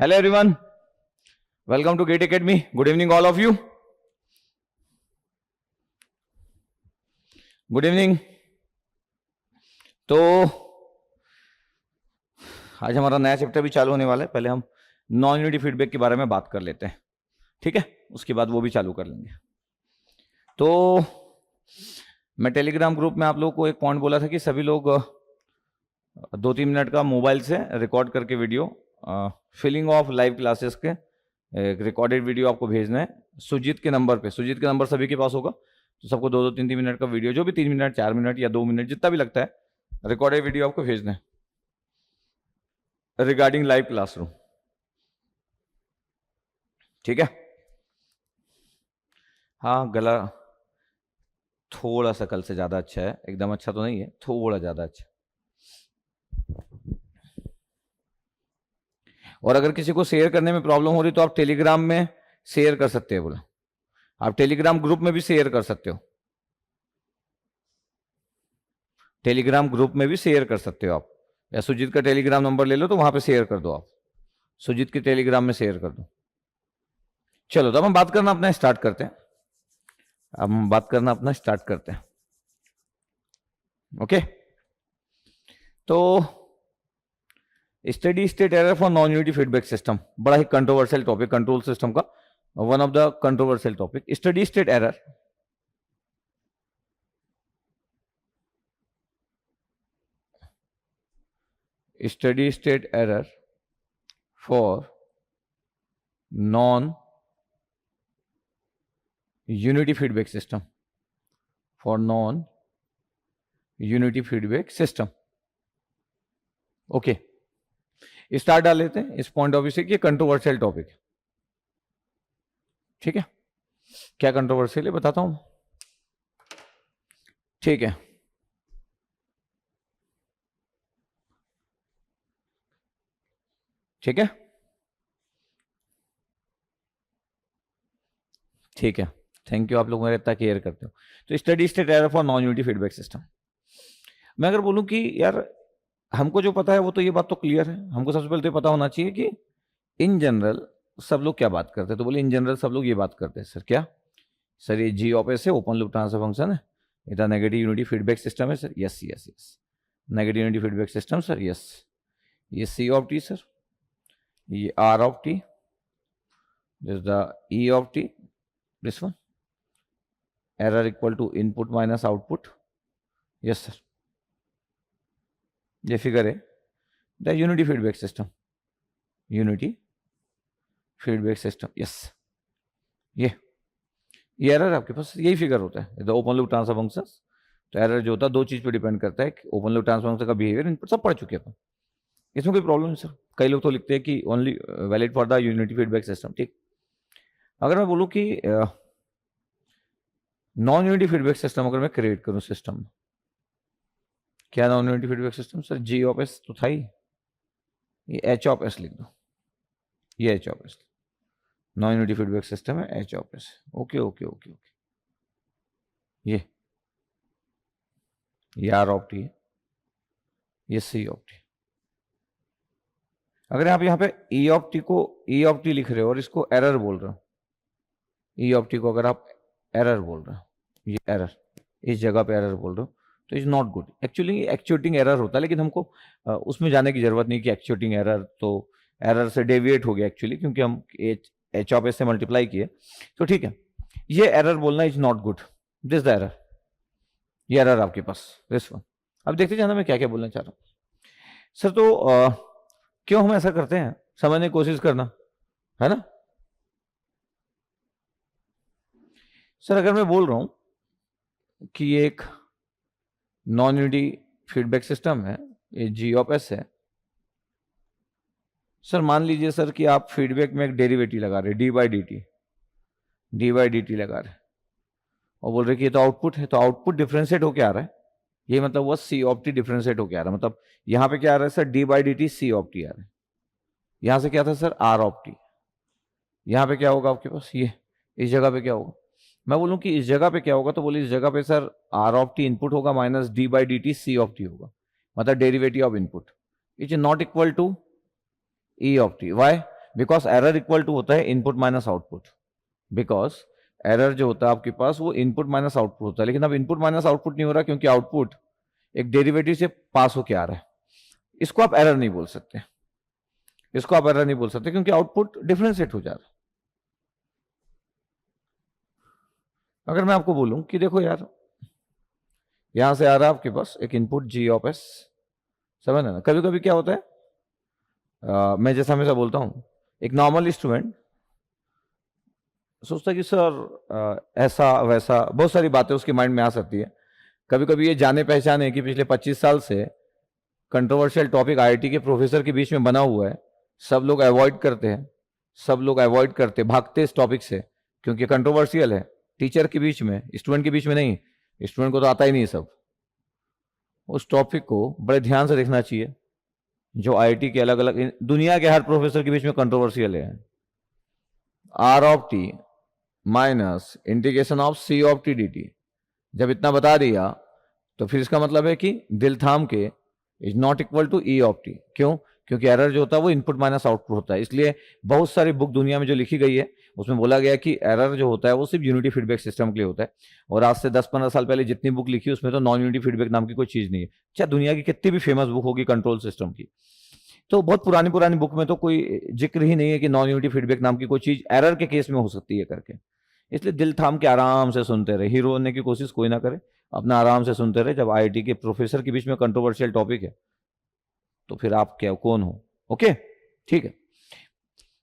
Hello everyone, welcome to Gate Academy. Good evening all of you. Good evening. तो आज हमारा नया chapter भी चालू होने वाला है. पहले हम नॉन यूनिटी फीडबैक के बारे में बात कर लेते हैं, ठीक है? उसके बाद वो भी चालू कर लेंगे. तो मैं टेलीग्राम ग्रुप में आप लोगों को एक पॉइंट बोला था कि सभी लोग 2-3 मिनट का मोबाइल से रिकॉर्ड करके video filling of live classes के रिकॉर्डेड वीडियो आपको भेजना है सुजीत के नंबर पे. सुजीत का नंबर सभी के पास होगा, तो सबको 2-3 मिनट का वीडियो, जो भी 3 मिनट 4 मिनट या 2 मिनट जितना भी लगता है, रिकॉर्डेड वीडियो आपको भेजना है रिगार्डिंग लाइव क्लासरूम, ठीक है? हाँ, गला थोड़ा सा कल से ज्यादा अच्छा है, एकदम अच्छा तो नहीं है, थोड़ा ज्यादा अच्छा. और अगर किसी को शेयर करने में प्रॉब्लम हो रही तो आप टेलीग्राम में शेयर कर सकते हैं. बोला आप टेलीग्राम ग्रुप में भी शेयर कर सकते हो, टेलीग्राम ग्रुप में भी शेयर कर सकते हो आप, या सुजीत का टेलीग्राम नंबर ले लो तो वहां पे शेयर कर दो, आप सुजीत के टेलीग्राम में शेयर कर दो. चलो, तो अब हम बात करना अपना स्टार्ट करते हैं. ओके, तो steady state error for non unity feedback system, बड़ा ही कंट्रोवर्शियल टॉपिक, कंट्रोल सिस्टम का one of the controversial topic. Steady state error for non unity feedback system, okay. Start डाल लेते हैं इस पॉइंट ऑफ व्यू से कि controversial topic, ठीक है? क्या कंट्रोवर्शियल है बताता हूं, ठीक है? ठीक है, ठीक है, थैंक यू, आप लोग मेरे इतना केयर करते हो. तो study state error for non unity feedback system, मैं अगर बोलूं कि यार हमको जो पता है वो तो ये बात तो क्लियर है, हमको सबसे पहले तो पता होना चाहिए कि इन जनरल सब लोग क्या बात करते हैं. तो बोले इन जनरल सब लोग ये बात करते हैं. सर क्या? सर ये जी ऑफ एस है, ओपन लूप ट्रांसफर फंक्शन है, इधर नेगेटिव यूनिटी फीडबैक सिस्टम है sir. Yes yes yes, negative unity feedback system sir. Yes, ये सी ऑफ टी सर, ये are of T, this the E of T, this one, error equal to input minus output. Yes sir, ये figure है the unity feedback system, yes. ये error आपके पास यही figure होता है, the open loop transfer function. तो error जो होता है दो चीज पे डिपेंड करता है, ओपन लूप ट्रांसफर फंक्शन का बिहेवियर, इनपुट सब पढ़ चुके हैं, इसमें कोई प्रॉब्लम नहीं सर. कई लोग तो लिखते हैं कि only valid for the unity feedback system, ठीक. अगर मैं बोलूं कि नॉन यूनिटी फीडबैक सिस्टम अगर मैं क्रिएट करूं सिस्टम में, क्या non unity feedback system sir? G of S तो था ही, ये एच ऑफ एस लिख दो, ये h of s non unity feedback system है, H of S. Okay okay okay okay, ये आर ऑफ टी है, ये सी ऑफ टी. अगर आप यहाँ पे ई ऑफ टी को ई ऑफ टी लिख रहे हो और इसको एरर बोल रहे हो, ई ऑफ टी को अगर आप एरर बोल रहे हो, ये एरर इस जगह पे एरर बोल रहे हो, तो is not good. Actually actuating error होता है, लेकिन हमको उसमें जाने की जरूरत नहीं कि एक्चुएटिंग एरर, तो एरर से डेविएट हो गया एक्चुअली, क्योंकि हम एच ऑफ एस से मल्टीप्लाई किए, तो ठीक है. ये एरर बोलना is not good, this the error, ये एरर आपके पास, दिस वन. अब देखते जाना मैं क्या क्या बोलना चाह रहा हूँ सर. तो क्यों हम ऐसा करते हैं, समझने की कोशिश करना, है ना सर? अगर मैं बोल रहा हूं कि ये एक नॉन यूनिटी फीडबैक सिस्टम है, ये जी ऑफ एस है सर. मान लीजिए सर कि आप फीडबैक में एक डेरिवेटिव लगा रहे, डी बाई डी टी लगा रहे, और बोल रहे कि ये तो आउटपुट है, तो आउटपुट डिफरेंशिएट होके आ रहा है, ये मतलब वो सी ऑफ टी डिफरेंशिएट होके आ रहा है. मतलब यहां पे क्या आ रहा है sir? D by d t c of t आ रहा है. यहां से क्या था सर? R of T. यहां पे क्या होगा आपके पास? ये इस जगह पे क्या होगा? मैं बोलूं कि इस जगह पे क्या होगा, तो बोले इस जगह पे sir r of t input होगा minus d by d t c of t होगा, मतलब derivative of input is not equal to E of t. Why? Because error equal to होता है input minus output. Because error जो होता है आपके पास वो इनपुट माइनस आउटपुट होता है, लेकिन अब इनपुट माइनस आउटपुट नहीं हो रहा क्योंकि आउटपुट एक डेरिवेटिव से पास होके आ रहा है। इसको आप एरर नहीं बोल सकते, इसको आप एरर नहीं बोल सकते क्योंकि आउटपुट डिफरेंशिएट हो जा रहा है। अगर मैं आपको बोलूं कि देखो यार, यहां से आ रहा है आपके पास एक इनपुट जी ऑफ एस, समझ ना। कभी कभी क्या होता है, मैं जैसा हमेशा बोलता हूं, एक नॉर्मल स्टूडेंट सोचता है कि सर ऐसा वैसा बहुत सारी बातें उसके माइंड में आ सकती है। कभी कभी ये जाने पहचाने कि पिछले 25 साल से कंट्रोवर्शियल टॉपिक आईआईटी के प्रोफेसर के बीच में बना हुआ है, सब लोग अवॉइड करते हैं, सब लोग अवॉइड करते भागते इस टॉपिक से क्योंकि कंट्रोवर्शियल है। टीचर के बीच में, स्टूडेंट के बीच में नहीं, स्टूडेंट को तो आता ही नहीं सब। उस टॉपिक को बड़े ध्यान से देखना चाहिए जो आईआईटी के अलग अलग दुनिया के हर प्रोफेसर के बीच में कंट्रोवर्शियल है। R of T minus integration of C of T D T, जब इतना बता दिया तो फिर इसका मतलब है कि दिल थाम के is not equal to E of T. क्यों? क्योंकि एरर जो होता है वो इनपुट माइनस आउटपुट होता है। इसलिए बहुत सारी बुक दुनिया में जो लिखी गई है उसमें बोला गया कि एरर जो होता है वो सिर्फ यूनिटी फीडबैक सिस्टम के लिए होता है। और आज से 10-15 साल पहले जितनी बुक लिखी उसमें तो नॉन यूनिटी फीडबैक नाम की कोई चीज नहीं है। चाहे दुनिया की कितनी भी फेमस बुक होगी कंट्रोल सिस्टम की, तो बहुत पुरानी पुरानी बुक में तो कोई जिक्र ही नहीं है कि नॉन यूनिटी फीडबैक नाम की कोई चीज एरर के केस में हो सकती है करके। इसलिए दिल थाम के आराम से सुनते रहे, हीरो होने की कोशिश कोई ना करे, अपना आराम से सुनते रहे। जब आईआईटी के प्रोफेसर के बीच में कंट्रोवर्शियल टॉपिक है तो फिर आप क्या कौन हो? ओके, ठीक है।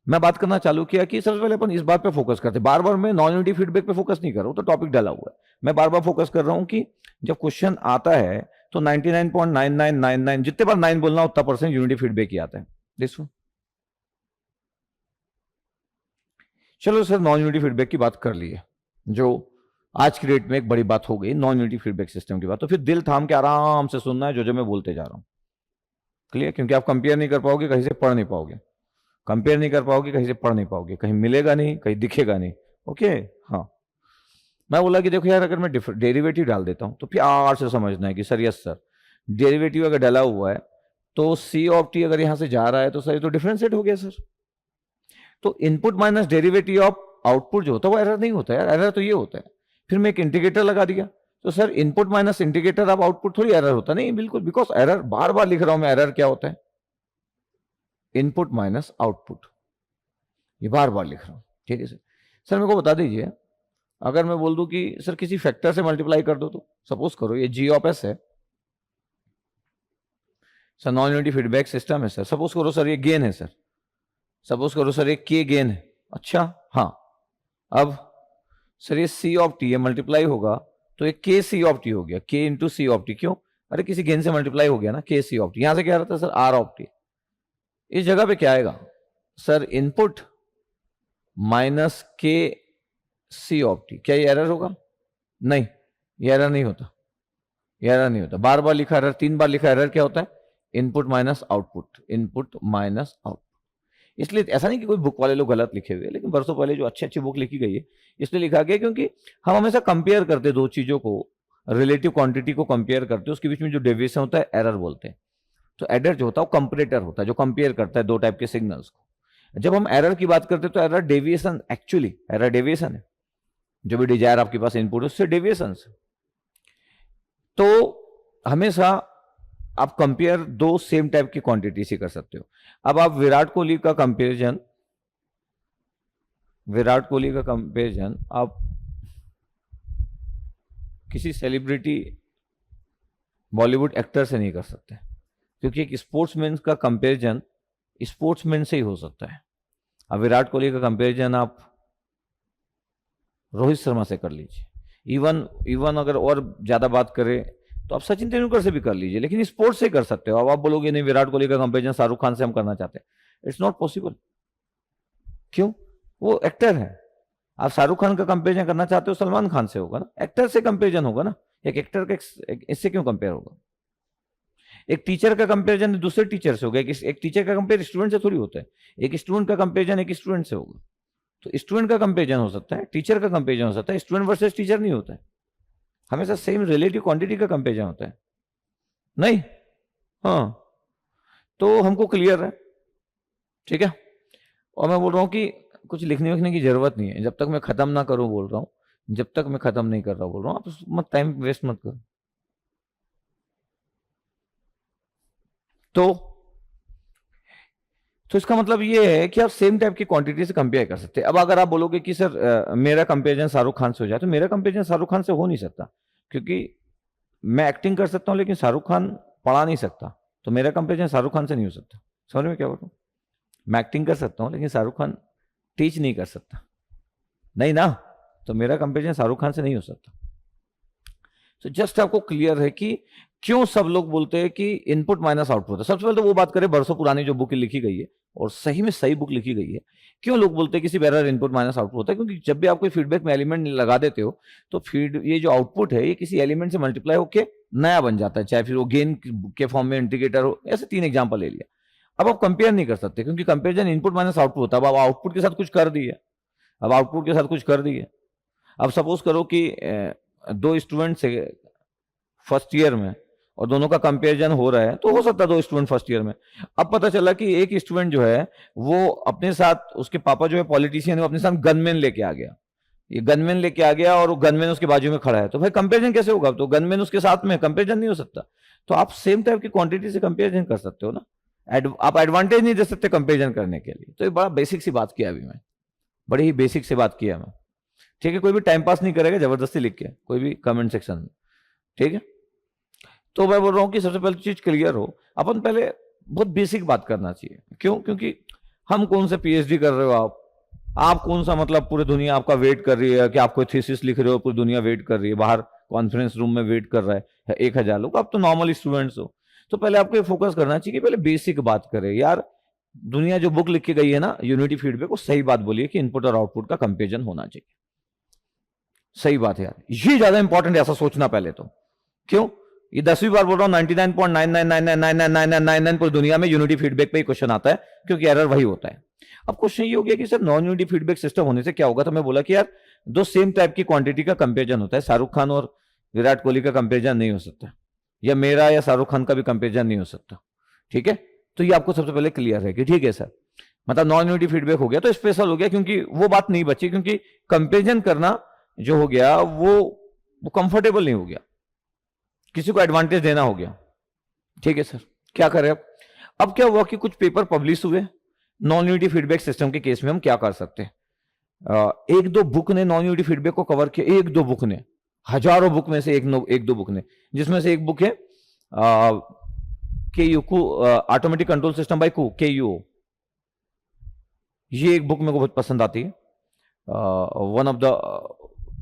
मैं बात करना चालू किया कि सबसे पहले अपन इस बात पे फोकस करते, बार बार मैं नॉन यूनिटी फीडबैक पे फोकस नहीं कर रहा हूं, तो टॉपिक डाला हुआ है। मैं बार बार फोकस कर रहा हूं कि जब क्वेश्चन आता है तो 99.9999 जितने बार 9 बोलना उतना परसेंट यूनिटी फीडबैक ही आता है। देखो चलो सर, नॉन यूनिटी फीडबैक की बात कर ली है, जो आज की डेट में एक बड़ी बात हो गई नॉन यूनिटी फीडबैक सिस्टम की बात। तो फिर दिल थाम के आराम से सुनना है जो मैं बोलते जा रहा हूं। क्लियर? क्योंकि आप कंपेयर नहीं कर पाओगे, कहीं से पढ़ नहीं पाओगे, कंपेयर नहीं कर पाओगे, कहीं से पढ़ नहीं पाओगे, कहीं मिलेगा नहीं, कहीं दिखेगा नहीं। ओके, हाँ। मैं बोला कि देखो यार, अगर मैं डेरिवेटिव डाल देता हूं तो प्यार से समझना है कि सर यस सर, डेरिवेटिव अगर डाला हुआ है तो सी ऑफ टी अगर यहां से जा रहा है तो सर ये तो डिफरेंशिएट हो गया सर। तो input minus derivative of output जो होता है वो एरर नहीं होता यार, एरर तो ये होता है। फिर मैं एक इंटीग्रेटर लगा दिया तो sir input minus integrator of output थोड़ी एरर होता नहीं, बिल्कुल, बिकॉज एरर बार बार लिख रहा हूं मैं, एरर क्या होता है? इनपुट माइनस आउटपुट, ये बार बार लिख रहा हूं। ठीक है सर। सर मेरे को बता दीजिए, अगर मैं बोल दूं कि सर किसी फैक्टर से मल्टीप्लाई कर दो, तो सपोज करो ये जी ऑफ एस है sir, non unity feedback system है सर। सपोज करो सर ये गेन है सर, सपोज करो सर ये के गेन है। अच्छा, हाँ। अब सर ये सी ऑफ टी है, मल्टीप्लाई होगा तो ये के सी ऑफ टी हो गया, के इंटू सी ऑफ टी। क्यों? अरे किसी गेन से मल्टीप्लाई हो गया ना, के सी ऑफ टी। यहां से क्या रहता है सर? R of T. इस जगह पे क्या आएगा सर? इनपुट माइनस के सी ऑफ टी। क्या ये एरर होगा? नहीं, ये एरर नहीं होता, ये एरर नहीं होता। बार बार लिखा एरर, 3 बार लिखा एरर क्या होता है? Input minus output, input minus output. इसलिए ऐसा नहीं कि कोई बुक वाले लोग गलत लिखे हुए, लेकिन बरसों पहले जो अच्छी अच्छी बुक लिखी गई है इसलिए लिखा गया क्योंकि हम हमेशा कंपेयर करते दो चीजों को, रिलेटिव क्वांटिटी को कंपेयर करते, उसके बीच में जो डेविएशन होता है एरर बोलते हैं। तो एरर जो होता है वो कंपेरेटर होता है, जो कंपेयर करता है दो टाइप के सिग्नल्स को। जब हम एरर की बात करते हैं तो error deviation, actually error deviation है, जो भी डिजायर आपके पास इनपुट है उससे डेविएशन से। तो हमेशा आप कंपेयर दो सेम टाइप की क्वांटिटी से कर सकते हो। अब आप विराट कोहली का कंपैरिजन आप किसी सेलिब्रिटी बॉलीवुड एक्टर से नहीं कर सकते, क्योंकि एक स्पोर्ट्समैन का कंपैरिजन स्पोर्ट्समैन से ही हो सकता है। अब विराट कोहली का कंपैरिजन आप रोहित शर्मा से कर लीजिए, इवन अगर और ज्यादा बात करें तो आप सचिन तेंदुलकर से भी कर लीजिए, लेकिन स्पोर्ट्स से कर सकते हो। अब आप बोलोगे नहीं विराट कोहली का कंपैरिजन शाहरुख खान से हम करना चाहते हैं, इट्स नॉट पॉसिबल। क्यों? वो एक्टर है। आप शाहरुख खान का कंपैरिजन करना चाहते हो सलमान खान से होगा ना, एक्टर से कंपैरिजन होगा ना। एक एक्टर का इससे क्यों कंपेयर होगा? एक टीचर का कंपैरिजन दूसरे टीचर से होगा, एक टीचर का कंपेयर स्टूडेंट से थोड़ी होता है। एक स्टूडेंट का कंपैरिजन एक स्टूडेंट से होगा, तो स्टूडेंट का कंपैरिजन हो सकता है, टीचर का कंपैरिजन हो सकता है, स्टूडेंट वर्सेस टीचर नहीं होता है। हमेशा सेम रिलेटिव क्वांटिटी का कंपैरिजन होता है, नहीं? हाँ, तो हमको क्लियर है, ठीक है। और मैं बोल रहा हूँ कि कुछ लिखने विखने की जरूरत नहीं है, जब तक मैं खत्म ना करूँ बोल रहा हूँ, जब तक मैं खत्म नहीं कर रहा बोल रहा हूँ, आप मत टाइम वेस्ट मत करो। तो इसका मतलब ये है कि आप सेम टाइप की क्वांटिटी से कंपेयर कर सकते हैं। अब अगर आप बोलोगे कि सर मेरा कंपेरिजन शाहरुख खान से हो जाए, तो मेरा कंपेरिजन शाहरुख खान से हो नहीं सकता, क्योंकि मैं एक्टिंग कर सकता हूं लेकिन शाहरुख खान पढ़ा नहीं सकता, तो मेरा कंपेरिजन शाहरुख खान से नहीं हो सकता। समझ में क्या बोल रहा हूँ? मैं एक्टिंग कर सकता हूँ लेकिन शाहरुख खान टीच नहीं कर सकता, नहीं ना, तो मेरा कंपेरिजन शाहरुख खान से नहीं हो सकता। तो जस्ट आपको क्लियर है कि क्यों सब लोग बोलते हैं कि इनपुट माइनस आउटपुट है। सबसे पहले तो वो बात करें, बरसों पुरानी जो बुक लिखी गई है और सही में सही बुक लिखी गई है, क्यों लोग बोलते हैं कि सिर्फ एरर इनपुट माइनस आउटपुट होता है? क्योंकि जब भी आप कोई फीडबैक में एलिमेंट लगा देते हो, तो फीड ये जो आउटपुट है ये किसी एलिमेंट से मल्टीप्लाई होकर नया बन जाता है, चाहे फिर वो गेन के फॉर्म में इंडिकेटर हो। ऐसे 3 एग्जाम्पल ले लिया। अब आप कंपेयर नहीं कर सकते, क्योंकि कंपेरिजन इनपुट माइनस आउटपुट होता है। अब आप आउटपुट के साथ कुछ कर दिए, अब आउटपुट के साथ कुछ कर दिए। अब सपोज करो कि 2 स्टूडेंट से फर्स्ट ईयर में, और दोनों का कंपैरिजन हो रहा है, तो हो सकता है 2 स्टूडेंट फर्स्ट ईयर में। अब पता चला कि एक स्टूडेंट जो है वो अपने साथ, उसके पापा जो है पॉलिटिशियन है, वो अपने साथ गनमैन लेके आ गया। ये गनमैन लेके आ गया और गनमैन उसके बाजू में खड़ा है, तो भाई कंपैरिजन कैसे होगा? तो गनमैन उसके साथ में, कंपैरिजन नहीं हो सकता। तो आप सेम टाइप की क्वांटिटी से कंपैरिजन कर सकते हो ना, आप एडवांटेज नहीं दे सकते कंपैरिजन करने के लिए। तो ये बड़ा बेसिक सी बात किया अभी मैं, बड़ी ही बेसिक सी बात किया मैं। ठीक है, कोई भी टाइम पास नहीं करेगा जबरदस्ती लिख के, कोई भी कमेंट सेक्शन में। ठीक है, तो मैं बोल रहा हूं कि सबसे पहले चीज क्लियर हो, अपन पहले बहुत बेसिक बात करना चाहिए। क्यों? क्योंकि हम कौन से पीएचडी कर रहे हो आप कौन सा, मतलब पूरी दुनिया आपका वेट कर रही है कि आप कोई थीसिस लिख रहे हो, पूरी दुनिया वेट कर रही है, बाहर कॉन्फ्रेंस रूम में वेट कर रहा है 1000 लोग, आप तो नॉर्मल स्टूडेंट्स हो। तो पहले आपको फोकस करना चाहिए कि पहले बेसिक बात करें यार। दुनिया जो बुक लिख के गई है ना यूनिटी फीडबैक, वो सही बात बोलिए कि इनपुट और आउटपुट का कंपेरिजन होना चाहिए। सही बात है यार, ये ज्यादा इंपॉर्टेंट है, ऐसा सोचना पहले तो। क्यों? ये 10वीं बार बोल रहा हूं, 99.99999999 पूरी दुनिया में यूनिटी फीडबैक पे ही क्वेश्चन आता है, क्योंकि एरर वही होता है। अब क्वेश्चन ये हो गया कि sir non unity feedback system होने से क्या होगा? तो मैं बोला कि यार 2 सेम टाइप की क्वांटिटी का कंपेरिजन होता है, शाहरुख खान और विराट कोहली का कंपेरिजन नहीं हो सकता, या मेरा या शाहरुख खान का भी कंपेरिजन नहीं हो सकता। ठीक है, तो ये आपको सबसे पहले क्लियर है कि ठीक है सर, मतलब नॉन यूनिटी फीडबैक हो गया तो स्पेशल हो गया, क्योंकि वो बात नहीं बची, क्योंकि कंपेरिजन करना जो हो गया वो कंफर्टेबल नहीं हो गया, किसी को एडवांटेज देना हो गया। ठीक है सर, क्या करें अब क्या हुआ कि कुछ पेपर पब्लिश हुए नॉन यूनिटी फीडबैक सिस्टम के केस में। हम क्या कर सकते हैं? 1-2 बुक ने नॉन यूनिटी फीडबैक को कवर किया, 1-2 बुक ने, हजारों बुक में से एक दो बुक ने, जिसमें से एक बुक है K U automatic control system by Kuo, K U. ये एक बुक मेरे को बहुत पसंद आती है, one of the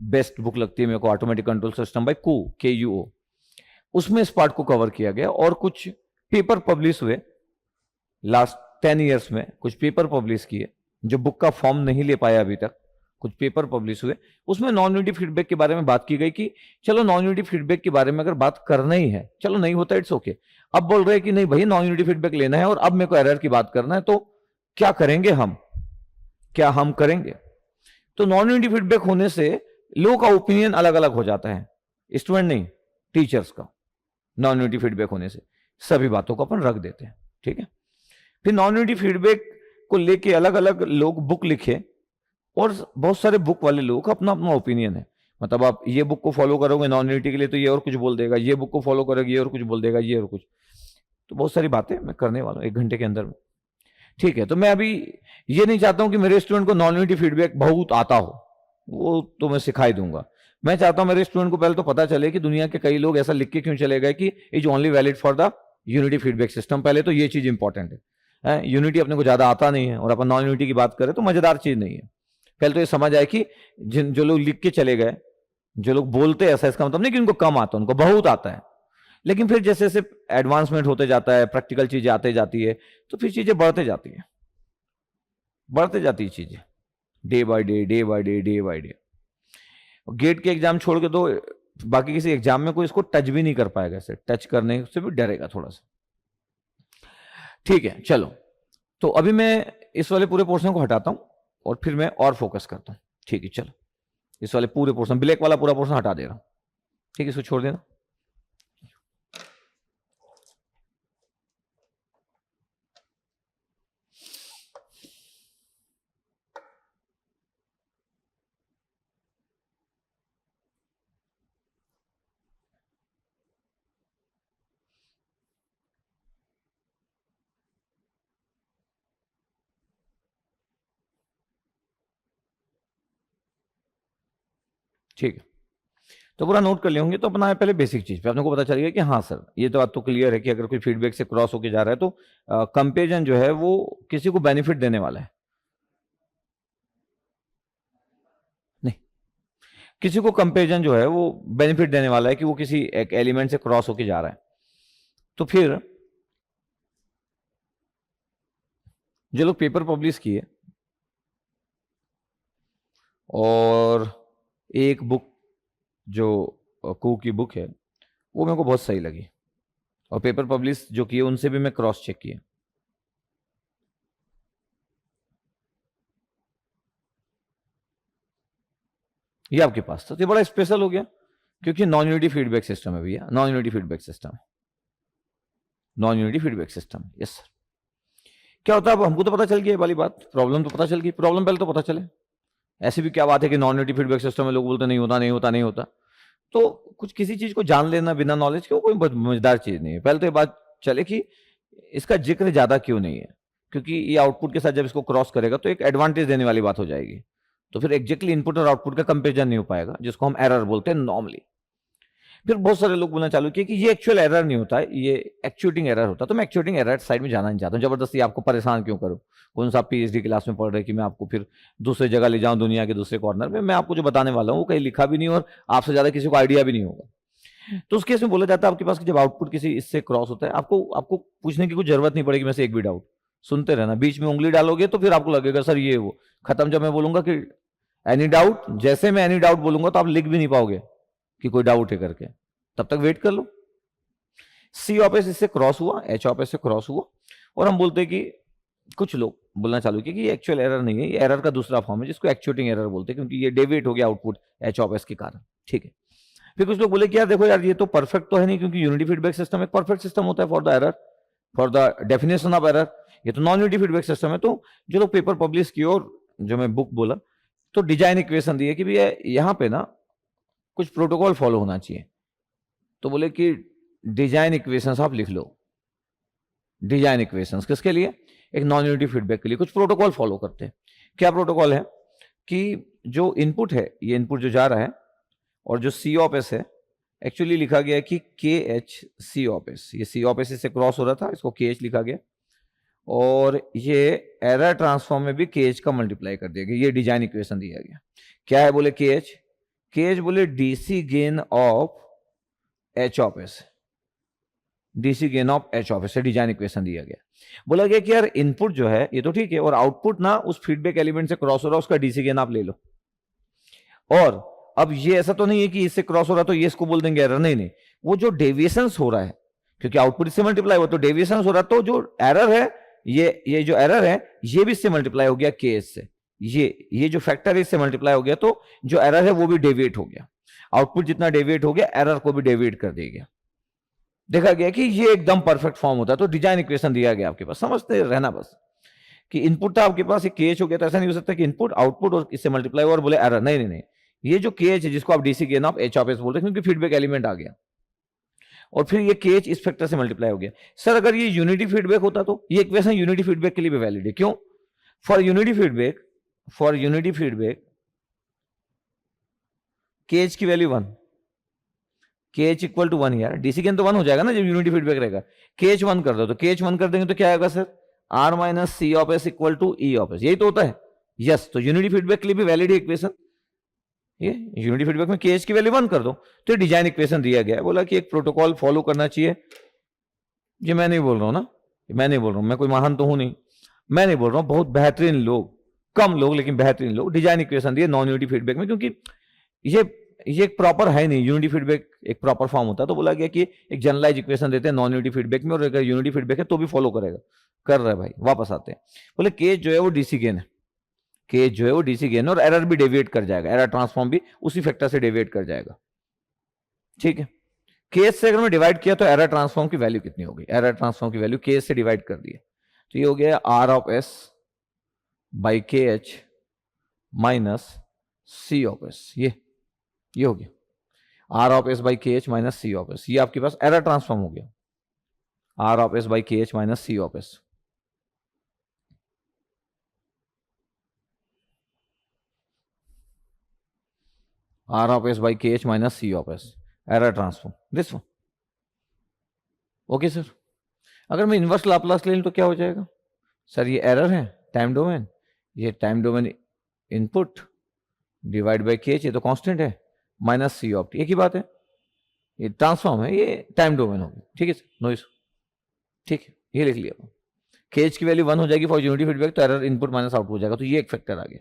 best book लगती है मेरे को, automatic control system by Kuo, K you. उसमें इस पार्ट को कवर किया गया, और कुछ पेपर पब्लिश हुए लास्ट 10 इयर्स में, कुछ पेपर पब्लिश किए जो बुक का फॉर्म नहीं ले पाया अभी तक, कुछ पेपर पब्लिश हुए, उसमें नॉन यूनिटी फीडबैक के बारे में बात की गई कि चलो नॉन यूनिटी फीडबैक के बारे में अगर बात करना ही है, चलो नहीं होता इट्स ओके। अब बोल रहे हैं कि नहीं भाई नॉन यूनिटी फीडबैक लेना है और अब मेरे को एरर की बात करना है, तो क्या करेंगे हम, क्या हम करेंगे? तो नॉन यूनिटी फीडबैक होने से लोगों का ओपिनियन अलग अलग हो जाता है, स्टूडेंट नहीं टीचर्स का। नॉन यूनिटी फीडबैक होने से सभी बातों को अपन रख देते हैं। ठीक है, फिर नॉन यूनिटी फीडबैक को लेके अलग अलग लोग बुक लिखे, और बहुत सारे बुक वाले लोगों का अपना अपना ओपिनियन है। मतलब आप ये बुक को फॉलो करोगे नॉन यूनिटी के लिए तो ये और कुछ बोल देगा, ये बुक को फॉलो करोगे ये और कुछ बोल देगा, ये और कुछ। तो बहुत सारी बातें मैं करने वाला हूं 1 घंटे के अंदर में। ठीक है, तो मैं अभी ये नहीं चाहता हूं कि मेरे स्टूडेंट को नॉन यूनिटी फीडबैक बहुत आता हो, वो तो मैं सिखा ही दूंगा। मैं चाहता हूं मेरे स्टूडेंट को पहले तो पता चले कि दुनिया के कई लोग ऐसा लिख के क्यों चले गए कि is only valid for the unity feedback system. पहले तो ये चीज इंपॉर्टेंट है, यूनिटी अपने को ज्यादा आता नहीं है और अपन नॉन यूनिटी की बात करें तो मजेदार चीज नहीं है। पहले तो ये समझ आए कि जो लोग लिख के चले गए, जो लोग बोलते हैं ऐसा, इसका मतलब नहीं कि उनको कम आता है, उनको बहुत आता है। लेकिन फिर जैसे जैसे एडवांसमेंट होते जाता है, प्रैक्टिकल चीजें आते जाती है, तो फिर चीजें बढ़ते जाती है, बढ़ते जाती है चीजें, day by day, day by day, day by day. GATE के एग्जाम छोड़ के तो बाकी किसी एग्जाम में कोई इसको टच भी नहीं कर पाएगा, इसे टच करने से भी डरेगा थोड़ा सा। ठीक है, चलो, तो अभी मैं इस वाले पूरे पोर्शन को हटाता हूं और फिर मैं और फोकस करता हूं। ठीक है, चलो, इस वाले पूरे पोर्शन, ब्लैक वाला पूरा पोर्शन हटा दे रहा हूं। ठीक है, इसको छोड़ देना। ठीक है, तो पूरा नोट कर लिए होंगे। तो अपना है पहले बेसिक चीज पे, अपने को पता चल गया कि हाँ सर ये तो बात तो क्लियर है कि अगर कोई फीडबैक से क्रॉस होके जा रहा है तो कंपेरिजन जो है वो किसी को बेनिफिट देने वाला है, नहीं, किसी को कंपेरिजन जो है वो बेनिफिट देने वाला है कि वो किसी एक एलिमेंट से क्रॉस होके जा रहा है। तो फिर जो लोग पेपर पब्लिश किए और एक बुक जो कू की बुक है वो मेरे को बहुत सही लगी, और पेपर पब्लिश जो किए उनसे भी मैं क्रॉस चेक किया। ये आपके पास था, तो ये बड़ा स्पेशल हो गया क्योंकि नॉन यूनिटी फीडबैक सिस्टम है भैया, non unity feedback system, non unity feedback system. Yes sir, क्या होता है अब हमको तो पता चल गया ये वाली बात, प्रॉब्लम तो पता चल गई, प्रॉब्लम पहले तो पता चले। ऐसी भी क्या बात है कि नॉन यूनिटी फीडबैक सिस्टम में लोग बोलते नहीं होता नहीं होता नहीं होता। तो कुछ किसी चीज को जान लेना बिना नॉलेज के कोई मजेदार चीज नहीं है। पहले तो ये बात चले कि इसका जिक्र ज्यादा क्यों नहीं है, क्योंकि ये आउटपुट के साथ जब इसको क्रॉस करेगा तो एक एडवांटेज देने वाली बात हो जाएगी, तो फिर एग्जैक्टली इनपुट और आउटपुट का कंपेरिजन नहीं हो पाएगा, जिसको हम एरर बोलते हैं नॉर्मली। फिर बहुत सारे लोग बोलना चालू किए कि ये एक्चुअल एरर नहीं होता है, ये एक्चुएटिंग एरर होता है। तो मैं एक्चुएटिंग एरर साइड में जाना नहीं चाहता हूँ, जबरदस्ती आपको परेशान क्यों करूँ। कौन सा पीएचडी क्लास में पढ़ रहे कि मैं आपको फिर दूसरे जगह ले जाऊं, दुनिया के दूसरे कॉर्नर में। मैं आपको जो बताने वाला हूँ वो कहीं लिखा भी नहीं और आपसे ज्यादा किसी को आइडिया भी नहीं होगा। तो उस केस में बोला जाता है आपके पास कि जब आउटपुट किसी इससे क्रॉस होता है, आपको आपको पूछने की कुछ जरूरत नहीं पड़ेगी मैं से एक भी डाउट, सुनते रहना, बीच में उंगली डालोगे तो फिर आपको लगेगा सर ये वो खत्म। जब मैं बोलूंगा कि एनी डाउट, जैसे मैं एनी डाउट बोलूंगा तो आप लिख भी नहीं पाओगे कि कोई डाउट है करके, तब तक वेट कर लो। सी ऑफ एस इससे क्रॉस हुआ, एच ऑफ एस से क्रॉस हुआ, और हम बोलते हैं कि कुछ लोग बोलना चालू किया कि ये एक्चुअल एरर नहीं है, ये एरर का दूसरा फॉर्म है जिसको एक्चुएटिंग एरर बोलते हैं, क्योंकि ये डेविएट हो गया आउटपुट एच ऑफ एस के कारण। ठीक है, फिर कुछ लोग बोले कि यार देखो यार ये तो परफेक्ट तो है नहीं, क्योंकि यूनिटी फीडबैक सिस्टम एक परफेक्ट सिस्टम होता है for the error, for the definition of error. ये तो नॉन यूनिटी फीडबैक सिस्टम है। तो जो लोग पेपर पब्लिश किए और जो मैं बुक बोला, तो डिजाइन इक्वेशन दी है कि भैया यहां पे ना कुछ प्रोटोकॉल फॉलो होना चाहिए। तो बोले कि डिजाइन इक्वेशंस आप लिख लो। डिजाइन इक्वेशंस किसके लिए? एक नॉन यूनिटी फीडबैक के लिए कुछ प्रोटोकॉल फॉलो करते हैं। क्या प्रोटोकॉल है कि जो इनपुट है, ये इनपुट जो जा रहा है और जो सी ऑफ एस है, एक्चुअली लिखा गया है कि के एच सी ऑफ एस, ये सी ऑफ एस से क्रॉस हो रहा था, इसको के एच लिखा गया, और ये एरर ट्रांसफॉर्म में भी के एच का मल्टीप्लाई कर दिया गया। ये डिजाइन इक्वेशन दिया गया। क्या है बोले के एच बोले DC gain of H of S, DC gain of H of S, design equation दिया गया। बोला गया कि यार इनपुट जो है ये तो ठीक है, और आउटपुट ना उस फीडबैक एलिमेंट से क्रॉस हो रहा है, उसका डीसी गेन आप ले लो। और अब ये ऐसा तो नहीं है कि इससे क्रॉस हो रहा है तो ये इसको बोल देंगे एरर, नहीं नहीं, वो जो डेविएशन हो रहा है, क्योंकि आउटपुट इससे मल्टीप्लाई हुआ तो डेविएशन हो रहा है, तो जो एरर है ये जो एरर है ये भी इससे मल्टीप्लाई हो गया के एच से, ये जो फैक्टर है इससे मल्टीप्लाई हो गया, तो जो एरर है वो भी डेविएट हो गया। आउटपुट जितना डेविएट हो गया, एरर को भी डेविएट कर दिया गया। देखा गया कि ये एकदम परफेक्ट फॉर्म होता है। तो डिजाइन इक्वेशन दिया गया आपके पास, समझते रहना बस कि इनपुट था आपके पास, ये केएच हो गया, तो ऐसा नहीं हो सकता कि इनपुट आउटपुट और इससे मल्टीप्लाई और बोले एरर, नहीं नहीं नहीं, ये जो केएच है जिसको आप DC gain of H of S बोलते हैं, क्योंकि फीडबैक एलिमेंट आ गया और फिर ये केएच इस फैक्टर से मल्टीप्लाई हो गया। सर अगर ये यूनिटी फीडबैक होता तो ये इक्वेशन यूनिटी फीडबैक के लिए भी वैलिड है। क्यों? फॉर यूनिटी फीडबैक केएच की वैल्यू 1, के एच इक्वल टू 1 यार, डीसी गेन तो 1 हो जाएगा ना जब यूनिटी फीडबैक रहेगा। के एच 1 कर दो, तो के एच 1 कर देंगे तो क्या आएगा सर? R minus C of S equal to E of S, यही तो होता है। यस, तो यूनिटी फीडबैक के लिए भी वैलिड है इक्वेशन। ये यूनिटी फीडबैक में के एच की वैल्यू 1 कर दो, तो डिजाइन इक्वेशन दिया गया है। बोला कि एक प्रोटोकॉल फॉलो करना चाहिए। ये मैं नहीं बोल रहा हूं ना, मैं नहीं बोल रहा हूं, मैं कोई महान तो हूं नहीं, मैं नहीं बोल रहा हूं, बहुत बेहतरीन लोग, कम लोग लेकिन बेहतरीन लोग डिजाइन इक्वेशन दिए नॉन यूनिटी फीडबैक में, क्योंकि ये एक प्रॉपर है नहीं। यूनिटी फीडबैक एक प्रॉपर फॉर्म होता है, तो बोला गया कि एक जनरलाइज इक्वेशन देते हैं नॉन यूनिटी फीडबैक में, और अगर यूनिटी फीडबैक है तो भी फॉलो करेगा, कर रहा है भाई। वापस आते हैं, बोले केस जो है वो डीसी गेन है, केस जो है वो डीसी गेन, और एरर भी डेविएट कर जाएगा, एरर ट्रांसफॉर्म भी उसी फैक्टर से डेविएट कर जाएगा। ठीक है, केस से अगर मैं डिवाइड किया तो एरर ट्रांसफॉर्म की वैल्यू कितनी होगी? एरर ट्रांसफॉर्म की वैल्यू केस से डिवाइड कर दी है, तो ये हो गया R of S by K H minus C of S, ये हो गया R of S by K H minus C of S. ये आपके पास एरर ट्रांसफॉर्म हो गया, R of S by K H minus C of S. R of S by KH minus C of S, error transform, this one. Okay sir, अगर मैं inverse Laplace ले लूं तो क्या हो जाएगा सर? ये एरर है टाइम डोमेन, ये time domain input divide by KH, ये तो कांस्टेंट है, माइनस C ऑफ T, एक ही बात है, ये ट्रांसफॉर्म है, ये टाइम डोमेन होगी, ठीक है सर, नो इशू, ठीक है, ये लिख लिया। KH की वैल्यू 1 हो जाएगी फॉर यूनिटी फीडबैक, तो एरर इनपुट माइनस आउटपुट हो जाएगा, तो ये एक फैक्टर आ गया।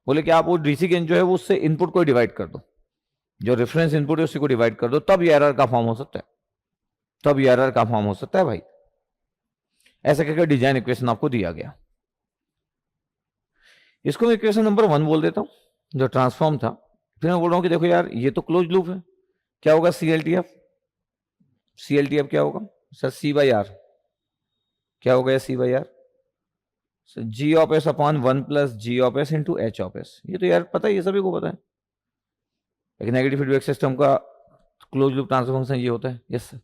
बोले कि आप वो डीसी गेन जो है वो उससे इनपुट को डिवाइड कर दो, जो रेफरेंस इनपुट है उसी को डिवाइड कर दो, तब ये एरर का फॉर्म हो सकता है, तब ये एरर का फॉर्म हो सकता है भाई। ऐसा कहकर डिजाइन इक्वेशन आपको दिया गया। इसको मैं इक्वेशन नंबर 1 बोल देता हूं जो ट्रांसफॉर्म था। फिर मैं बोल रहा हूं कि देखो यार ये तो क्लोज लूप है, क्या होगा CLTF, CLTF क्या होगा सर? C/R, क्या होगा C/R? G of S upon 1 plus G of S into H of S। ये तो यार पता है, ये सभी को पता है, एक नेगेटिव फीडबैक सिस्टम का क्लोज लूप ट्रांसफर फंक्शन ये होता है। Yes sir.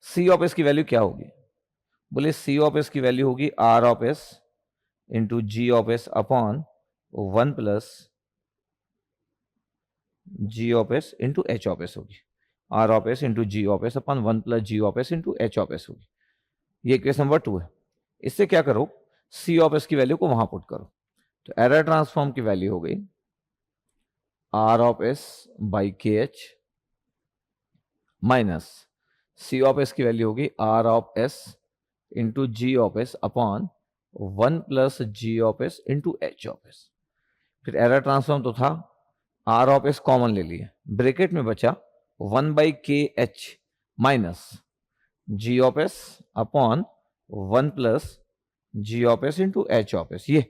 C of S की वैल्यू क्या होगी? बोले C ऑफ S की वैल्यू होगी R of S into G of S upon 1 plus G of S into H of S होगी। R of S into G of S upon 1 plus G of S into H of S होगी। ये equation number 2 है। इससे क्या करो, C of S की value को वहां पुट करो, तो एरर ट्रांसफॉर्म की वैल्यू हो गई R of S by KH minus C of S की वैल्यू होगी R of S into G of S upon 1 plus G of S into H of S। फिर एरर ट्रांसफॉर्म तो था, R of S common ले लिए, bracket में बचा 1 by KH minus G of S upon 1 plus G of S into H of S। ये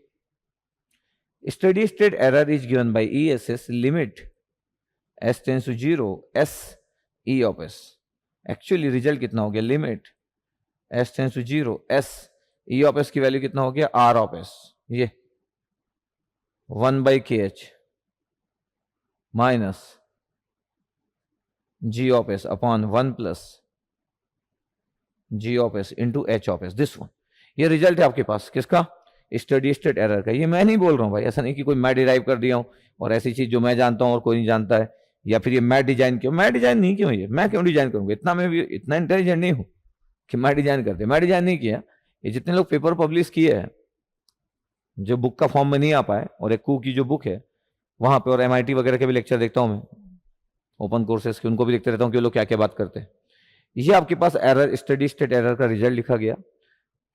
steady state error is given by ESS limit S tends to 0 S E of S। Actually result कितना हो गया, limit S tends to 0 S E of S की value कितना हो गया, R of S, ये 1 by KH minus G of S upon 1 plus G of S into H of S, this one. ये result है आपके पास किसका, स्टेडी स्टेट एरर का। ये मैं नहीं बोल रहा हूं भाई, ऐसा नहीं कि कोई मैं डिराइव कर दिया हूं और ऐसी चीज जो मैं जानता हूं और कोई नहीं जानता है, या फिर ये मैं डिजाइन किया। मैं डिजाइन नहीं किया, ये मैं क्यों डिजाइन करूंगा, इतना मैं भी इतना इंटेलिजेंट नहीं हूं कि मैं डिजाइन करते, मैं डिजाइन नहीं किया। ये जितने लोग पेपर पब्लिश किए हैं जो बुक का फॉर्म में नहीं आ पाए, और एक कू की जो बुक है वहां पे, और MIT वगैरह के भी लेक्चर देखता हूं मैं, ओपन कोर्सेज के, उनको भी देखते रहता हूं कि लोग क्या क्या बात करते हैं। ये आपके पास एरर, स्टेडी स्टेट एरर का रिजल्ट लिखा गया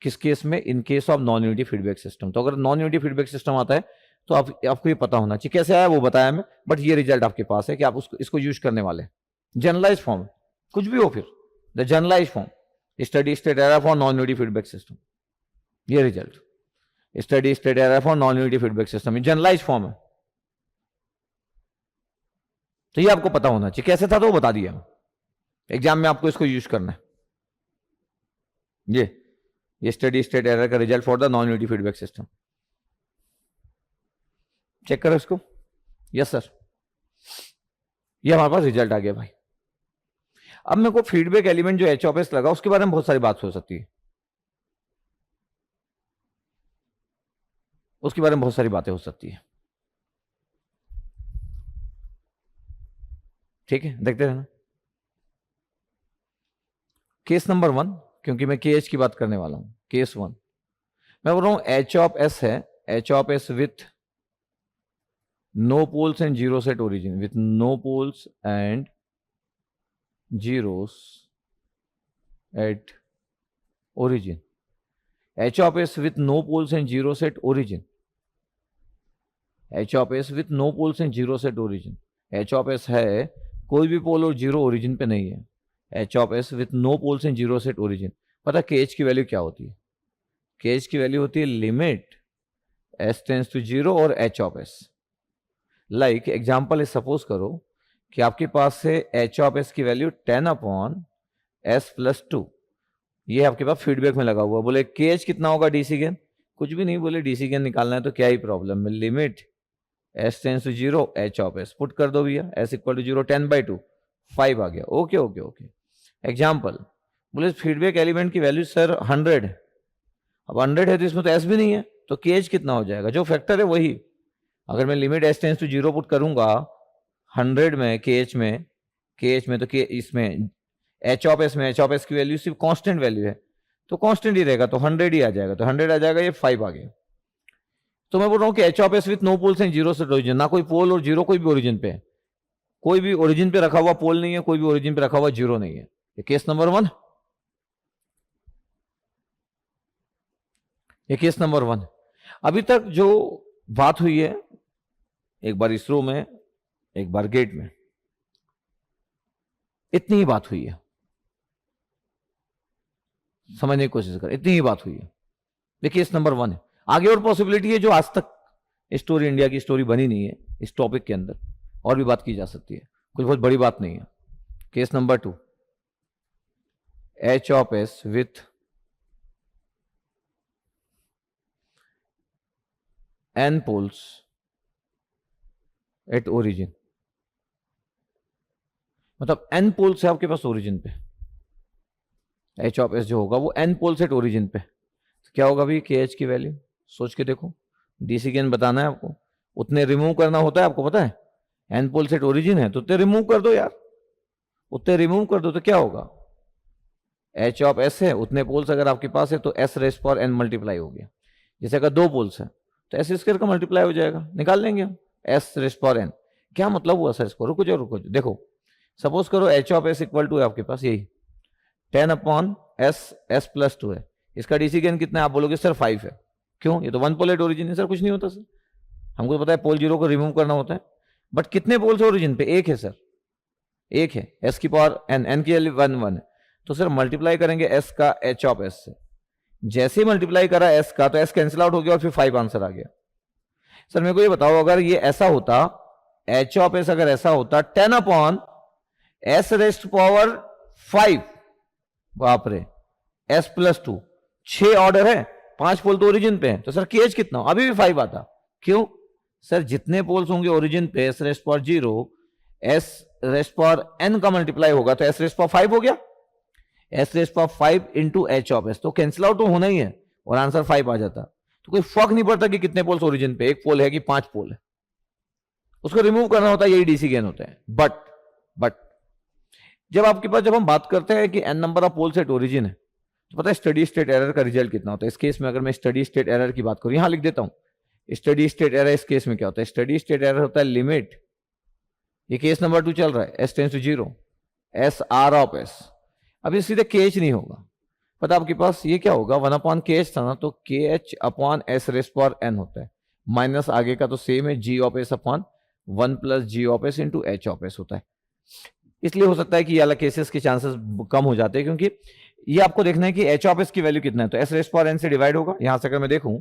किस केस में, in case of non unity feedback system. तो अगर नॉन यूनिटी फीडबैक सिस्टम आता है तो आपको ये पता होना चाहिए कैसे आया, वो बताया मैं, बट ये रिजल्ट आपके पास है कि आप इसको यूज करने वाले। जनरलाइज फॉर्म कुछ भी हो, फिर the generalise form steady state error for non unity feedback system, ये result steady state error for non unity feedback system, generalise form है। तो ये आपको पता होना चाहिए, कैसे था तो वो बता दिया, एग्जाम में आपको इसको यूज करना है। ये स्टडी स्टेट एरर का result for the non unity feedback system, check करो इसको। यस सर, ये हमारे पास रिजल्ट आ गया भाई। अब मेरे को फीडबैक एलिमेंट जो H ऑफ S लगा उसके बारे में बहुत सारी बात हो सकती है, उसके बारे में बहुत सारी बातें हो सकती है, ठीक है, देखते रहना। केस नंबर 1, क्योंकि मैं KH की बात करने वाला हूं, केस 1 मैं बोल रहा हूं H ऑफ S है, H of S with no poles and zero set origin, with no poles and zeros at origin, H of S with no poles and zero set origin, H of S with no poles and zero set origin, H of S है कोई भी पोल और zero origin पे नहीं है, H of S with no poles and zero set origin। पता KH की value क्या होती है, KH की वैल्यू होती है लिमिट S टेंस टू 0 और H of S। Like example suppose करो कि आपके पास से H of S की वैल्यू 10 अपॉन S प्लस 2, ये आपके पास फीडबैक में लगा हुआ। बोले KH कितना होगा डीसी गेन, कुछ भी नहीं, बोले डीसी गेन निकालना है तो क्या ही प्रॉब्लम है, limit S tends to 0 H of S put कर दो भैया, S इक्वल टू 0, 10/2 5 आ गया। Okay okay okay. एग्जाम्पल बोले फीडबैक एलिमेंट की वैल्यू सर 100, अब 100 है तो इसमें तो S भी नहीं है, तो KH कितना हो जाएगा, जो फैक्टर है वही। अगर मैं limit S tends to 0 put करूंगा 100 में के एच में तो के इसमें एच ऑफ एस में एच ऑफ एस की वैल्यू सिर्फ कांस्टेंट वैल्यू है, तो कांस्टेंट ही रहेगा, तो 100 ही आ जाएगा, तो 100 आ जाएगा, ये 5 आ गया। तो मैं बोल रहा हूँ कि H of S with no poles and zero set origin, ना कोई पोल और जीरो कोई भी ओरिजिन पे है, कोई भी ओरिजिन पे रखा हुआ पोल नहीं है, कोई भी ओरिजिन पे रखा हुआ जीरो नहीं है। ये केस नंबर 1, ये केस नंबर 1। अभी तक जो बात हुई है, एक बार इसरो में, एक बार गेट में, इतनी ही बात हुई है, समझने की कोशिश कर, इतनी ही बात हुई है। ये केस नंबर 1 है। आगे और पॉसिबिलिटी है जो आज तक स्टोरी, इंडिया की स्टोरी बनी नहीं है इस टॉपिक के अंदर, और भी बात की जा सकती है, कुछ बहुत बड़ी बात नहीं है। Case number 2, H of S with n poles at origin, मतलब n पोल्स है आपके पास ओरिजिन पे, एच ऑफ एस जो होगा वो n पोल्स एट ओरिजिन पे, तो क्या होगा भाई के एच की वैल्यू, सोच के देखो, डीसी गेन बताना है आपको, उतने रिमूव करना होता है, आपको पता है, n पोल्स एट ओरिजिन है तो उतने रिमूव कर दो यार, उतने रिमूव कर दो तो क्या होगा, एच ऑफ एस है, उतने पोल्स अगर आपके पास है तो एस रेस पर एन मल्टीप्लाई हो गया, जैसे अगर 2 पोल्स है तो एस स्क्वायर का मल्टीप्लाई हो जाएगा, निकाल लेंगे हम एस रेस पर एन। क्या मतलब हुआ सर इसको, रुको जो देखो, सपोज करो H of S equal to है आपके पास यही 10 अपॉन एस, एस प्लस 2 है, इसका डीसी गेन कितना है, आप बोलोगे सर 5 है, क्यों, ये तो 1 पोल एट ओरिजिन है। सर कुछ नहीं होता सर, हमको पता है पोल जीरो को रिमूव करना होता है, बट कितने पोल्स ओरिजिन पे, एक है सर, एक है, एस की पावर एन, एन की वैल्यू 1 1 है, तो सर मल्टीप्लाई करेंगे एस का एच ऑफ एस से, जैसे ही मल्टीप्लाई करा एस का तो एस कैंसिल आउट हो गया और फिर 5 आंसर आ गया। सर मेरे को ये बताओ, अगर ये ऐसा होता, एच ऑफ एस अगर ऐसा होता 10 अपॉन एस रेस्ट पावर 5, बाप रे, एस प्लस 2, 6 ऑर्डर है, 5 पोल तो ओरिजिन पे है, तो सर केएच कितना, अभी भी 5 आता, क्यों सर, जितने पोल्स होंगे ओरिजिन पे S raised power 0, S raised power N का मल्टीप्लाई होगा तो एस रेस्ट पावर 5 हो गया, S raised power 5 into H of S, तो कैंसिल आउट तो होना ही है और आंसर 5 आ जाता, तो कोई फर्क नहीं पड़ता कि कितने पोल्स ओरिजिन पे, एक पोल है कि 5 पोल है, उसको रिमूव करना होता है, यही डीसी गेन होता है। बट जब आपके पास, जब हम बात करते हैं कि N number of poles at origin है, तो पता है स्टडी स्टेट एरर का रिजल्ट कितना होता है। इस केस में अगर मैं स्टडी स्टेट एरर की बात करूं, यहां लिख देता हूं स्टडी स्टेट एरर, इस केस में क्या होता है, स्टडी स्टेट एरर होता है लिमिट, ये केस नंबर 2 चल रहा है, S tends to 0, S R of S, अब ये सीधे के एच नहीं होगा, पता आपके पास ये क्या होगा, 1 अपॉन के एच था ना, तो k h upon s raise पर एन होता है, माइनस आगे का तो सेम है, G of S upon 1 plus G of S into H of s होता है। इसलिए हो सकता है कि ये अलग केसेस के चांसेस कम हो जाते हैं, क्योंकि ये आपको देखना है कि एच ऑफ एस की वैल्यू कितना है, तो एस रेस पर एन से डिवाइड होगा, यहां से अगर मैं देखूं,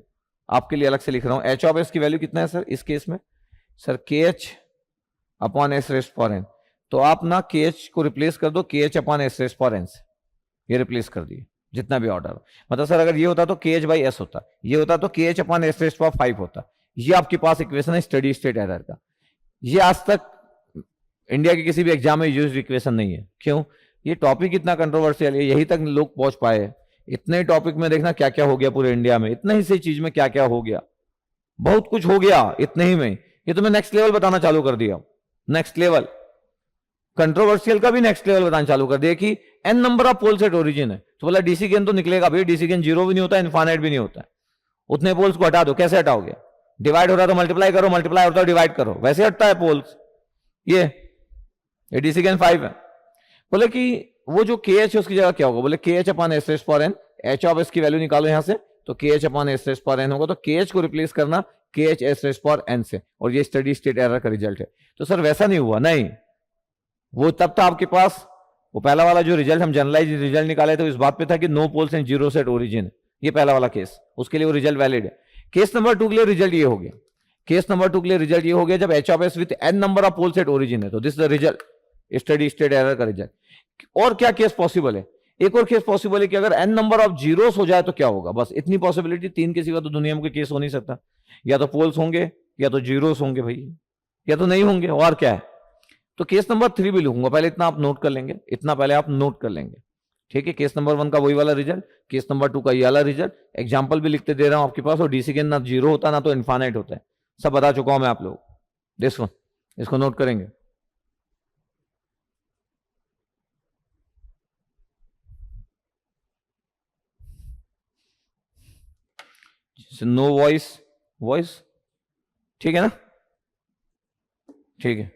आपके लिए अलग से लिख रहा हूं, एच ऑफ एस की वैल्यू कितना है सर इस केस में, सर के एच अपॉन एस रेस पर एन, तो आप ना के एच को रिप्लेस कर दो के एच अपॉन एस रेस पर एन से, ये रिप्लेस कर दिए जितना भी ऑर्डर, मतलब सर अगर ये होता तो के एच बाई एस होता, ये होता तो k h upon s raise पर 5 होता, ये आपके पास इक्वेशन है स्टडी स्टेट एरर का। ये आज तक इंडिया के किसी भी एग्जाम में यूज्ड इक्वेशन नहीं है, क्यों, ये टॉपिक इतना कंट्रोवर्शियल है, यही तक लोग पहुंच पाए, इतने टॉपिक में देखना क्या क्या हो गया पूरे इंडिया में, इतने ही से चीज में क्या क्या हो गया, बहुत कुछ हो गया इतने ही में, ये तो मैं नेक्स्ट लेवल बताना चालू कर दिया, नेक्स्ट लेवल कंट्रोवर्शियल का भी नेक्स्ट लेवल बताना चालू कर दिया कि N number of poles at origin है, तो बोला डीसी गेन तो निकलेगा भाई, डीसी गेन 0 भी नहीं होता, इनफाइनाइट भी नहीं होता, उतने पोल्स को हटा दो, कैसे हटाओगे, डिवाइड हो रहा है तो मल्टीप्लाई करो, मल्टीप्लाई होता है डिवाइड करो, वैसे हटता है पोल्स, ये डीसी गेन 5 है। बोले कि वो जो के एच है उसकी जगह क्या होगा, बोले के एच अपॉन एस रेस पर एन, एच ऑफ एस की वैल्यू निकालो यहां से, तो k h upon s raise पर एन होगा, तो के एच को रिप्लेस करना के एच एस रेस पर एन से, और ये स्टडी स्टेट एरर का रिजल्ट है। तो सर वैसा नहीं हुआ, नहीं, वो तब था आपके पास, वो पहला वाला जो रिजल्ट हम जनरलाइज रिजल्ट निकाले थे इस बात पे था कि no poles and 0 set origin, ये पहला वाला केस, उसके लिए वो रिजल्ट वैलिड है। केस नंबर 2 के लिए रिजल्ट ये हो गया, केस नंबर 2 के लिए रिजल्ट ये हो गया जब H of S with N number of poles at origin है, तो this the result steady state error का रिजल्ट। और क्या केस पॉसिबल है, एक और केस पॉसिबल है कि अगर एन नंबर ऑफ जीरोस हो जाए तो क्या होगा, बस इतनी पॉसिबिलिटी, 3 के सिवा तो दुनिया में कोई केस हो नहीं सकता, या तो पोल्स होंगे या तो जीरोस होंगे भाई, या तो नहीं होंगे, और क्या है। तो केस नंबर 3 भी लिखूंगा, पहले इतना आप नोट कर लेंगे, इतना पहले आप नोट कर लेंगे, ठीक है। केस नंबर 1 का वही वाला रिजल्ट, केस नंबर 2 का ये वाला रिजल्ट, एग्जांपल भी लिखते दे रहा हूं आपके पास, और डीसी गेन ना 0 होता ना तो इनफाइनाइट होता है, सब बता चुका हूं मैं आप लोग, दिस वन, इसको नोट करेंगे। जैसे नो वॉइस, वॉइस, ठीक है ना, ठीक है।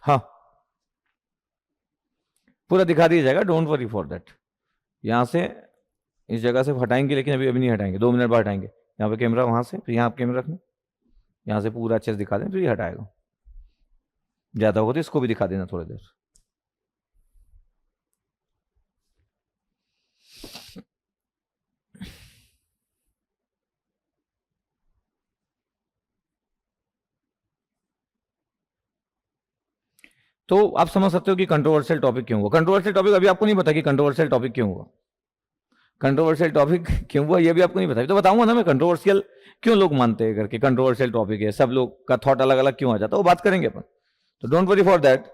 हाँ, पूरा दिखा दिया जाएगा, डोंट वरी फॉर दैट। यहाँ से इस जगह से हटाएंगे, लेकिन अभी अभी नहीं हटाएंगे, 2 मिनट बाद हटाएंगे। यहाँ पे कैमरा, वहां से, फिर यहाँ आप कैमरा रखना, यहाँ से पूरा अच्छे से दिखा दें, फिर ये हटाएगा। ज्यादा होगा तो इसको भी दिखा देना थोड़ी देर। तो आप समझ सकते हो कि कंट्रोवर्शियल टॉपिक क्यों हुआ। कंट्रोवर्शियल टॉपिक अभी आपको नहीं पता कि कंट्रोवर्शियल टॉपिक क्यों हुआ। कंट्रोवर्शियल टॉपिक क्यों हुआ ये भी आपको नहीं पता, तो बताऊंगा ना मैं कंट्रोवर्शियल क्यों लोग मानते हैं करके। कंट्रोवर्शियल टॉपिक है, सब लोग का थॉट अलग अलग क्यों आ जाता है, वो बात करेंगे अपन, तो don't worry for that.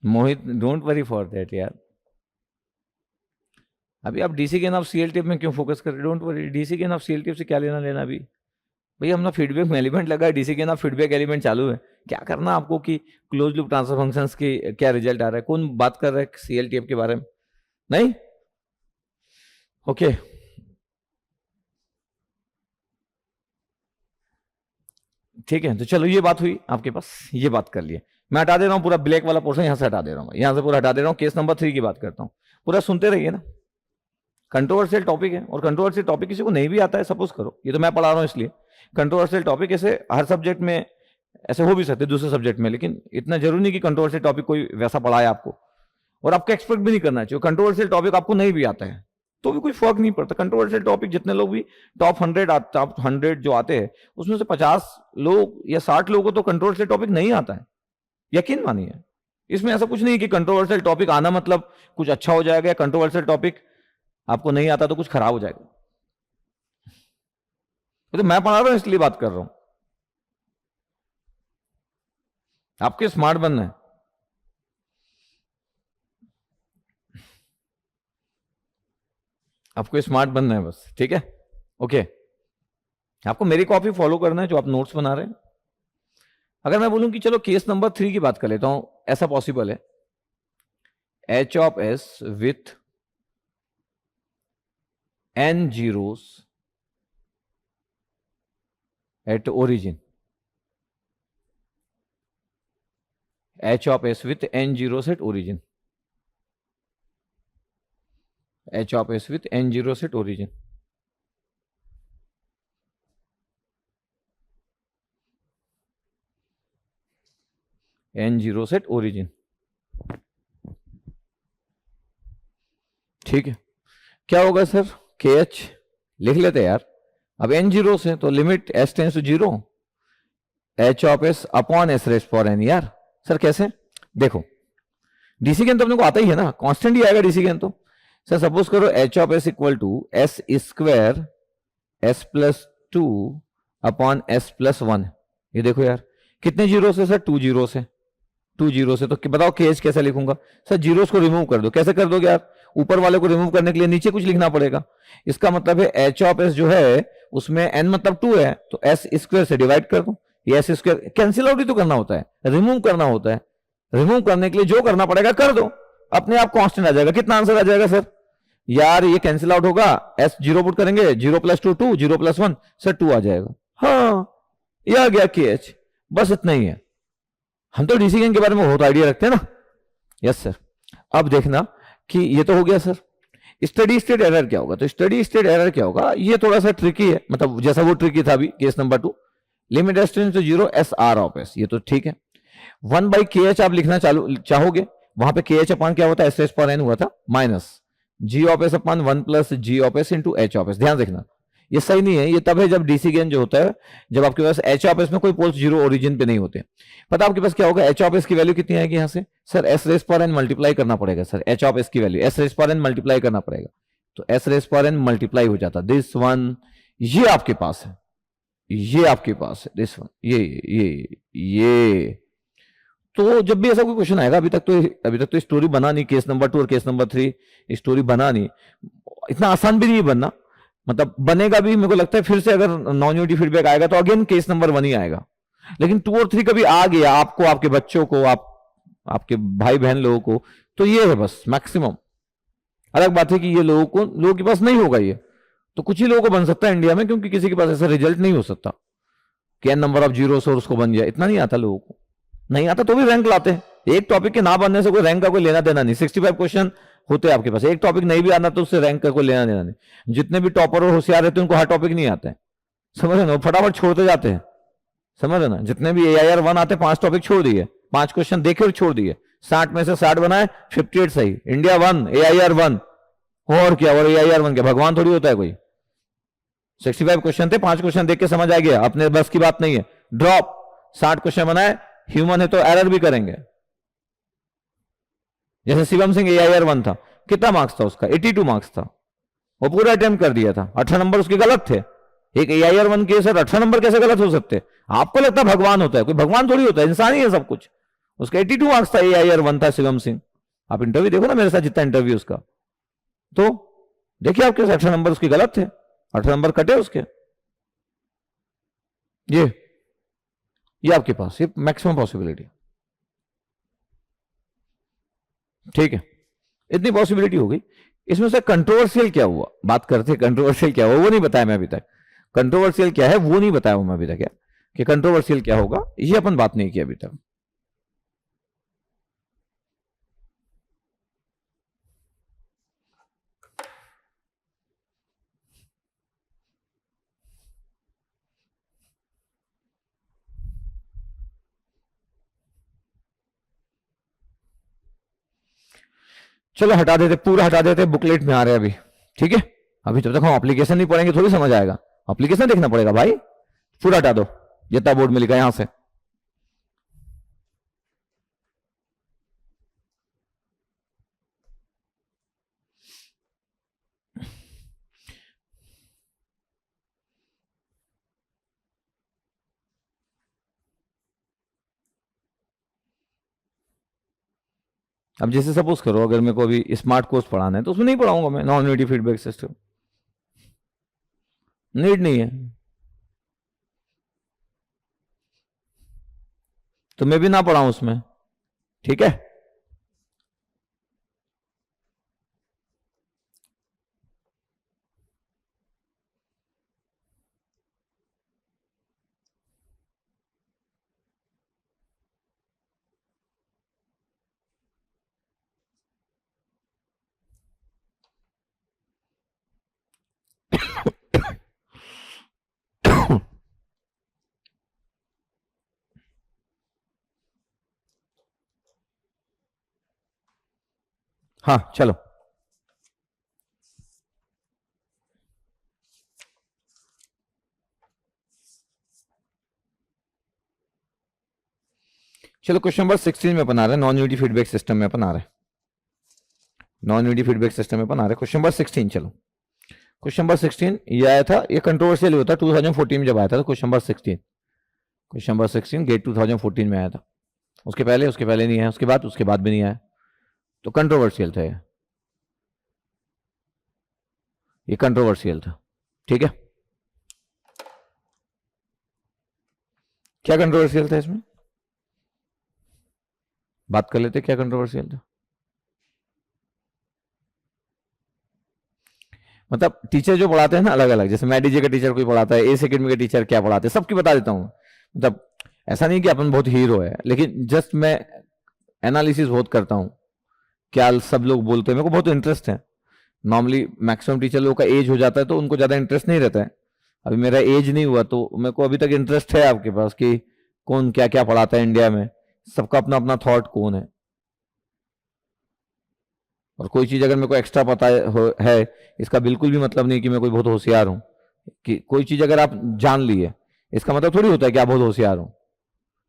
Mohit don't worry for that यार। अभी आप डीसी के नाम सीएल टेप में क्यों फोकस कर रहे, डोंट वरी, डीसी के नाम सीएल टेप से क्या लेना देना अभी। भैया हमने फीडबैक में एलिमेंट लगा है, डीसी के नाम फीडबैक एलिमेंट चालू है। क्या करना आपको कि क्लोज लूप ट्रांसफर फंक्शंस की क्या रिजल्ट आ रहा है, कौन बात कर रहा है सीएल टेप के बारे में, नहीं। ओके ठीक है, तो चलो ये बात हुई आपके पास, ये बात कर लिए। मैं हटा दे रहा हूँ पूरा ब्लैक वाला पोर्शन, यहाँ से हटा दे रहा हूँ, यहाँ से पूरा हटा दे रहा हूँ। केस नंबर 3 की बात करता हूँ, पूरा सुनते रहिए ना। कंट्रोवर्शियल टॉपिक है, और कंट्रोवर्शियल टॉपिक किसी को नहीं भी आता है, सपोज करो ये तो मैं पढ़ा रहा हूँ इसलिए। कंट्रोवर्शियल टॉपिक ऐसे हर सब्जेक्ट में ऐसे हो भी सकते दूसरे सब्जेक्ट में, लेकिन इतना जरूरी नहीं कि कंट्रोवर्शियल टॉपिक कोई वैसा पढ़ाए आपको, और आपको एक्सपेक्ट भी नहीं करना चाहिए। कंट्रोवर्शियल टॉपिक आपको नहीं भी आता है तो भी कोई फर्क नहीं पड़ता। कंट्रोवर्शियल टॉपिक जितने लोग भी टॉप 100 जो आते हैं, उसमें से 50 लोग या 60 लोगों को तो कंट्रोवर्शियल टॉपिक नहीं आता है, यकीन मानिए। इसमें ऐसा कुछ नहीं कि कंट्रोवर्शियल टॉपिक आना मतलब कुछ अच्छा हो जाएगा, या कंट्रोवर्शियल टॉपिक आपको नहीं आता तो कुछ खराब हो जाएगा। तो मैं पढ़ा रहा हूं इसलिए बात कर रहा हूं, आपके स्मार्ट बनना है। आपको स्मार्ट बनना है बस, ठीक है, ओके। आपको मेरी कॉपी फॉलो करना है जो आप नोट्स बना रहे हैं। अगर मैं बोलूं कि चलो केस नंबर 3 की बात कर लेता हूं, ऐसा पॉसिबल है, H of S with n zeros at origin, h of s with n zeros at origin, h of s with n zeros at origin, n zeros at origin, ठीक है। क्या होगा सर, के एच लिख लेते हैं यार, अब n जीरोस है तो limit s tends to zero, h of s upon s raised for n। यार सर कैसे, देखो डीसी गेन तो अपने को आता ही है ना, कांस्टेंट ही आएगा डीसी गेन तो। सर सपोज करो h of s equal to s square s plus two upon s plus one. ये देखो यार कितने जीरो से सर, 2 जीरो से, 2 जीरो से, तो बताओ के एच कैसे लिखूंगा सर, जीरोस को रिमूव कर दो, कैसे कर दोगे यार, ऊपर वाले को रिमूव करने के लिए नीचे कुछ लिखना पड़ेगा। इसका मतलब है एच ऑफ एस जो है उसमें एन मतलब 2 है, तो एस स्क्वायर से डिवाइड कर दो, ये एस स्क्वायर कैंसिल आउट ही तो करना होता है, रिमूव करना होता है, रिमूव करने के लिए जो करना पड़ेगा कर दो, अपने आप कांस्टेंट आ जाएगा। कितना आंसर आ जाएगा सर, यार ये कैंसिल आउट होगा, एस जीरो पुट करेंगे, 0 प्लस 2 2, 0 प्लस 1 सर 2 आ जाएगा। हाँ ये आ गया के एच, बस इतना ही है। हम तो डीसी गेन के बारे में बहुत आइडिया रखते हैं ना। यस सर, अब देखना कि ये तो हो गया सर, स्टडी स्टेट एरर क्या होगा, तो स्टडी स्टेट एरर क्या होगा, ये थोड़ा सा ट्रिकी है, मतलब जैसा वो ट्रिकी था अभी case number 2, limit S tends to zero S are of S, ये तो ठीक है। 1 बाई के एच आप लिखना चाहोगे, वहां पे के एच अपान क्या होता है, एस एस पर एन हुआ था, minus G of S upon 1 plus G of S into H of S. ध्यान रखना ये सही नहीं है, ये तब है जब डीसी गेन जो होता है जब आपके पास एच ऑफ एस में कोई पोल्स जीरो ओरिजिन पे नहीं होते। पता आपके पास क्या होगा, एच ऑफ एस की वैल्यू कितनी आएगी यहां से सर, एस रेस पर एन मल्टीप्लाई करना पड़ेगा सर, एच ऑफ एस की वैल्यू एस रेस पर एन मल्टीप्लाई करना पड़ेगा, तो एस रेस पर एन मल्टीप्लाई हो जाता दिस वन, ये आपके पास है, ये आपके पास है दिस वन, ये तो जब भी ऐसा कोई क्वेश्चन आएगा, अभी तक तो स्टोरी बना नहीं, केस नंबर 2 और केस नंबर 3 स्टोरी बना नहीं, इतना आसान भी नहीं बनना, मतलब बनेगा भी मेरे को लगता है फिर से अगर नॉन यूनिटी फीडबैक आएगा तो अगेन केस नंबर 1 ही आएगा, लेकिन 2 और 3 कभी आ गया आपको, आपके बच्चों को, आपके भाई बहन लोगों को, तो ये है बस मैक्सिमम। अलग बात है कि ये लोगों के पास नहीं होगा, ये तो कुछ ही लोगों को बन सकता है इंडिया में, क्योंकि किसी के पास ऐसा रिजल्ट नहीं हो सकता कि एन नंबर ऑफ जीरो और उसको बन जाए, इतना नहीं आता लोगों को, नहीं आता तो भी रैंक लाते हैं। एक टॉपिक के ना बनने से कोई रैंक का कोई लेना देना नहीं, 65 क्वेश्चन होते हैं आपके पास, एक टॉपिक नहीं भी आना तो उससे रैंक का कोई लेना देना नहीं। जितने भी टॉपर और होशियार रहते हैं उनको हर टॉपिक नहीं आता है, समझ रहे ना, फटाफट छोड़ते जाते हैं, समझ रहे ना। जितने भी AIR 1 आते 5 टॉपिक छोड़ दिए, 5 क्वेश्चन देखे और छोड़ दिए, 60 में से 60 बनाए, 58 सही, इंडिया 1 AIR 1, और क्या, और AIR 1 क्या भगवान थोड़ी होता है कोई। 65 क्वेश्चन थे, 5 क्वेश्चन देख के समझ आ गया अपने बस की बात नहीं है, ड्रॉप। 60 क्वेश्चन बनाए, ह्यूमन है तो एरर भी करेंगे। जैसे शिवम सिंह AIR 1 था, कितना मार्क्स था उसका, 82 मार्क्स था, वो पूरा अटेम्प्ट कर दिया था, 18 नंबर उसके गलत थे। एक AIR 1 के सर 18 नंबर कैसे गलत हो सकते, आपको लगता है भगवान होता है, कोई भगवान थोड़ी होता है, इंसान ही है सब कुछ। उसका 82 मार्क्स था, AIR 1 था शिवम सिंह, आप इंटरव्यू देखो ना मेरे साथ, जितना इंटरव्यू उसका, तो देखिए आपके 18 नंबर उसके गलत थे, 18 नंबर कटे उसके। ये आपके पास ये मैक्सिमम पॉसिबिलिटी, ठीक है, इतनी पॉसिबिलिटी हो गई। इसमें से कंट्रोवर्शियल क्या हुआ, बात करते हैं कंट्रोवर्शियल क्या हुआ, वो नहीं बताया मैं अभी तक, कंट्रोवर्शियल क्या है वो नहीं बताया मैं अभी तक, क्या कि कंट्रोवर्शियल क्या होगा ये अपन बात नहीं की अभी तक। चलो हटा देते, पूरा हटा देते, बुकलेट में आ रहे हैं अभी, ठीक है। अभी जब तक हम एप्लीकेशन नहीं पढ़ेंगे थोड़ी समझ आएगा, एप्लीकेशन देखना पड़ेगा भाई, पूरा हटा दो जितना बोर्ड में लिखा है यहां से। अब जैसे सपोज करो अगर मेरे को अभी स्मार्ट कोर्स पढ़ाना है तो उसमें नहीं पढ़ाऊंगा मैं non unity feedback system, need नहीं है तो मैं भी ना पढ़ाऊं उसमें, ठीक है। हाँ चलो, चलो क्वेश्चन नंबर 16 में अपन आ रहे हैं, नॉन यूनिटी फीडबैक सिस्टम में अपन आ रहे हैं, नॉन यूनिटी फीडबैक सिस्टम में अपन आ रहे हैं। क्वेश्चन नंबर 16, चलो क्वेश्चन नंबर 16 ये आया था, ये कंट्रोवर्शियल होता है 2014 में जब आया था, तो question number 16, question number 16 GATE 2014 में आया था। उसके पहले नहीं आया, उसके बाद भी नहीं आया, तो कंट्रोवर्शियल था ये कंट्रोवर्शियल था, ठीक है। क्या कंट्रोवर्शियल था इसमें, बात कर लेते क्या कंट्रोवर्शियल था। मतलब टीचर जो पढ़ाते हैं ना अलग अलग, जैसे मैडीजे का टीचर कोई पढ़ाता है, एस एकेडमी के टीचर क्या पढ़ाते हैं सबकी बता देता हूँ। मतलब ऐसा नहीं कि अपन बहुत हीरो है, लेकिन जस्ट मैं एनालिसिस बहुत करता हूँ, क्या सब लोग बोलते हैं, मेरे को बहुत इंटरेस्ट है। नॉर्मली मैक्सिमम टीचर लोगों का एज हो जाता है तो उनको ज्यादा इंटरेस्ट नहीं रहता है, अभी मेरा एज नहीं हुआ तो मेरे को अभी तक इंटरेस्ट है आपके पास कि कौन क्या क्या पढ़ाता है इंडिया में, सबका अपना अपना थॉट कौन है, और कोई चीज अगर मेरे को एक्स्ट्रा पता है इसका बिल्कुल भी मतलब नहीं कि मैं कोई बहुत होशियार हूं। कि कोई चीज अगर आप जान ली है इसका मतलब थोड़ी होता है कि आप बहुत होशियार हो।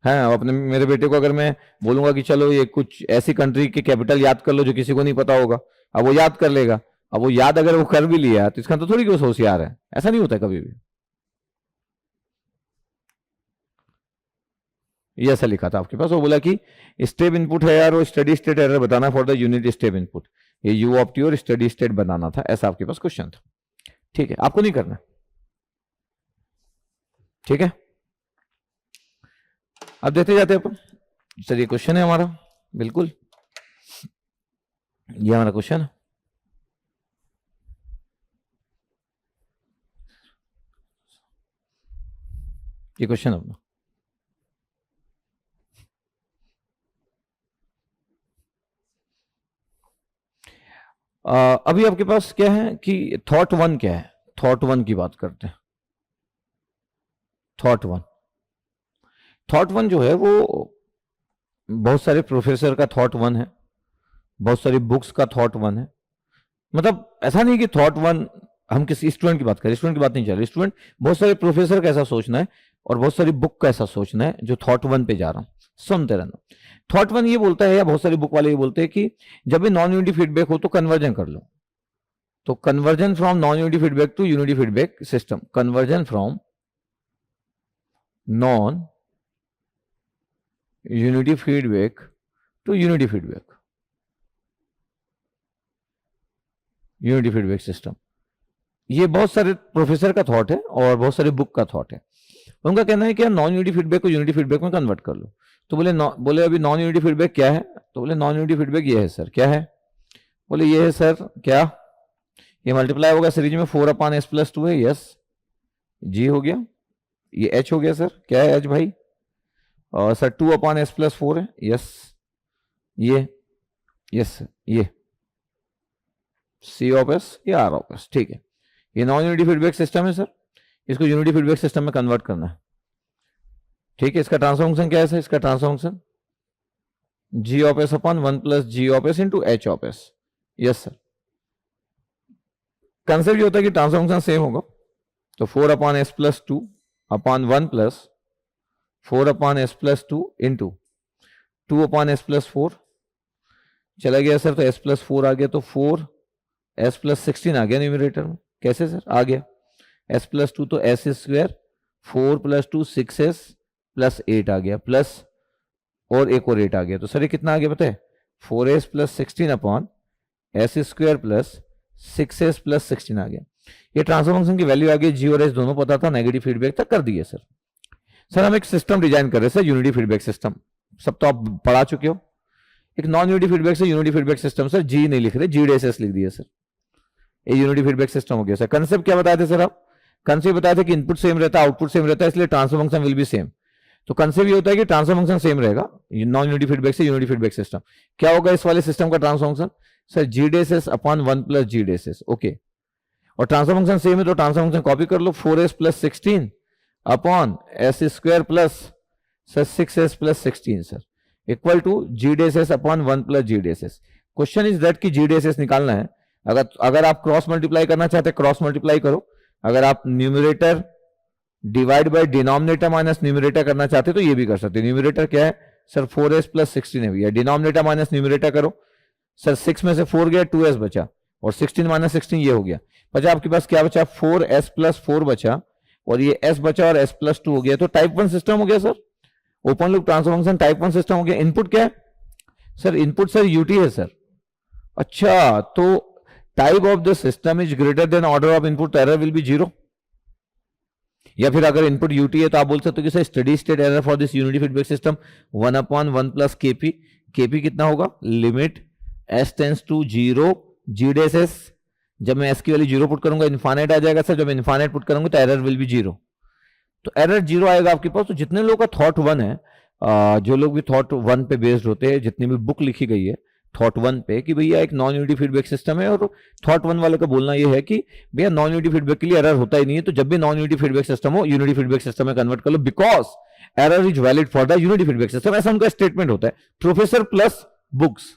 है अपने मेरे बेटे को अगर मैं बोलूंगा कि चलो ये कुछ ऐसी कंट्री के कैपिटल याद कर लो जो किसी को नहीं पता होगा, अब वो याद कर लेगा, अब वो याद अगर वो कर भी लिया तो इसका तो थोड़ी कि वो होशियार है, ऐसा नहीं होता है कभी भी। ये ऐसा लिखा था आपके पास, वो बोला कि स्टेप इनपुट है यार, वो स्टडी स्टेट एरर बताना for the unit step input, ये यू ऑफ टी और स्टडी स्टेट बनाना था, ऐसा आपके पास क्वेश्चन था, ठीक है। आपको नहीं करना, ठीक है। अब देखते जाते अपन, चलिए क्वेश्चन है हमारा, बिल्कुल ये हमारा क्वेश्चन है। ये क्वेश्चन अपना, अभी आपके पास क्या है कि थॉट वन क्या है, थॉट वन की बात करते हैं। थॉट वन जो है वो बहुत सारे प्रोफेसर का थॉट वन है, बहुत सारी बुक्स का थॉट वन है। मतलब ऐसा नहीं कि थॉट वन हम किसी स्टूडेंट की बात करें, स्टूडेंट की बात नहीं चल रही, स्टूडेंट बहुत सारे प्रोफेसर का ऐसा सोचना है और बहुत सारी बुक का ऐसा सोचना है जो थॉट वन पे जा रहा हूं, सुनते रहना। थॉट वन ये बोलता है, या बहुत सारी बुक वाले ये बोलते हैं कि जब भी नॉन यूनिटी फीडबैक हो तो कन्वर्जन कर लो, तो conversion from non unity feedback to unity feedback system, conversion from non unity feedback to unity feedback system. ये बहुत सारे प्रोफेसर का थॉट है और बहुत सारे बुक का थॉट है। उनका कहना है कि नॉन यूनिटी फीडबैक को यूनिटी फीडबैक में कन्वर्ट कर लो। तो बोले अभी नॉन यूनिटी फीडबैक क्या है, तो बोले नॉन यूनिटी फीडबैक ये है सर, क्या है, बोले ये है सर क्या, ये मल्टीप्लाई होगा सीरीज में 4/s+2 है, यस जी हो गया, ये h हो गया सर, क्या है h भाई, और सर 2/s+4 है, यस ये, यस ये C(s) या R(s), ठीक है। ये नॉन यूनिटी फीडबैक सिस्टम है सर, इसको यूनिटी फीडबैक सिस्टम में कन्वर्ट करना है, ठीक है। इसका ट्रांसफर फंक्शन क्या है सर, इसका transfer function G(s)(1 + G(s) * H(s), yes sir. Concept ये होता है कि ट्रांसफर फंक्शन सेम होगा, तो 4/s+2 / 1 + 4/s+2 * 2/s+4 चला गया सर, तो s+4 आ गया, तो 4s+16 आ गया न्यूमरेटर में, कैसे सर आ गया, s+2 तो s², 4 + 2 6s + 8 आ गया, प्लस और एक और 8 आ गया, तो सर ये कितना आ गया पता है, 4s + 16 / s² + 6s + 16 आ गया। ये ट्रांसफर फंक्शन की वैल्यू आ गई, जी और एस दोनों पता था, नेगेटिव फीडबैक तक कर दिए सर। सर हम एक सिस्टम डिजाइन कर रहे हैं सर, यूनिटी फीडबैक सिस्टम, सब तो आप पढ़ा चुके हो। एक नॉन यूनिटी फीडबैक से यूनिटी फीडबैक सिस्टम, सर जी नहीं लिख रहे, जी डेस लिख दिया सर, ये यूनिटी फीडबैक सिस्टम हो गया सर। कंसेप्ट क्या बताए थे सर आप? कंसेप्ट बताया था कि इनपुट सेम रहता है, आउटपुट सेम रहता है, इसलिए transfer function will be same. तो कंसेप्ट ये होता है कि ट्रांसफर फंक्शन सेम रहेगा नॉन यूनिटी फीडबैक से यूनिटी फीडबैक सिस्टम। क्या होगा इस वाले सिस्टम का transfer function? Sir G dash S upon 1 plus G dash S, okay. और ट्रांसफर फंक्शन सेम है तो ट्रांसफर फंक्शन कॉपी कर लो, 4s plus 16 upon S square plus sir 6s plus 16 sir, equal to ji dash S upon 1 plus G dash S. Question is that कि G dash S निकालना है। अगर आप cross multiply करना चाहते हैं क्रॉस मल्टीप्लाई करो, अगर आप numerator divide by denominator minus numerator करना चाहते तो ये भी कर सकते हैं। न्यूमरेटर क्या है सर 4s प्लस 16 है भैया, डिनोमिनेटर माइनस न्यूमरेटर करो सर, 6 में से 4 गया 2s बचा, और 16 माइनस 16 ये हो गया, बचा आपके पास क्या बचा 4s प्लस 4 बचा, और ये s बचा और s प्लस 2 हो गया। तो टाइप 1 सिस्टम हो गया sir, open loop transfer function type 1 system हो गया। इनपुट क्या है सर? इनपुट सर यूटी है सर। अच्छा, तो type of the system is greater than order of input, error will be 0। या फिर अगर इनपुट यूटी है तो आप बोल सकते हो कि sir steady state error for this unity feedback system 1/1 plus KP. KP कितना होगा? Limit s tends to 0 G dash S. जब मैं s की वैल्यू 0 पुट करूंगा इनफाइनाइट आ जाएगा सर, जब इनफाइनाइट पुट करूंगा तो एरर विल बी 0। तो एरर 0 आएगा आपके पास। तो जितने लोगों का थॉट 1 है, जो लोग भी थॉट 1 पे बेस्ड होते हैं, जितनी भी बुक लिखी गई है थॉट 1 पे कि भैया एक नॉन यूनिटी फीडबैक सिस्टम है, और थॉट 1 वाले का बोलना ये है कि भैया नॉन यूनिटी फीडबैक के लिए एरर होता ही नहीं है, तो जब भी नॉन यूनिटी फीडबैक सिस्टम हो यूनिटी फीडबैक सिस्टम में कन्वर्ट कर लो, because error is valid for the unity feedback system. ऐसा उनका स्टेटमेंट होता है, प्रोफेसर प्लस बुक्स।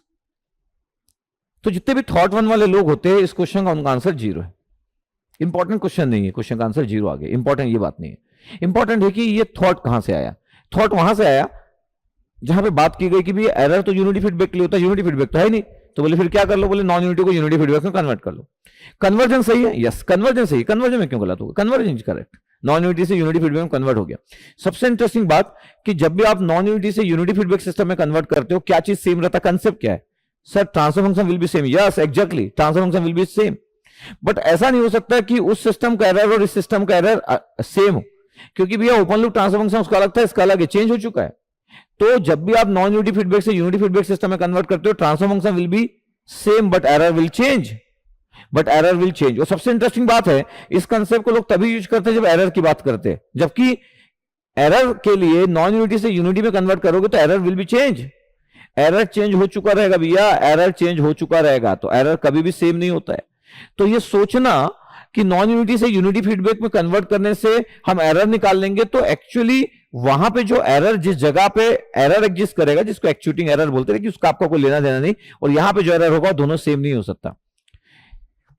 तो जितने भी थॉट 1 वाले लोग होते हैं, इस क्वेश्चन का उनका आंसर 0 है। इंपॉर्टेंट क्वेश्चन नहीं है, क्वेश्चन का आंसर 0 आ गया। इंपॉर्टेंट ये बात नहीं है, इंपॉर्टेंट है कि ये थॉट कहां से आया। थॉट वहां से आया जहां पे बात की गई कि भी एरर तो यूनिटी फीडबैक के लिए होता है, यूनिटी फीडबैक तो है नहीं, तो बोले फिर क्या कर लो, बोले नॉन यूनिटी को यूनिटी फीडबैक में कन्वर्ट कर लो। कन्वर्जन सही है, यस कन्वर्जन सही। कन्वर्जन में क्यों गलत होगा? Conversion is correct, non unity से यूनिटी फीडबैक में कन्वर्ट हो गया। सबसे इंटरेस्टिंग बात कि जब भी आप नॉन यूनिटी से यूनिटी फीडबैक सिस्टम में कन्वर्ट करते हो, क्या चीज सेम रहता? कंसेप्ट क्या है sir? Transfer function will be same. Yes exactly, transfer function will be same. But ऐसा नहीं हो सकता कि उस सिस्टम का एरर और इस सिस्टम का एरर सेम हो, क्योंकि भैया ओपन लूप ट्रांसफर फंक्शन उसका अलग था, इसका अलग है, चेंज हो चुका है। तो जब भी आप नॉन यूनिटी फीडबैक से यूनिटी फीडबैक सिस्टम में कन्वर्ट करते हो, transfer function will be same but error will change, but error will change. और सबसे इंटरेस्टिंग बात है, इस कंसेप्ट को लोग तभी यूज करते हैं जब एरर की बात करते हैं, जबकि एरर के लिए नॉन यूनिटी से यूनिटी में कन्वर्ट करोगे तो error will be change. Error change हो चुका रहेगा भैया, एरर चेंज हो चुका रहेगा, तो एरर कभी भी सेम नहीं होता है। तो ये सोचना कि नॉन यूनिटी से यूनिटी फीडबैक में कन्वर्ट करने से हम एरर निकाल लेंगे, तो एक्चुअली वहां पे जो एरर, जिस जगह पे एरर एग्जिस्ट करेगा, जिसको एक्चुएटिंग एरर बोलते हैं, कि उसका आपका कोई लेना देना नहीं, और यहां पे जो एरर होगा दोनों सेम नहीं हो सकता।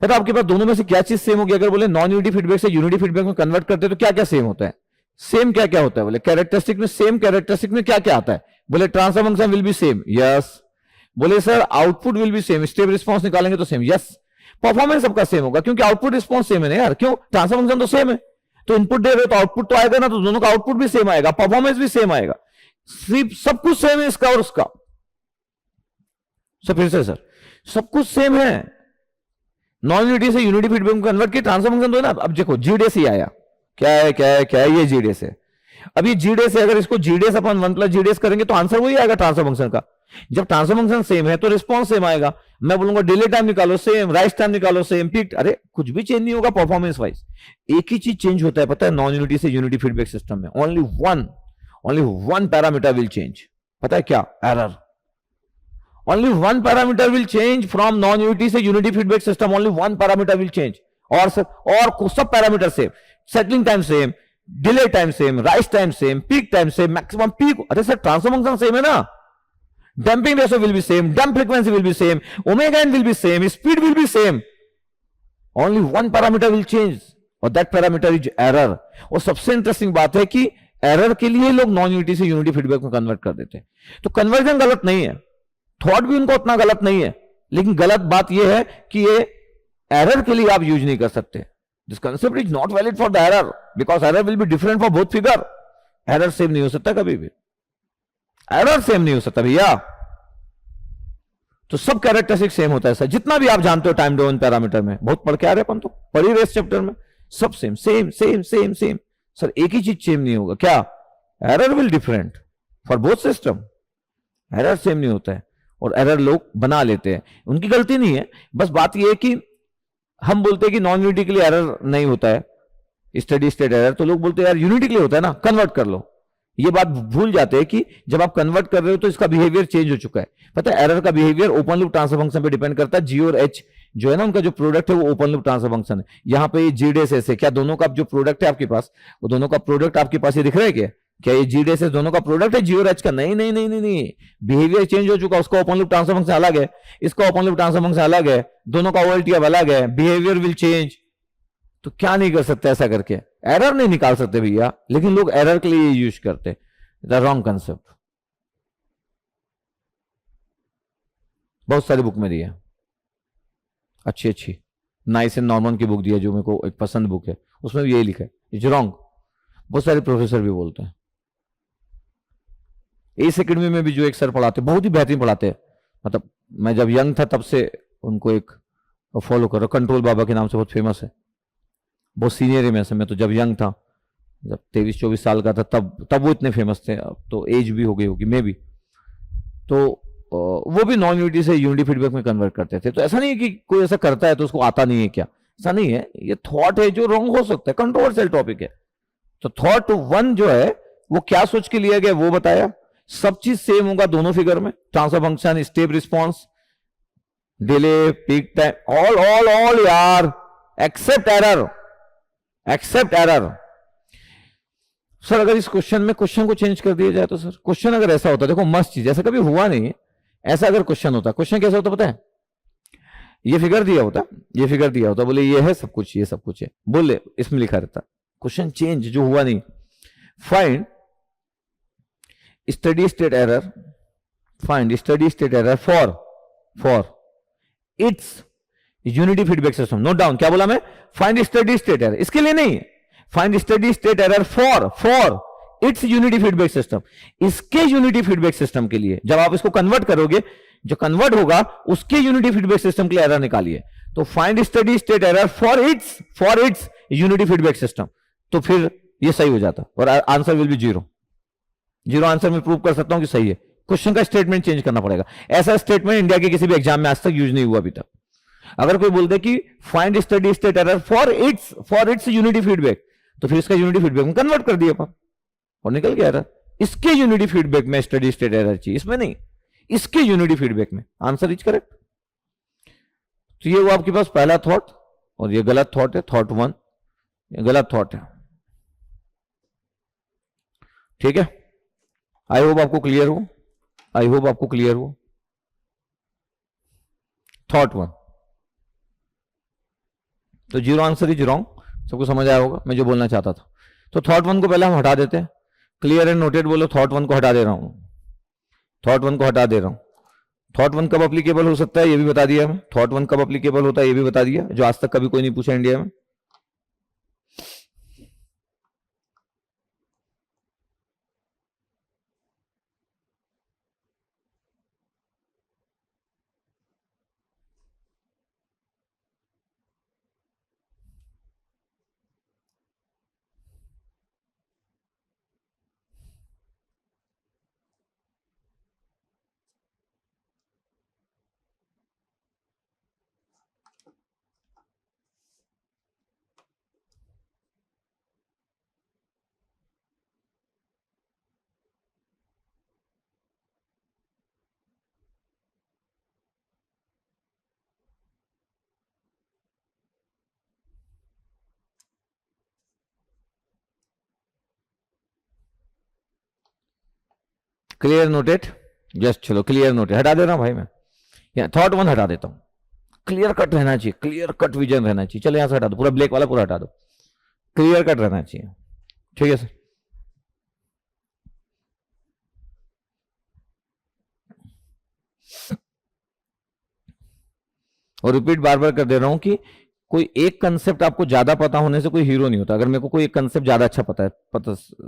पता आपके पास दोनों में से क्या चीज सेम होगी? अगर बोले नॉन यूनिटी फीडबैक से यूनिटी फीडबैक में कन्वर्ट करते हैं तो क्या क्या सेम होता है? सेम क्या क्या होता है? बोले कैरेक्टरिस्टिक में, सेम कैरेक्टरिस्टिक में क्या क्या आता है? बोले transfer function will be same, yes. बोले sir output will be same, step response निकालेंगे तो सेम, यस। परफॉर्मेंस सबका सेम होगा क्योंकि आउटपुट रिस्पॉन्स सेम है ना यार, क्यों? ट्रांसफर फंक्शन तो सेम है, तो इनपुट दे रहे हो तो आउटपुट तो आएगा ना, तो दोनों का आउटपुट भी सेम आएगा, परफॉर्मेंस भी सेम आएगा, सब कुछ सेम है इसका और उसका। सर फिर से सर, सब कुछ सेम है। नॉन यूनिटी से यूनिटी फीडबैक में कन्वर्ट किया, ट्रांसफर फंक्शन तो है ना। अब देखो जीडेस ही आया, क्या है क्या है क्या है? ये जीडेस है। अब ये जीडेस है, अगर इसको जीडेस अपन 1 प्लस जीडेस करेंगे तो आंसर वही आएगा ट्रांसफर फंक्शन का। जब ट्रांसफर फंक्शन सेम है तो रिस्पॉन्स सेम आएगा। मैं बोलूंगा डिले टाइम निकालो सेम, राइज टाइम निकालो सेम, पीक, अरे कुछ भी चेंज नहीं होगा परफॉर्मेंस वाइज। एक ही चीज चेंज होता है, पता है? नॉन यूनिटी से यूनिटी फीडबैक सिस्टम में only one parameter will change. पता है क्या? Error. Only one parameter will change from non-unity से unity feedback system. Only one parameter will change. और सब parameter same, settling time same, delay time same, rise time same, peak time same, maximum peak. अरे sir transfer function same है ना। Damping ratio will be same, damp frequency will be same, omega N will be same, speed will be same. Only one parameter will change और that parameter is error. और सबसे interesting बात है कि error के लिए लोग नॉन यूनिटी से यूनिटी फीडबैक में कन्वर्ट कर देते हैं। तो कन्वर्जन गलत नहीं है, थॉट भी उनका उतना गलत नहीं है, लेकिन गलत बात यह है कि ये एरर के लिए आप यूज नहीं कर सकते। This concept is not valid for the error because error will be different for both figure. Error same नहीं हो सकता कभी भी, एरर सेम नहीं हो सकता भैया। तो सब कैरेक्टरिस्टिक सेम होता है सर, जितना भी आप जानते हो टाइम डोमेन पैरामीटर में, बहुत पढ़ के आ रहे अपन तो, पढ़ ही रहे इस चैप्टर में, सब same same same same same. Sir एक ही चीज सेम नहीं होगा क्या? Error will different for both system, error same नहीं होता है, और एरर लोग बना लेते हैं, उनकी गलती नहीं है, बस बात यह है कि हम बोलते हैं कि नॉन यूनिटी के लिए एरर नहीं होता है, स्टेडी स्टेट एरर, तो लोग बोलते हैं यार यूनिटी के लिए होता है ना, कन्वर्ट कर लो। ये बात भूल जाते हैं कि जब आप कन्वर्ट कर रहे हो तो इसका बिहेवियर चेंज हो चुका है। पता है एरर का behaviour open loop transfer function पे डिपेंड करता है। जी और एच जो है ना, उनका जो प्रोडक्ट है वो ओपन लूप ट्रांसफर फंक्शन है। यहाँ पे जी डेस ऐसे, क्या दोनों का जो प्रोडक्ट है आपके पास, वो दोनों का प्रोडक्ट आपके पास ये दिख रहा है क्या? क्या ये जी डेस दोनों का प्रोडक्ट है जी और एच का? नहीं नहीं नहीं नहीं नहीं, बिहेवियर चेंज हो चुका, उसका ओपन लूप ट्रांसफर फंक्शन अलग है, इसका ओपन लूप ट्रांसफर फंक्शन अलग है, दोनों का ओएलटी अब अलग है, बिहेवियर विल चेंज। तो क्या नहीं कर सकते ऐसा करके? एरर नहीं निकाल सकते भैया, लेकिन लोग एरर के लिए यूज करते, द रॉन्ग कंसेप्ट। बहुत सारी बुक में दिया, अच्छी अच्छी नाइस एंड नॉर्मन की बुक दी है, जो मेरे को एक पसंद बुक है, उसमें भी यही लिखा है, इट्स रॉन्ग। बहुत सारे प्रोफेसर भी बोलते हैं। एस एकेडमी में भी जो एक सर पढ़ाते बहुत ही बेहतरीन पढ़ाते हैं, मतलब मैं जब यंग था तब से उनको एक फॉलो कर रहा हूं, कंट्रोल बाबा के नाम से बहुत फेमस है, बहुत सीनियर है मेरे से। मैं तो जब यंग था, जब 23-24 साल का था, तब वो इतने फेमस थे, अब तो एज भी हो गई होगी मे भी। तो वो भी नॉन यूनिटी से यूनिटी फीडबैक में कन्वर्ट करते थे। तो ऐसा नहीं है कि कोई ऐसा करता है तो उसको आता नहीं है क्या, ऐसा नहीं है, ये थॉट है जो रॉन्ग हो सकता है, कंट्रोवर्शियल टॉपिक है। तो थॉट 1 जो है वो क्या सोच के लिया गया वो बताया, सब चीज सेम होगा दोनों फिगर में, transfer function, step response, delay, peak time, all all all यार, except error, except error. Sir अगर इस क्वेश्चन में क्वेश्चन को चेंज कर दिया जाए तो? सर क्वेश्चन अगर ऐसा होता, देखो मस्त चीज, ऐसा कभी हुआ नहीं है, ऐसा अगर क्वेश्चन होता, क्वेश्चन कैसा होता पता है? ये फिगर दिया होता, ये फिगर दिया होता, बोले ये है सब कुछ, ये सब कुछ है, बोले इसमें लिखा रहता, क्वेश्चन चेंज जो हुआ नहीं। Find steady state error, find steady state error for its unity feedback system. Note down, क्या बोला मैं? फाइंड स्टेडी स्टेट एरर, इसके लिए नहीं, find steady state error for its unity feedback system, इसके यूनिटी फीडबैक सिस्टम के लिए। जब आप इसको कन्वर्ट करोगे, जो कन्वर्ट होगा उसके यूनिटी फीडबैक सिस्टम के लिए एरर निकालिए। तो find steady state error for its unity feedback system, तो फिर ये सही हो जाता और आंसर विल बी 0। 0 आंसर में प्रूव कर सकता हूं कि सही है। क्वेश्चन का स्टेटमेंट चेंज करना पड़ेगा। ऐसा स्टेटमेंट इंडिया के किसी भी एग्जाम में आज तक यूज नहीं हुआ अभी तक। अगर कोई बोलते कि find steady state error for its unity feedback, तो फिर इसका यूनिटी फीडबैक में कन्वर्ट कर दिया अपन और निकल गया एरर। इसके यूनिटी फीडबैक में स्टेडी स्टेट एरर चाहिए, इसमें नहीं, इसके यूनिटी फीडबैक में। Answer is correct. तो ये वो आपके पास पहला थॉट, और ये गलत थॉट है, थॉट 1 ये गलत थॉट है, ठीक है। आई होप आपको क्लियर हो, आई होप आपको क्लियर हो। थॉट 1 तो 0 आंसर इज रॉन्ग, सबको समझ आया होगा मैं जो बोलना चाहता था। तो थॉट 1 को पहले हम हटा देते हैं, क्लियर एंड नोटेड बोलो, थॉट 1 को हटा दे रहा हूं, थॉट 1 को हटा दे रहा हूं। थॉट 1 कब अप्लीकेबल हो सकता है ये भी बता दिया मैं, थॉट 1 कब अप्लीकेबल होता है ये भी बता दिया, जो आज तक कभी कोई नहीं पूछा इंडिया में। क्लियर नोटेड, जस्ट चलो क्लियर नोटेड हटा दे रहा हूं भाई मैं, थॉट 1 हटा देता हूं। क्लियर कट रहना चाहिए, क्लियर कट विजन रहना चाहिए। चलो यहां से हटा दो, पूरा ब्लैक वाला पूरा हटा दो, क्लियर कट रहना चाहिए, ठीक है सर। और रिपीट बार बार कर दे रहा हूं कि कोई एक कंसेप्ट आपको ज्यादा पता होने से कोई हीरो नहीं होता। अगर मेरे को कोई एक कंसेप्ट ज्यादा अच्छा पता है,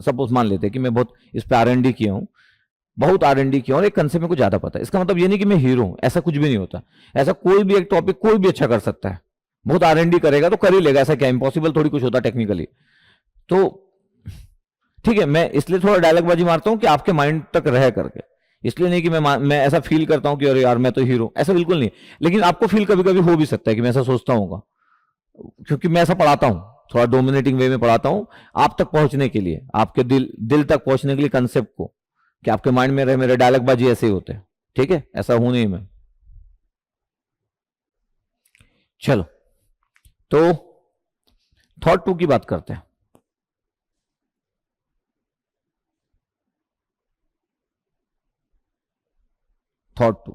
सपोज मान लेते हैं कि मैं बहुत इस पे R&D किया हूं, बहुत R&D किया और एक कंसेप्ट में कुछ ज्यादा पता है। इसका मतलब ये नहीं कि मैं हीरो हूं, ऐसा कुछ भी नहीं होता। ऐसा कोई भी एक टॉपिक कोई भी अच्छा कर सकता है, बहुत R&D करेगा तो कर ही लेगा, ऐसा क्या इम्पॉसिबल थोड़ी कुछ होता टेक्निकली। तो ठीक है, मैं इसलिए थोड़ा डायलॉग बाजी मारता हूं कि आपके माइंड तक रह करके, इसलिए नहीं कि मैं ऐसा फील करता हूं कि अरे यार मैं तो हीरो, ऐसा बिल्कुल नहीं। लेकिन आपको फील कभी कभी हो भी सकता है कि मैं ऐसा सोचता हूँ, क्योंकि मैं ऐसा पढ़ाता हूं, थोड़ा डोमिनेटिंग वे में पढ़ाता हूं आप तक पहुंचने के लिए, आपके दिल तक पहुंचने के लिए कंसेप्ट को, कि आपके माइंड में रहे। मेरे डायलॉग बाजी ऐसे ही होते हैं, ठीक है, ऐसा हूं नहीं मैं। चलो, तो थॉट 2 की बात करते हैं। थॉट 2,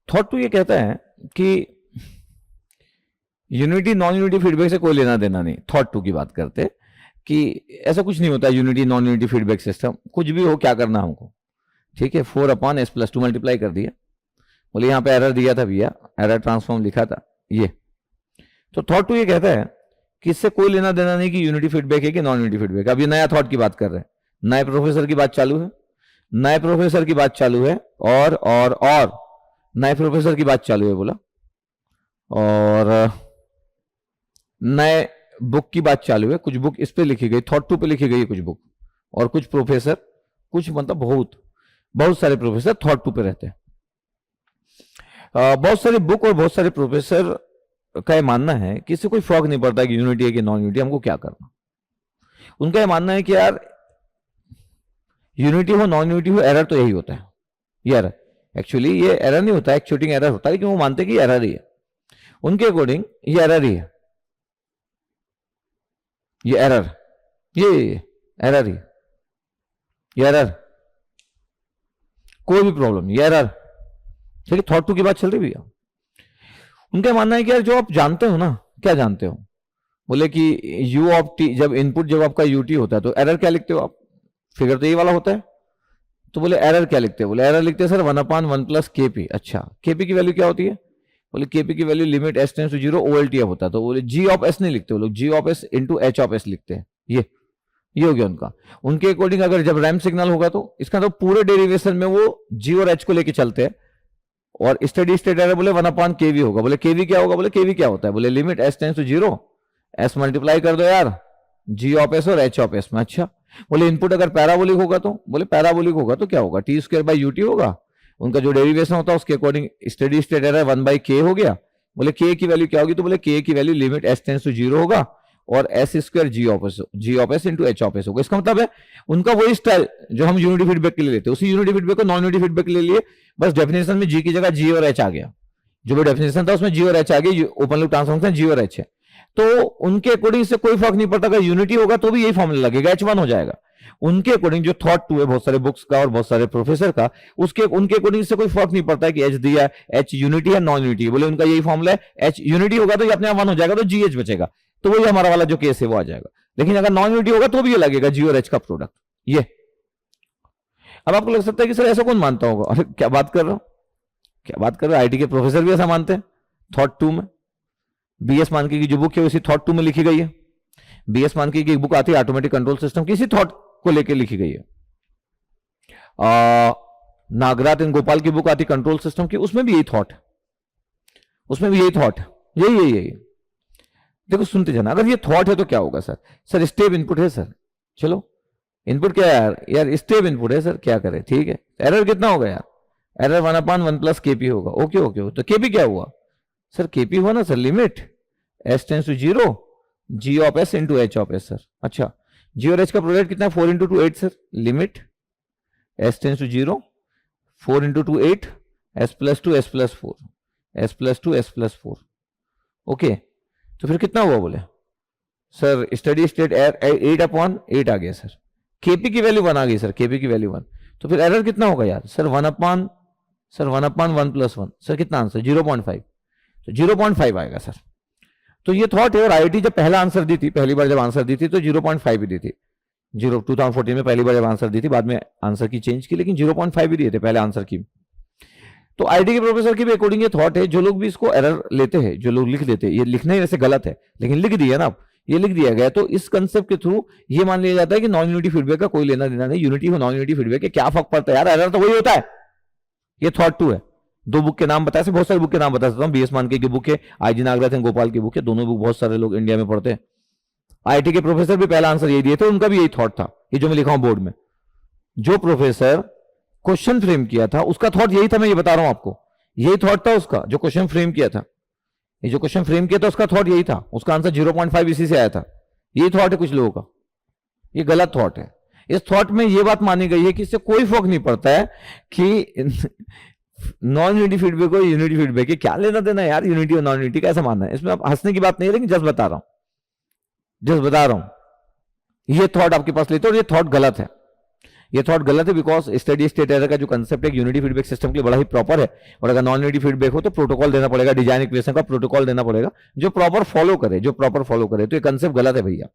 थॉट 2 ये कहता है कि यूनिटी नॉन यूनिटी फीडबैक से कोई लेना देना नहीं। थॉट 2 की बात करते हैं कि ऐसा कुछ नहीं होता unity non unity feedback system, कुछ भी हो क्या करना हमको, ठीक है। 4/s+2 मल्टीप्लाई कर दिया, बोले यहाँ पे एरर दिया था भैया, एरर ट्रांसफॉर्म लिखा था ये। तो थॉट 2 ये कहता है कि इससे कोई लेना देना नहीं कि यूनिटी फीडबैक है कि नॉन यूनिटी फीडबैक। अब ये नया थॉट की बात कर रहे हैं, नए प्रोफेसर की बात चालू है, नए प्रोफेसर की बात चालू है, और नए प्रोफेसर की बात चालू है बोला, और नए बुक की बात चालू है। कुछ बुक इस पे लिखी गई, थॉट 2 पे लिखी गई है कुछ बुक, और कुछ प्रोफेसर, कुछ मतलब बहुत सारे प्रोफेसर थॉट 2 पे रहते हैं। बहुत सारे बुक और बहुत सारे प्रोफेसर का यह मानना है कि इससे कोई फर्क नहीं पड़ता कि यूनिटी है कि नॉन यूनिटी, हमको क्या करना। उनका यह मानना है कि यार यूनिटी हो नॉन यूनिटी हो, एरर तो यही होता है। ये एरर एक्चुअली ये एरर नहीं होता है, एक्चुएटिंग एरर होता है, लेकिन वो मानते हैं कि एरर ही है। उनके अकॉर्डिंग ये एरर ही है, ये एरर, ये एरर ही, ये एरर, कोई भी प्रॉब्लम, ये एरर, ठीक है। थॉट 2 की बात चल रही भैया। उनका मानना है कि यार जो आप जानते हो ना, क्या जानते हो, बोले कि u ऑफ t, जब इनपुट जब आपका ut होता है तो एरर क्या लिखते हो आप, फिगर तो यही वाला होता है। तो बोले एरर क्या लिखते हैं, बोले एरर लिखते हैं सर 1/1 + kp। अच्छा, kp की वैल्यू क्या होती है, बोले kp की value limit s tends to 0 OLTF होता है। तो बोले g ऑफ s नहीं लिखते वो लोग, g of s into h of s लिखते हैं। ये हो गया उनका। उनके अकॉर्डिंग अगर जब रैम्प सिग्नल होगा तो इसका तो पूरे डेरिवेशन में वो g और h को लेके चलते हैं, और स्टेडी स्टेट एरर बोले 1/kv होगा। बोले kv क्या होगा, बोले kv क्या होता है, बोले limit s tends to 0, s multiply कर दो यार g ऑफ s और h ऑफ s में। अच्छा, बोले इनपुट अगर पैराबोलिक होगा तो, बोले पैराबोलिक होगा तो क्या होगा, t² होगा। उनका जो डेरिवेशन होता है उसके according steady state error 1/k हो गया। बोले k की वैल्यू क्या होगी, तो बोले k की value limit s tends to 0 होगा, और s² g of s into h of s होगा। इसका मतलब है उनका वही स्टाइल जो हम यूनिटी फीडबैक के लिए लेते हैं, उसी यूनिटी फीडबैक को नॉन यूनिटी फीडबैक के लिए लिए, बस डेफिनेशन में g की जगह g और h आ गया। जो भी डेफिनेशन था उसमें g और h आ गई, open loop transfer function g और h है। तो उनके अकॉर्डिंग इससे कोई फर्क नहीं पड़ता, अगर यूनिटी होगा तो भी यही फॉर्मूला लगेगा, h1 हो जाएगा। उनके अकॉर्डिंग जो थॉट 2 है बहुत सारे बुक्स का और बहुत सारे प्रोफेसर का, उनके अकॉर्डिंग से कोई फर्क नहीं पड़ता है कि h दिया है, h यूनिटी है नॉन यूनिटी है। बोले उनका यही फॉर्मूला है, h यूनिटी होगा तो ये अपने आप 1 हो जाएगा, तो gh बचेगा, तो वही हमारा वाला जो केस है वो आ जाएगा। लेकिन अगर नॉन यूनिटी होगा तो भी ये लगेगा g और h का प्रोडक्ट। ये अब आपको लग सकता है कि सर ऐसा कौन मानता होगा, अरे क्या बात कर रहे हो, क्या बात कर रहे हो, आईटी के प्रोफेसर भी ऐसा मानते हैं थॉट 2 में। बीएस मानके की जो बुक है उसी थॉट 2 में लिखी गई है। बीएस मानके की एक बुक आती है ऑटोमेटिक कंट्रोल सिस्टम की, इसी थॉट को लेकर लिखी गई है। नागराथ एंड गोपाल की बुक आती कंट्रोल सिस्टम की, उसमें भी यही थॉट, उसमें भी यही थॉट, यही। देखो सुनते जाना, अगर ये थॉट है तो क्या होगा सर स्टेप इनपुट है सर, चलो इनपुट क्या है यार स्टेप इनपुट है सर, क्या करें, ठीक है। एरर कितना होगा यार, एरर 1/1 + kp होगा। ओके, तो kp क्या हुआ सर, kp हुआ ना sir limit s tends to 0 g of s into h of s sir. अच्छा, g और h का प्रोडक्ट कितना है, 4 × 2 8 sir, limit s tends to 0 4 × 2 8 s + 2 s + 4 s + 2 s + 4। Okay, तो फिर कितना हुआ, बोले सर स्टडी स्टेट 8/8 आ गया सर, kp की वैल्यू 1 आ गई सर, kp की वैल्यू 1। तो फिर एरर कितना होगा यार सर 1/1 + 1 सर, कितना आंसर 0.5, तो 0.5 आएगा सर। तो ये थॉट है, और आईआईटी जब पहला आंसर दी थी, पहली बार जब आंसर दी थी तो 0.5 ही दी थी। 2014 में पहली बार जब आंसर दी थी, बाद में आंसर की चेंज की, लेकिन 0.5 ही दिए थे पहले आंसर की। तो आईटी के प्रोफेसर की भी अकॉर्डिंग ये थॉट है, जो लोग भी इसको एरर लेते हैं, जो लोग लिख देते हैं, ये लिखना ही वैसे गलत है लेकिन लिख दिया ना आप, ये लिख दिया गया, तो इस कंसेप्ट के थ्रू ये मान लिया जाता है कि नॉन यूनिटी फीडबैक का कोई लेना देना नहीं, यूनिटी हो नॉन यूनिटी फीडबैक के क्या फर्क पड़ता है यार, एरर तो वही होता है। ये थॉट 2 है। 2 बुक के नाम बताए से, बहुत सारी बुक के नाम बता सकता हूँ, बीएस मानके की बुक है, आईजी नागराज एंड गोपाल की बुक है, दोनों बुक बहुत सारे लोग इंडिया में पढ़ते हैं। आईटी के प्रोफेसर भी पहला आंसर यही दिए थे, उनका भी यही थॉट था, ये जो मैं लिखा हूं बोर्ड में। जो प्रोफेसर क्वेश्चन फ्रेम किया था उसका थॉट यही था, मैं ये बता रहा हूं आपको, यही थॉट था उसका, जो क्वेश्चन फ्रेम किया था, ये जो क्वेश्चन फ्रेम किया था उसका थॉट यही था, उसका आंसर 0.5 इसी से आया था। यही थॉट है कुछ लोगों का, ये गलत थॉट है। इस थॉट में ये बात मानी गई है कि इससे कोई फर्क नहीं पड़ता है कि नॉन यूनिटी फीडबैक हो यूनिटी फीडबैक, क्या लेना देना यार यूनिटी और नॉन यूनिटी, कैसे मानना है, इसमें आप हंसने की बात नहीं है, लेकिन जस्ट बता रहा हूं ये थॉट आपके पास लेते, और ये थॉट गलत है। ये थॉट गलत है बिकॉज स्टडी स्टेट एरर का जो कंसेप्ट है यूनिटी फीडबैक सिस्टम के लिए बड़ा ही प्रॉपर है, और अगर नॉन यूनिटी फीडबैक हो तो प्रोटोकॉल देना पड़ेगा, डिजाइन इक्वेशन का प्रोटोकॉल देना पड़ेगा, जो प्रॉपर फॉलो करे, तो ये कंसेप्ट गलत है भैया,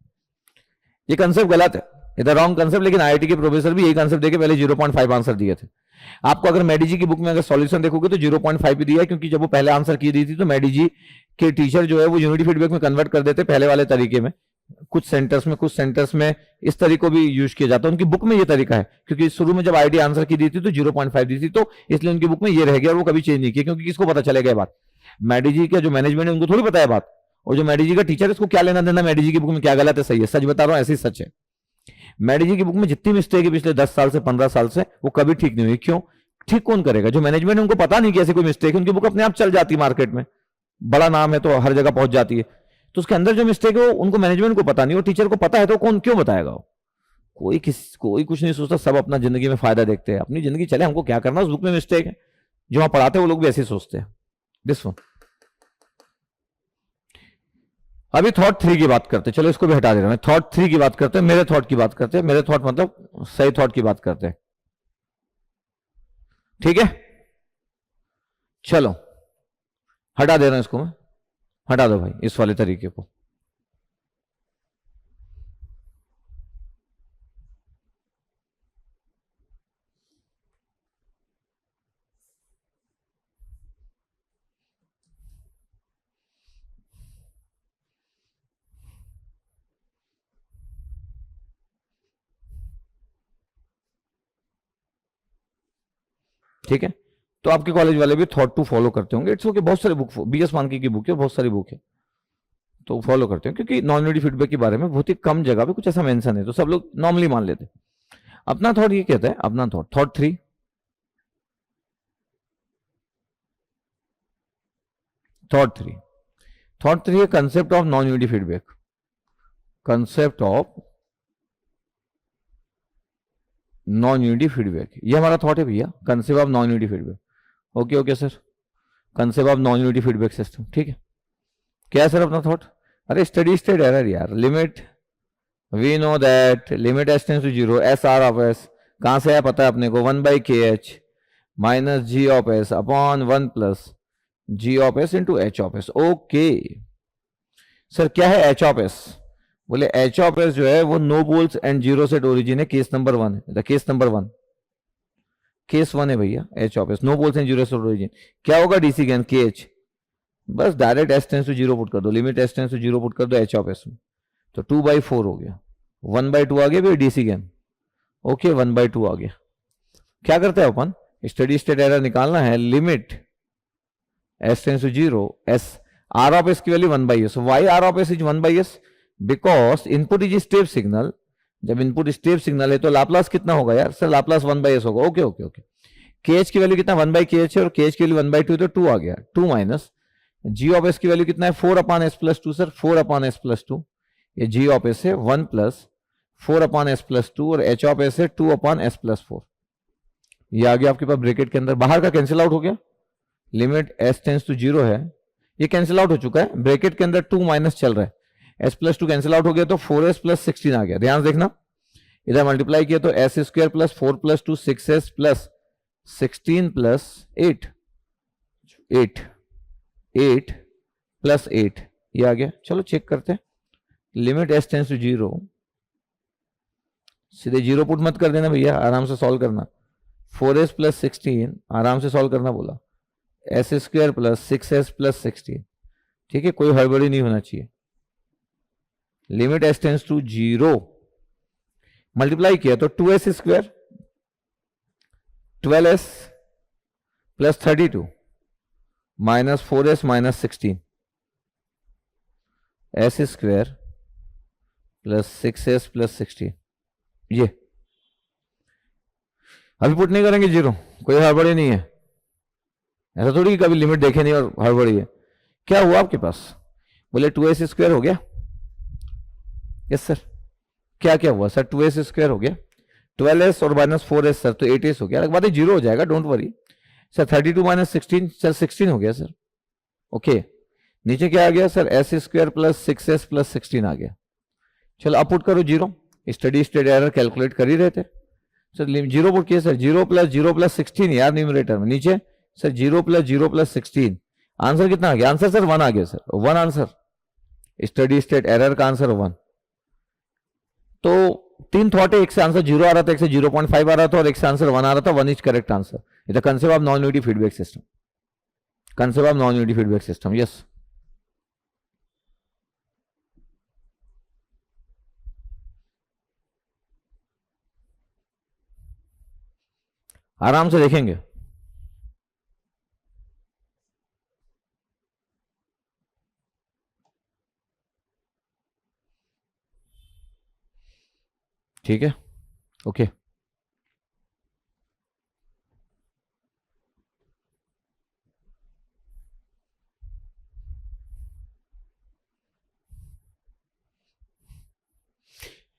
ये कंसेप्ट गलत है, ये द रॉन्ग कंसेप्ट। लेकिन आईआईटी के प्रोफेसर भी यही कंसेप्ट देके पहले 0.5 आंसर दिए थे। आपको अगर मेडी की बुक में अगर सॉल्यूशन देखोगे तो 0.5 भी दिया है, क्योंकि जब वो पहले आंसर की दी थी तो मेडी के टीचर जो है वो यूनिटी फीडबैक में कन्वर्ट कर देते पहले वाले तरीके में, कुछ सेंटर्स में इस तरीके को भी यूज किया जाता है, उनकी बुक में ये तरीका है, क्योंकि शुरू में जब आईडी आंसर की दी थी तो 0.5 दी थी, तो इसलिए उनकी बुक में ये रह गया और वो कभी चेंज नहीं किया, क्योंकि किसको पता चलेगा ये बात, मेडी का जो मैनेजमेंट है उनको थोड़ी पता है बात, और जो मेडी का टीचर है उसको क्या लेना देना मेडी की बुक में क्या गलत है सही है, सच बता रहा हूं, ऐसी सच है। मेडी की बुक में जितनी मिस्टेक है पिछले 10 साल से 15 साल से, वो कभी ठीक नहीं हुई। क्यों? ठीक कौन करेगा? जो मैनेजमेंट है उनको पता नहीं कि ऐसी कोई मिस्टेक है, उनकी बुक अपने आप चल जाती है मार्केट में, बड़ा नाम है तो हर जगह पहुंच जाती है, तो उसके अंदर जो मिस्टेक है वो उनको मैनेजमेंट को पता नहीं, और टीचर को पता है, तो कौन क्यों बताएगा? कोई कुछ नहीं सोचता, सब अपना जिंदगी में फायदा देखते हैं, अपनी जिंदगी चले, हमको क्या करना, उस बुक में मिस्टेक है, जो वहां पढ़ाते हैं वो लोग भी ऐसे सोचते हैं। This one. अभी थॉट 3 की बात करते हैं, चलो इसको भी हटा दे रहा हूं, थॉट 3 की बात करते हैं, मेरे थॉट की बात करते हैं, मेरे थॉट मतलब सही थॉट की बात करते हैं, ठीक है? चलो हटा दे रहा हूं इसको मैं, हटा दो भाई इस वाले तरीके को। ठीक है, तो आपके कॉलेज वाले भी थॉट 2 फॉलो करते होंगे, इट्स ओके, बहुत सारे बुक, बीएस मानकी की बुक है, बहुत सारी बुक है, तो फॉलो करते हैं, क्योंकि नॉन यूनिटी फीडबैक के बारे में बहुत ही कम जगह पे कुछ ऐसा मेंशन है, तो सब लोग नॉर्मली मान लेते हैं। अपना थॉट ये कहता है, अपना थॉट 3, थॉट 3 है concept of non unity feedback, concept of non unity feedback, ये हमारा थॉट है भैया, concept of non unity feedback. Okay sir, concept of non unity feedback system, ठीक है। क्या है सर अपना थॉट? अरे स्टडी स्टेट एरर यार, limit, we know that limit S tends to 0, S R of S कहां से है पता है अपने को, 1/kh minus G of S upon 1 plus G of S into H of S. Okay sir, क्या है एच ऑफ एस? बोले एच ऑफ एस जो है वो no poles and zero set origin है, केस नंबर 1 है, केस नंबर 1, केस 1 है भैया, H of S no poles and zero set origin. क्या होगा डीसी गेन के एच, बस direct S tends to 0 put कर दो, limit S tends to 0 put कर दो एच ऑफ एस में, तो 2/4 हो गया, 1/2 आ गया भाई डीसी गेन, ओके 1/2 आ गया। क्या करते हैं अपन, स्टडी स्टेट एरर निकालना है, limit S tends to 0, S R of S की value 1/s, y r of s is 1/s, because input is step signal, जब इनपुट स्टेप सिग्नल है तो लाप्लास कितना होगा यार सर, लाप्लास 1/s होगा, ओके ओके ओके। केएच की value कितना 1/kh है, और केएच की वैल्यू 1/2 तो 2 आ गया, 2 माइनस जी ऑफ एस की वैल्यू कितना है 4/s+2 सर, 4/s+2, ये जी ऑफ एस है 1 प्लस 4/s+2 और एच ऑफ एस है 2/s+4, ये आ गया आपके पास ब्रैकेट के अंदर, बाहर का कैंसिल आउट हो गया, लिमिट एस टेंस टू 0 है, ये कैंसिल आउट हो चुका है, ब्रैकेट के अंदर 2 माइनस चल रहा है, s+2 कैंसिल आउट हो गया तो 4s+16 आ गया, ध्यान से देखना, इधर मल्टीप्लाई किया तो s² plus 4+2 6s plus 16 plus 8 plus 8, ये आ गया। चलो चेक करते हैं, लिमिट एस टेंस टू 0, सीधे जीरो पुट मत कर देना भैया, आराम से सॉल्व करना। 4s+16 आराम से सॉल्व करना बोला, s² + 6s+16। ठीक है, कोई हड़बड़ी नहीं होना चाहिए। Limit s tends to 0, multiply किया तो 2s² 12s+32 -4s-16 s² +6s+16। ये अभी पुट नहीं करेंगे जीरो, कोई हड़बड़ी नहीं है। ऐसा थोड़ी कि कभी लिमिट देखे नहीं और हड़बड़ी है। क्या हुआ आपके पास? बोले 2s² हो गया। Yes sir. क्या क्या हुआ सर? 2s² हो गया, 12s और -4s सर, तो 8s हो गया। अलग बात है, जीरो हो जाएगा, डोंट वरी सर। 32 -16 सर 16 हो गया सर। ओके, नीचे क्या आ गया सर? s² +6s+16 आ गया। चलो अब पुट करो zero, study state error calculate कर ही रहे थे सर। जीरो पुट किया सर, 0 + 0 + 16 यार न्यूमरेटर में। नीचे सर 0 + 0 + 16, आंसर कितना आ गया? आंसर सर 1 आ गया sir, 1 answer. Study state error का आंसर 1। तो 3 थॉट है, एक से आंसर 0 आ रहा था, एक से 0.5 आ रहा था, और एक से आंसर 1 आ रहा था। 1 is correct answer. It the concept of non unity feedback system, concept of non unity feedback system. Yes, आराम से देखेंगे। ठीक है, ओके।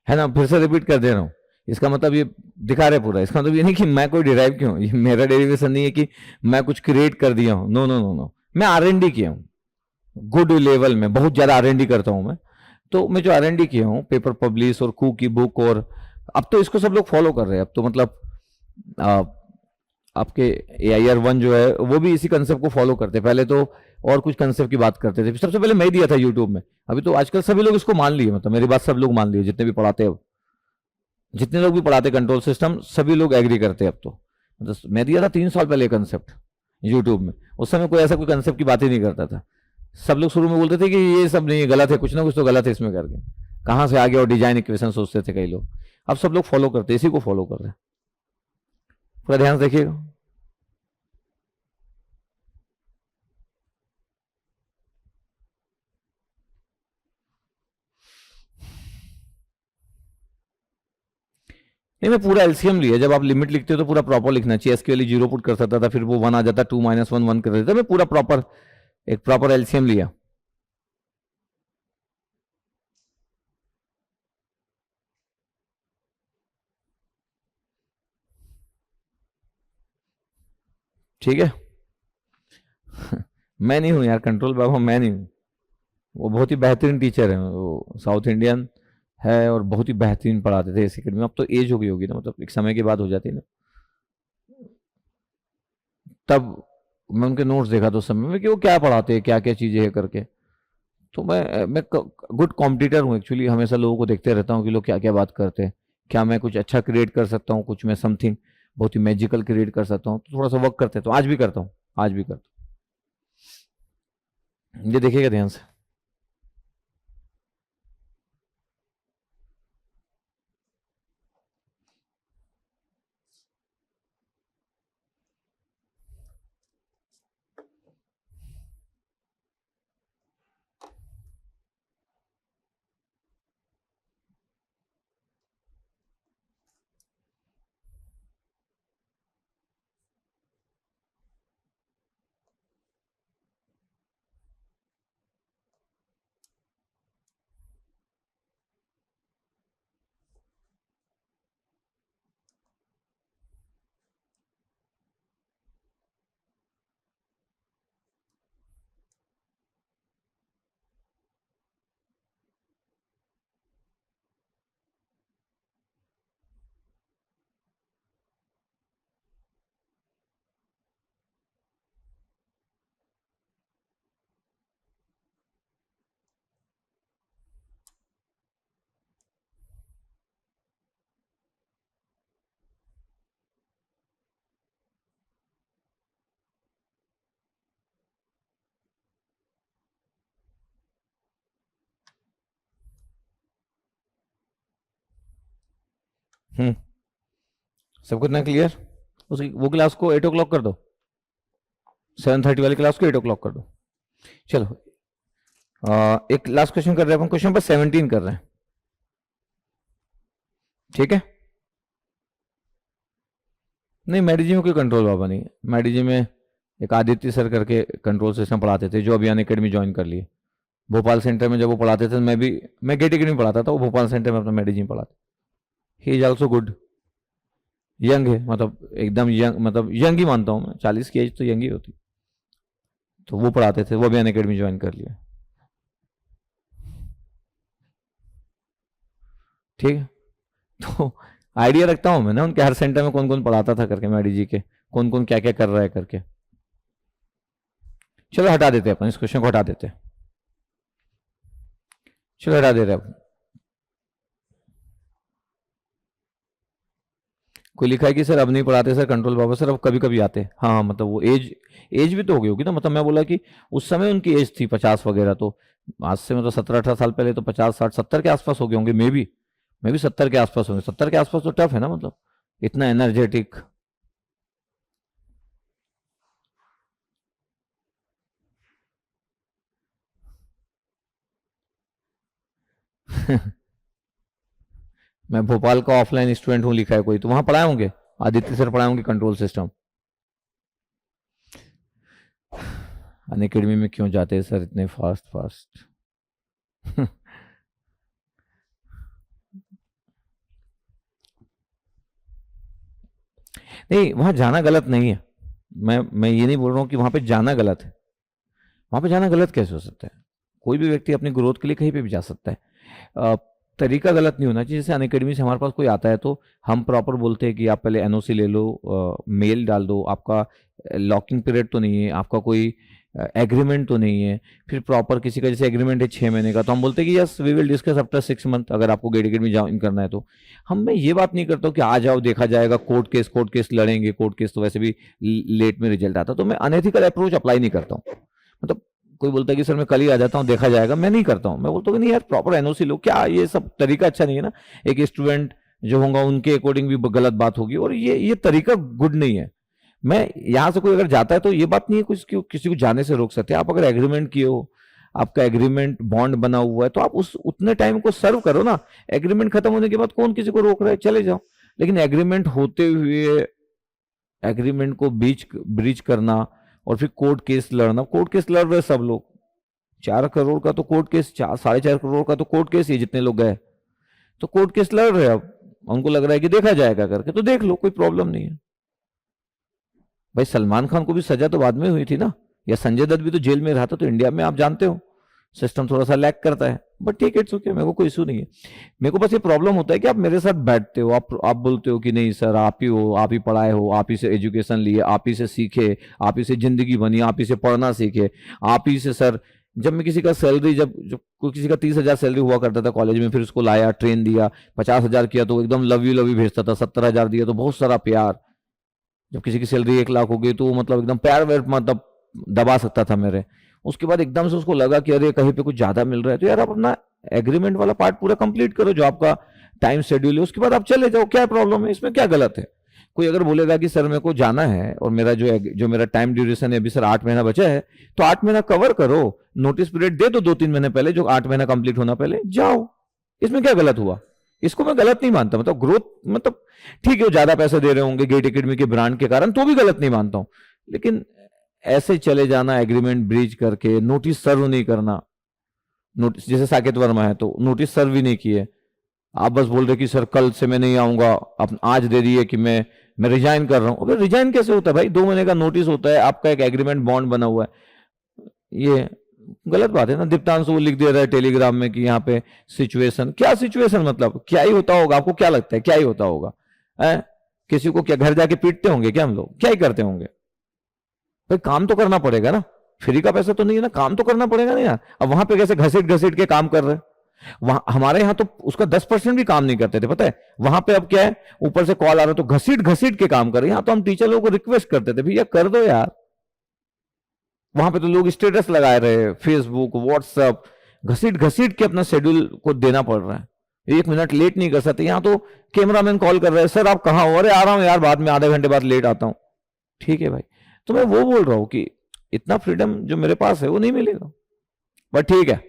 है ना, फिर से रिपीट कर दे रहा हूं। इसका मतलब ये दिखा रहे पूरा, इसका मतलब ये नहीं कि मैं कोई डिराइव किया हूं, ये मेरा डेरिवेशन नहीं है कि मैं कुछ क्रिएट कर दिया हूं। नो नो नो नो, मैं R&D किया हूं गुड लेवल में, बहुत ज्यादा R&D करता हूं मैं। तो मैं जो R&D किया हूं, पेपर पब्लिश और कू की बुक, और अब तो इसको सब लोग फॉलो कर रहे हैं। अब तो मतलब आ, आपके AIR-1 जो है वो भी इसी कंसेप्ट को फॉलो करते हैं। पहले तो और कुछ कंसेप्ट की बात करते थे, सबसे पहले मैं ही दिया था यूट्यूब में। अभी तो आजकल सभी लोग इसको मान लिए, मतलब मेरी बात सब लोग मान लिए, जितने भी पढ़ाते हैं, जितने लोग भी पढ़ाते कंट्रोल सिस्टम, सभी लोग एग्री करते हैं अब तो। मतलब मैं दिया था 3 साल पहले कंसेप्ट यूट्यूब में, उस समय कोई ऐसा कोई कंसेप्ट की बात ही नहीं करता था। सब लोग शुरू में बोलते थे कि ये सब नहीं, गलत है, कुछ ना कुछ तो गलत है इसमें करके। कहाँ से आगे और डिजाइन इक्वेशन सोचते थे कई लोग। अब सब लोग फॉलो करते, इसी को फॉलो कर रहे हैं। पूरा ध्यान से देखिएगा। नहीं, मैं पूरा एलसीएम लिया। जब आप लिमिट लिखते हो तो पूरा प्रॉपर लिखना चाहिए। एसक्यूएल जीरो पुट कर सकता था, फिर वो 1 आ जाता, 2 - 1 1 कर देता। मैं पूरा प्रॉपर एक प्रॉपर एलसीएम लिया। ठीक है। मैं नहीं हूँ यार कंट्रोल बाबा, मैं नहीं हूँ। वो बहुत ही बेहतरीन टीचर है, वो साउथ इंडियन है और बहुत ही बेहतरीन पढ़ाते थे इस अकेडमी में। अब तो एज हो गई होगी ना, मतलब एक समय के बाद हो जाती है ना। तब मैं उनके नोट्स देखा तो उस समय में कि वो क्या पढ़ाते हैं, क्या क्या चीज़ें है करके। तो मैं गुड कॉम्पिटिटर हूँ एक्चुअली। हमेशा लोगों को देखते रहता हूँ कि लोग क्या क्या बात करते हैं, क्या मैं कुछ अच्छा क्रिएट कर सकता हूँ, कुछ मैं समथिंग बहुत ही मैजिकल क्रिएट कर सकता हूँ। तो थोड़ा सा वर्क करते हैं, तो आज भी करता हूँ, आज भी करता हूँ। ये देखिएगा ध्यान से। सबको इतना क्लियर? उसकी वो क्लास को 8 o'clock कर दो, 7:30 वाली क्लास को 8 o'clock कर दो। चलो एक लास्ट क्वेश्चन कर रहे हैं अपन, क्वेश्चन नंबर 17 कर रहे हैं, ठीक है? नहीं, मेडिजी में कोई कंट्रोल बाबा नहीं है। मेडिजी में एक आदित्य सर करके कंट्रोल सिस्टम पढ़ाते थे, जो अभियान एकेडमी ज्वाइन कर लिए। भोपाल सेंटर में जब वो पढ़ाते थे, मैं गेट एकेडमी पढ़ाता था, वो भोपाल सेंटर में अपना मेडिजी में पढ़ाते। He is also good, young है, मतलब एकदम यंग, मतलब यंग ही मानता हूँ मैं, 40 की एज तो यंग ही होती। तो वो पढ़ाते थे, वो अभियान एकेडमी ज्वाइन कर लिया, ठीक है? तो आइडिया रखता हूँ मैं ना उनके हर सेंटर में कौन कौन पढ़ाता था करके, मेडिजी के कौन कौन क्या क्या कर रहा है करके। चलो हटा देते हैं अपन इस क्वेश्चन को, हटा देते हैं, चलो हटा दे रहे हैं। कोई लिखा है कि सर अब नहीं पढ़ाते सर कंट्रोल बाबा, सर अब कभी कभी आते। हाँ हाँ, मतलब वो एज भी तो हो गई होगी ना, मतलब मैं बोला कि उस समय उनकी एज थी 50 वगैरह, तो आज से मतलब 17-18 साल पहले तो 50-60-70 के आसपास हो गए होंगे, मैं भी 70 के आसपास होंगे। 70 के आसपास तो टफ है ना, मतलब इतना एनर्जेटिक। मैं भोपाल का ऑफलाइन स्टूडेंट हूँ लिखा है कोई, तो वहां पढ़ाए होंगे, आदित्य सर पढ़ाए होंगे कंट्रोल सिस्टम। अनअकैडमी में क्यों जाते हैं सर इतने फास्ट फास्ट? नहीं, वहां जाना गलत नहीं है, मैं ये नहीं बोल रहा हूँ कि वहां पे जाना गलत है। वहां पे जाना गलत कैसे हो सकता है? कोई भी व्यक्ति अपनी ग्रोथ के लिए कहीं पे भी जा सकता है। तरीका गलत नहीं होना चाहिए। जैसे अनअकैडमी से हमारे पास कोई आता है तो हम प्रॉपर बोलते हैं कि आप पहले एनओसी ले लो, मेल डाल दो, आपका लॉकिंग पीरियड तो नहीं है, आपका कोई एग्रीमेंट तो नहीं है। फिर प्रॉपर किसी का जैसे एग्रीमेंट है 6 महीने का, तो हम बोलते हैं कि yes we will discuss after 6 month, अगर आपको गेट अकेडमी ज्वाइन करना है तो। मैं ये बात नहीं करता हूँ कि आ जाओ देखा जाएगा, कोर्ट केस लड़ेंगे, कोर्ट केस तो वैसे भी लेट में रिजल्ट आता, तो मैं अनएथिकल अप्रोच अप्लाई नहीं करता हूँ। मतलब कोई बोलता है कि सर मैं कल ही आ जाता हूँ देखा जाएगा, मैं नहीं करता हूँ। मैं बोलता हूँ कि नहीं यार, प्रॉपर एनओसी लो। क्या ये सब तरीका अच्छा नहीं है ना? एक स्टूडेंट जो होगा उनके अकॉर्डिंग भी गलत बात होगी, और ये तरीका गुड नहीं है। मैं यहां से कोई अगर जाता है तो ये बात नहीं है कुछ किसी को जाने से रोक सकते। आप अगर एग्रीमेंट किए हो, आपका एग्रीमेंट बॉन्ड बना हुआ है, तो आप उस उतने टाइम को सर्व करो ना। एग्रीमेंट खत्म होने के बाद कौन किसी को रोक रहा है, चले जाओ। लेकिन एग्रीमेंट होते हुए एग्रीमेंट को ब्रीच करना और फिर कोर्ट केस लड़ना, कोर्ट केस लड़ रहे सब लोग। 4 करोड़ का तो कोर्ट केस, 4-4.5 करोड़ का तो कोर्ट केस ही जितने लोग गए, तो कोर्ट केस लड़ रहे हैं। अब उनको लग रहा है कि देखा जाएगा करके, तो देख लो, कोई प्रॉब्लम नहीं है भाई। सलमान खान को भी सजा तो बाद में हुई थी ना, या संजय दत्त भी तो जेल में रहा था। तो इंडिया में आप जानते हो सिस्टम थोड़ा सा लैग करता है, बट ठीक है, इट्स ओके, मेरे को कोई इशू नहीं है। मेरे को बस ये प्रॉब्लम होता है कि आप मेरे साथ बैठते हो, आप बोलते हो कि नहीं सर आप ही हो, आप ही पढ़ाए हो, आप ही से एजुकेशन लिए, आप ही से सीखे, आप ही से जिंदगी बनी, आप ही से पढ़ना सीखे, आप ही से सर। जब मैं किसी का सैलरी, जब कोई किसी का 30,000 सैलरी हुआ करता था कॉलेज में, फिर उसको लाया, ट्रेन दिया, 50,000 किया तो एकदम लव यू भेजता था, 70,000 दिया तो बहुत सारा प्यार। जब किसी की सैलरी 1 लाख हो गई तो मतलब एकदम प्यार व्यार मतलब दबा सकता था मेरे। उसके बाद एकदम से उसको लगा कि अरे कहीं पे कुछ ज्यादा मिल रहा है, तो यार आप अपना एग्रीमेंट वाला पार्ट पूरा कंप्लीट करो, जो आपका टाइम शेड्यूल है, उसके बाद आप चले जाओ। क्या प्रॉब्लम है इसमें, क्या गलत है? कोई अगर बोलेगा कि सर मेरे को जाना है और मेरा जो मेरा टाइम ड्यूरेशन है अभी सर 8 महीना बचा है, तो 8 महीना कवर करो, नोटिस पीरियड दे दो 2-3 महीने पहले, जो 8 महीना कंप्लीट होना पहले जाओ। इसमें क्या गलत हुआ? इसको मैं गलत नहीं मानता। मतलब ग्रोथ, मतलब ठीक है वो ज्यादा पैसे दे रहे होंगे गेट एकेडमी के ब्रांड के कारण, तो भी गलत नहीं मानता हूं। लेकिन ऐसे चले जाना एग्रीमेंट ब्रीच करके, नोटिस सर्व नहीं करना। नोटिस जैसे साकेत वर्मा है तो नोटिस सर्व भी नहीं किए, आप बस बोल रहे कि सर कल से मैं नहीं आऊंगा, अब आज दे दिए कि मैं रिजाइन कर रहा हूं। अबे रिजाइन कैसे होता है भाई? 2 महीने का नोटिस होता है, आपका एक एग्रीमेंट बॉन्ड बना हुआ है। ये गलत बात है ना। दीप्तांशु लिख दे रहा है टेलीग्राम में कि यहाँ पे सिचुएशन, क्या सिचुएशन? मतलब क्या ही होता होगा? आपको क्या लगता है क्या ही होता होगा? किसी को क्या घर जाके पीटते होंगे क्या हम लोग? क्या ही करते होंगे भाई? काम तो करना पड़ेगा ना, फ्री का पैसा तो नहीं है ना, काम तो करना पड़ेगा ना यार। अब वहां पे कैसे घसीट घसीट के काम कर रहे हैं? वहां हमारे यहाँ तो उसका 10% भी काम नहीं करते थे, पता है? वहां पे अब क्या है, ऊपर से कॉल आ रहा तो घसीट घसीट के काम कर रहे हैं। यहाँ तो हम टीचर लोगों को रिक्वेस्ट करते थे, भैया कर दो यार। वहां पे तो लोग स्टेटस लगाए रहे, फेसबुक व्हाट्सएप, घसीट घसीट के अपना शेड्यूल को देना पड़ रहा है। 1 मिनट लेट नहीं कर सकते। यहाँ तो कैमरामैन कॉल कर रहे हैं, सर आप कहाँ हो, अरे आ रहा हूँ यार, बाद में आधे घंटे बाद लेट आता हूँ। ठीक है भाई, तो मैं वो बोल रहा हूँ कि इतना फ्रीडम जो मेरे पास है वो नहीं मिलेगा, बट ठीक है।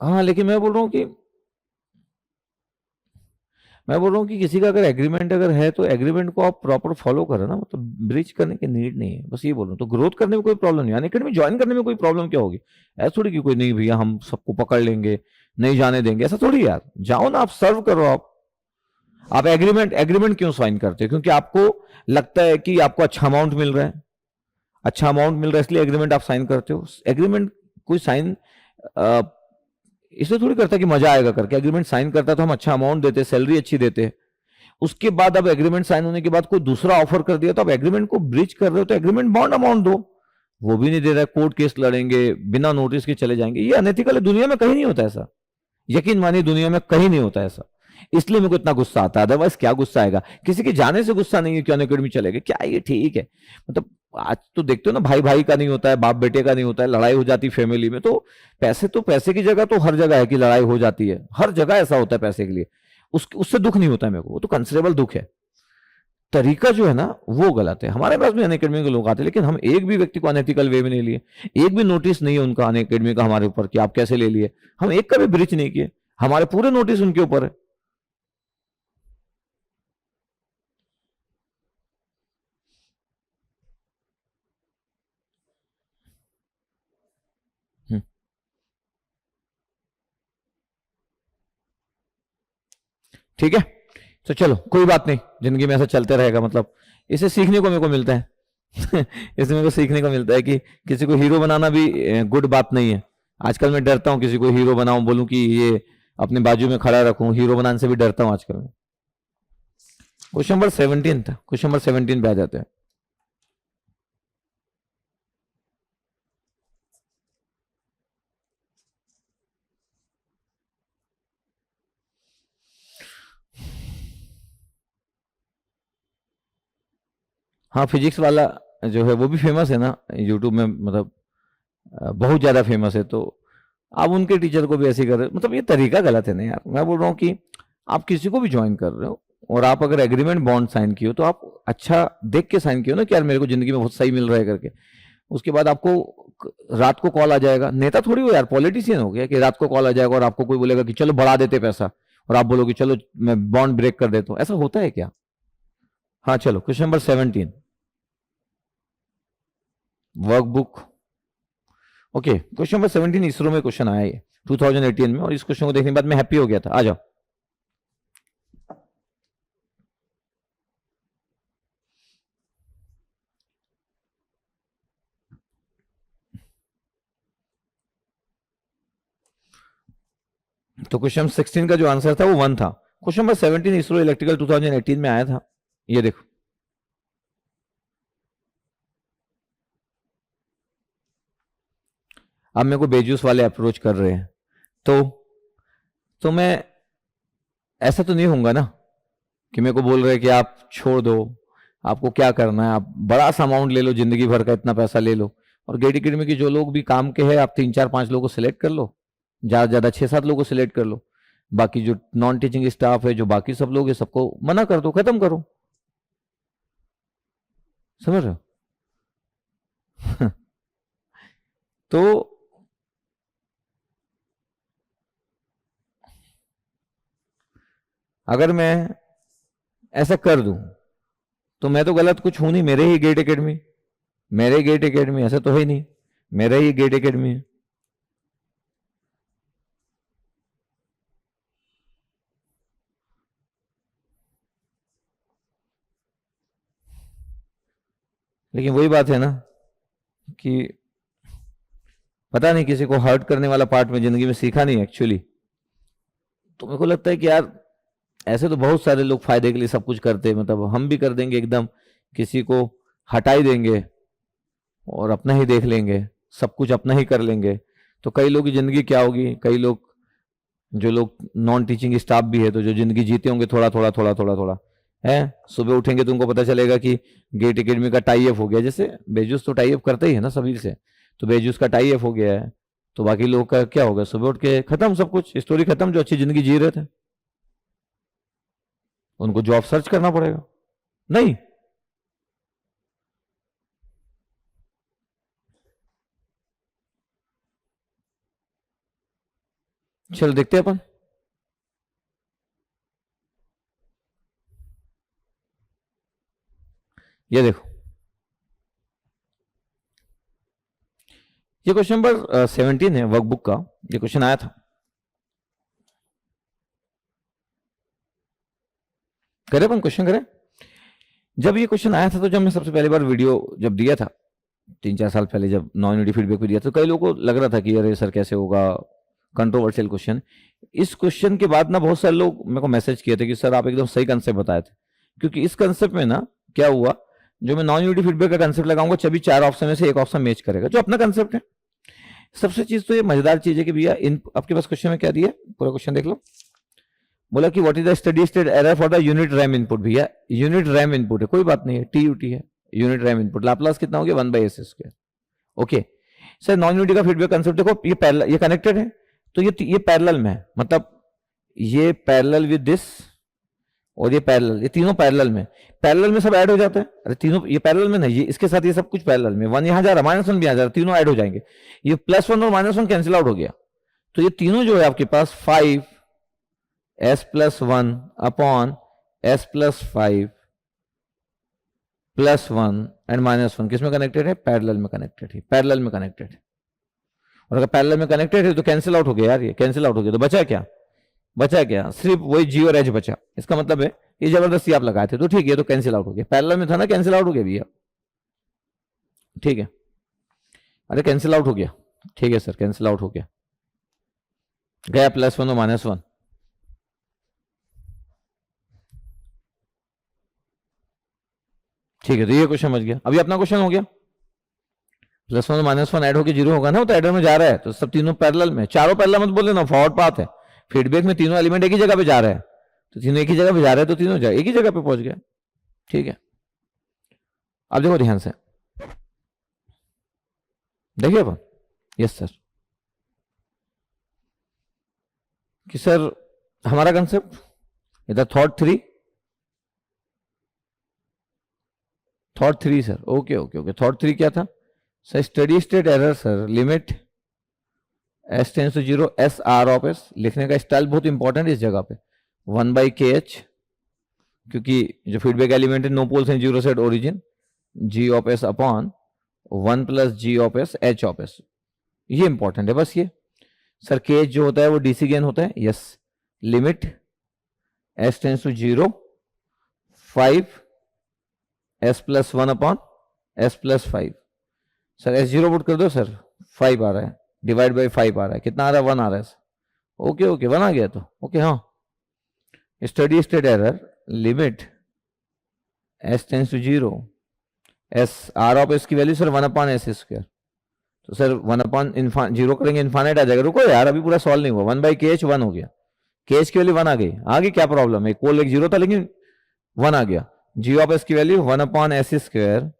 हाँ लेकिन मैं बोल रहा हूँ कि किसी का अगर एग्रीमेंट अगर है तो एग्रीमेंट को आप प्रॉपर फॉलो करो ना, मतलब ब्रीच करने की नीड नहीं है, बस ये बोल रहा हूँ। तो ग्रोथ करने में कोई प्रॉब्लम नहीं, अनअकैडमी ज्वाइन करने में कोई प्रॉब्लम क्या होगी? ऐसा थोड़ी कि कोई नहीं भैया हम सबको पकड़ लेंगे, नहीं जाने देंगे, ऐसा थोड़ी यार। जाओ ना, आप सर्व करो। आप एग्रीमेंट एग्रीमेंट क्यों साइन करते हो? क्योंकि आपको लगता है कि आपको अच्छा अमाउंट मिल रहा है, अच्छा अमाउंट मिल रहा है, इसलिए एग्रीमेंट आप साइन करते हो। एग्रीमेंट कोई साइन इसलिए थोड़ी करता कि मजा आएगा करके। एग्रीमेंट साइन करता तो हम अच्छा अमाउंट देते, सैलरी अच्छी देते। उसके बाद अब एग्रीमेंट साइन होने के बाद कोई दूसरा ऑफर कर दिया तो अब एग्रीमेंट को ब्रीच कर रहे हो, तो एग्रीमेंट बॉन्ड अमाउंट दो। वो भी नहीं दे रहा है, कोर्ट केस लड़ेंगे, बिना नोटिस के चले जाएंगे, ये अनएथिकल है। दुनिया में कहीं नहीं होता ऐसा, यकीन मानिए दुनिया में कहीं नहीं होता ऐसा। इसलिए मेरे को इतना गुस्सा आता है, अदरवाइज क्या गुस्सा आएगा? किसी के जाने से गुस्सा नहीं है कि अनअकैडमी चलेगा क्या, ये ठीक है। मतलब आज तो देखते हो ना, भाई भाई का नहीं होता है, बाप बेटे का नहीं होता है, लड़ाई हो जाती है फैमिली में। तो पैसे की जगह तो हर जगह है कि लड़ाई हो जाती है, हर जगह ऐसा होता है पैसे के लिए। उससे दुख नहीं होता है मेरे को, वो तो कंसिडरेबल दुख है। तरीका जो है ना वो गलत है। हमारे पास भी अनअकैडमी के लोग आते हैं, लेकिन हम एक भी व्यक्ति को अनएथिकल वे में नहीं लिए, एक भी नोटिस नहीं है उनका अनअकैडमी का हमारे ऊपर कि आप कैसे ले लिए। हम एक का भी ब्रीच नहीं किए, हमारे पूरे नोटिस उनके ऊपर है। हम्म, ठीक है। तो चलो कोई बात नहीं, जिंदगी में ऐसा चलते रहेगा। मतलब इसे सीखने को मेरे को मिलता है इसमें मेरे को सीखने को मिलता है कि किसी को हीरो बनाना भी गुड बात नहीं है। आजकल मैं डरता हूँ किसी को हीरो बनाऊं, बोलूं कि ये अपने बाजू में खड़ा रखूं, हीरो बनाने से भी डरता हूँ आजकल मैं। क्वेश्चन नंबर 17 था, क्वेश्चन नंबर 17 पे आ जाते हैं। हाँ फिजिक्स वाला जो है वो भी फेमस है ना यूट्यूब में, मतलब बहुत ज्यादा फेमस है। तो आप उनके टीचर को भी ऐसे ही कर रहे हो, मतलब ये तरीका गलत है ना यार। मैं बोल रहा हूँ कि आप किसी को भी ज्वाइन कर रहे हो और आप अगर एग्रीमेंट बॉन्ड साइन किए हो तो आप अच्छा देख के साइन किए हो ना कि यार मेरे को जिंदगी में बहुत सही मिल रहा है करके। उसके बाद आपको रात को कॉल आ जाएगा, नेता थोड़ी हो यार, पॉलिटिशियन हो गया कि रात को कॉल आ जाएगा और आपको कोई बोलेगा कि चलो बढ़ा देते पैसा, और आप बोलोगे चलो मैं बॉन्ड ब्रेक कर देता हूँ। ऐसा होता है क्या? हाँ चलो, question number 17, workbook. Okay, question number 17 ISRO में क्वेश्चन आया है 2018 में, और इस क्वेश्चन को देखने के बाद मैं हैप्पी हो गया था। आ जाओ। तो क्वेश्चन 16 का जो आंसर था वो 1 था। क्वेश्चन नंबर 17 इसरो इलेक्ट्रिकल 2018 में आया था, ये देखो। अब मेरे को बेजूस वाले अप्रोच कर रहे हैं, तो मैं ऐसा तो नहीं होऊंगा ना कि मेरे को बोल रहे हैं कि आप छोड़ दो, आपको क्या करना है, आप बड़ा सा अमाउंट ले लो, जिंदगी भर का इतना पैसा ले लो। और गेट अकेडमी के जो लोग भी काम के हैं, आप 3 4 5 लोगों को सिलेक्ट कर लो, ज्यादा ज्यादा 6 7 लोगों को सिलेक्ट कर लो। बाकी जो नॉन टीचिंग स्टाफ है, जो बाकी सब लोग है, सबको मना कर दो, खत्म करो। समझ रहे हो? तो अगर मैं ऐसा कर दूं तो मैं तो गलत कुछ हूं नहीं, मेरे ही गेट एकेडमी, मेरे गेट एकेडमी, ऐसा तो है ही नहीं, मेरा ही गेट एकेडमी है। लेकिन वही बात है ना कि पता नहीं किसी को हर्ट करने वाला पार्ट में जिंदगी में सीखा नहीं एक्चुअली। तो मेरे को लगता है कि यार ऐसे तो बहुत सारे लोग फायदे के लिए सब कुछ करते हैं, मतलब हम भी कर देंगे एकदम, किसी को हटा ही देंगे और अपना ही देख लेंगे, सब कुछ अपना ही कर लेंगे। तो कई लोग की जिंदगी क्या होगी, कई लोग जो लोग नॉन टीचिंग स्टाफ भी है, तो जो जिंदगी जीते होंगे थोड़ा थोड़ा थोड़ा थोड़ा थोड़ा है, सुबह उठेंगे तो उनको पता चलेगा कि गेट एकेडमी का टाई अप हो गया। जैसे बेजूस तो टाई अप करते ही है ना सभी से, तो बेजूस का टाई अप हो गया है, तो बाकी लोग का क्या होगा, सुबह उठ के खत्म, सब कुछ स्टोरी खत्म, जो अच्छी जिंदगी जी रहे थे उनको जॉब सर्च करना पड़ेगा। नहीं, चलो देखते हैं अपन। ये देखो, ये क्वेश्चन नंबर 17 है वर्कबुक का, ये क्वेश्चन आया था। करें अपन क्वेश्चन करें। जब ये क्वेश्चन आया था, तो जब मैं सबसे पहली बार वीडियो जब दिया था 3-4 साल पहले, जब नॉन यूनिटी फीडबैक भी दिया, तो कई लोगों को लग रहा था कि अरे सर कैसे होगा, कंट्रोवर्शियल क्वेश्चन। इस क्वेश्चन के बाद ना बहुत सारे लोग मेरे को मैसेज किए थे कि सर आप एकदम सही कंसेप्ट बताए थे, क्योंकि इस कंसेप्ट में ना क्या हुआ, जो मैं नॉन यूनिटी फीडबैक का कंसेप्ट लगाऊंगा, सभी 4 ऑप्शन में से एक ऑप्शन मैच करेगा, जो अपना कंसेप्ट है। सबसे चीज तो ये मजेदार चीज है कि भैया इन आपके पास क्वेश्चन में क्या दिया, पूरा क्वेश्चन देख लो। बोला कि what is the study state error for the unit RAM input. भैया यूनिट रैम इनपुट है, कोई बात नहीं है, टीयूटी है, यूनिट रैम इनपुट, लाप्लास कितना हो गया 1/s²। Okay sir, non unity का फीडबैक कंसेप्ट देखो, ये पैरेलल, ये कनेक्टेड है, तो ये पैरेलल में है, मतलब ये पैरेलल विद दिस और ये पैरेलल, ये तीनों पैरेलल में सब ऐड हो जाते हैं। अरे तीनों ये पैरेलल में नहीं, ये इसके साथ ये सब कुछ पैरेलल में, 1 यहां जा रहा, -1 भी आ जा रहा, तीनों ऐड हो जाएंगे, ये +1 और -1 कैंसिल आउट हो गया, तो ये तीनों जो है आपके पास 5s+1 अपॉन s+5 +1 एंड -1 किसमें कनेक्टेड है, पैरेलल में कनेक्टेड है, पैरेलल में कनेक्टेड है। और अगर पैरेलल में कनेक्टेड है तो कैंसिल आउट हो गया यार, ये कैंसिल आउट हो गया, तो बचा क्या, बचा क्या, सिर्फ वही जी और एच बचा। इसका मतलब है ये जबरदस्ती आप लगाए थे, तो ठीक है, तो कैंसिल आउट हो गया, पैरेलल में था ना, कैंसिल आउट हो गया भैया, ठीक है। अरे कैंसिल आउट हो गया, ठीक है सर, कैंसिल आउट हो गया, गया +1 और -1, ठीक है। तो ये क्वेश्चन बच गया। अभी अपना क्वेश्चन हो गया, +1 और -1 ऐड होकर 0 होगा ना, तो एडर में जा रहा है, तो सब तीनों पैरेलल में, चारों पैरेलल मत बोले ना, फॉरवर्ड पाथ है, फीडबैक में तीनों एलिमेंट एक ही जगह पे जा रहे हैं, तो तीनों एक ही जगह पे जा रहे हैं, तो तीनों एक ही जगह पे पहुंच गया, ठीक है। अब देखो ध्यान से, देखिए अपन, यस सर, कि सर हमारा कंसेप्ट इधर thought three sir, okay okay okay, thought 3 क्या था sir, steady state error sir, limit s tends to 0 s r of s, लिखने का स्टाइल बहुत इंपॉर्टेंट है इस जगह पे, 1/kh, क्योंकि जो फीडबैक एलिमेंट है no poles in 0 set origin, g of s upon 1 + g of s h of s, ये इंपॉर्टेंट है बस। ये सर kh जो होता है वो डीसी गेन होता है, yes, limit s tends to 0 5 s+1 upon s+5, sir s0 put कर दो सर, 5 आ रहा है, डिवाइड बाई 5 आ रहा है, कितना आ रहा है, 1 आ रहा है, ओके ओके 1 आ गया, तो ओके हाँ, steady state error limit s tends to 0 s r of s की वैल्यू सर 1/s², तो सर 1/0 करेंगे इन्फानेट आ जाएगा, रुको यार अभी पूरा सॉल्व नहीं हुआ, 1/kh 1 हो गया, kh की वैल्यू 1 आ गई, आगे क्या प्रॉब्लम है, पोल एक 0 था लेकिन 1 आ गया, g ऑफ s की value 1/s²,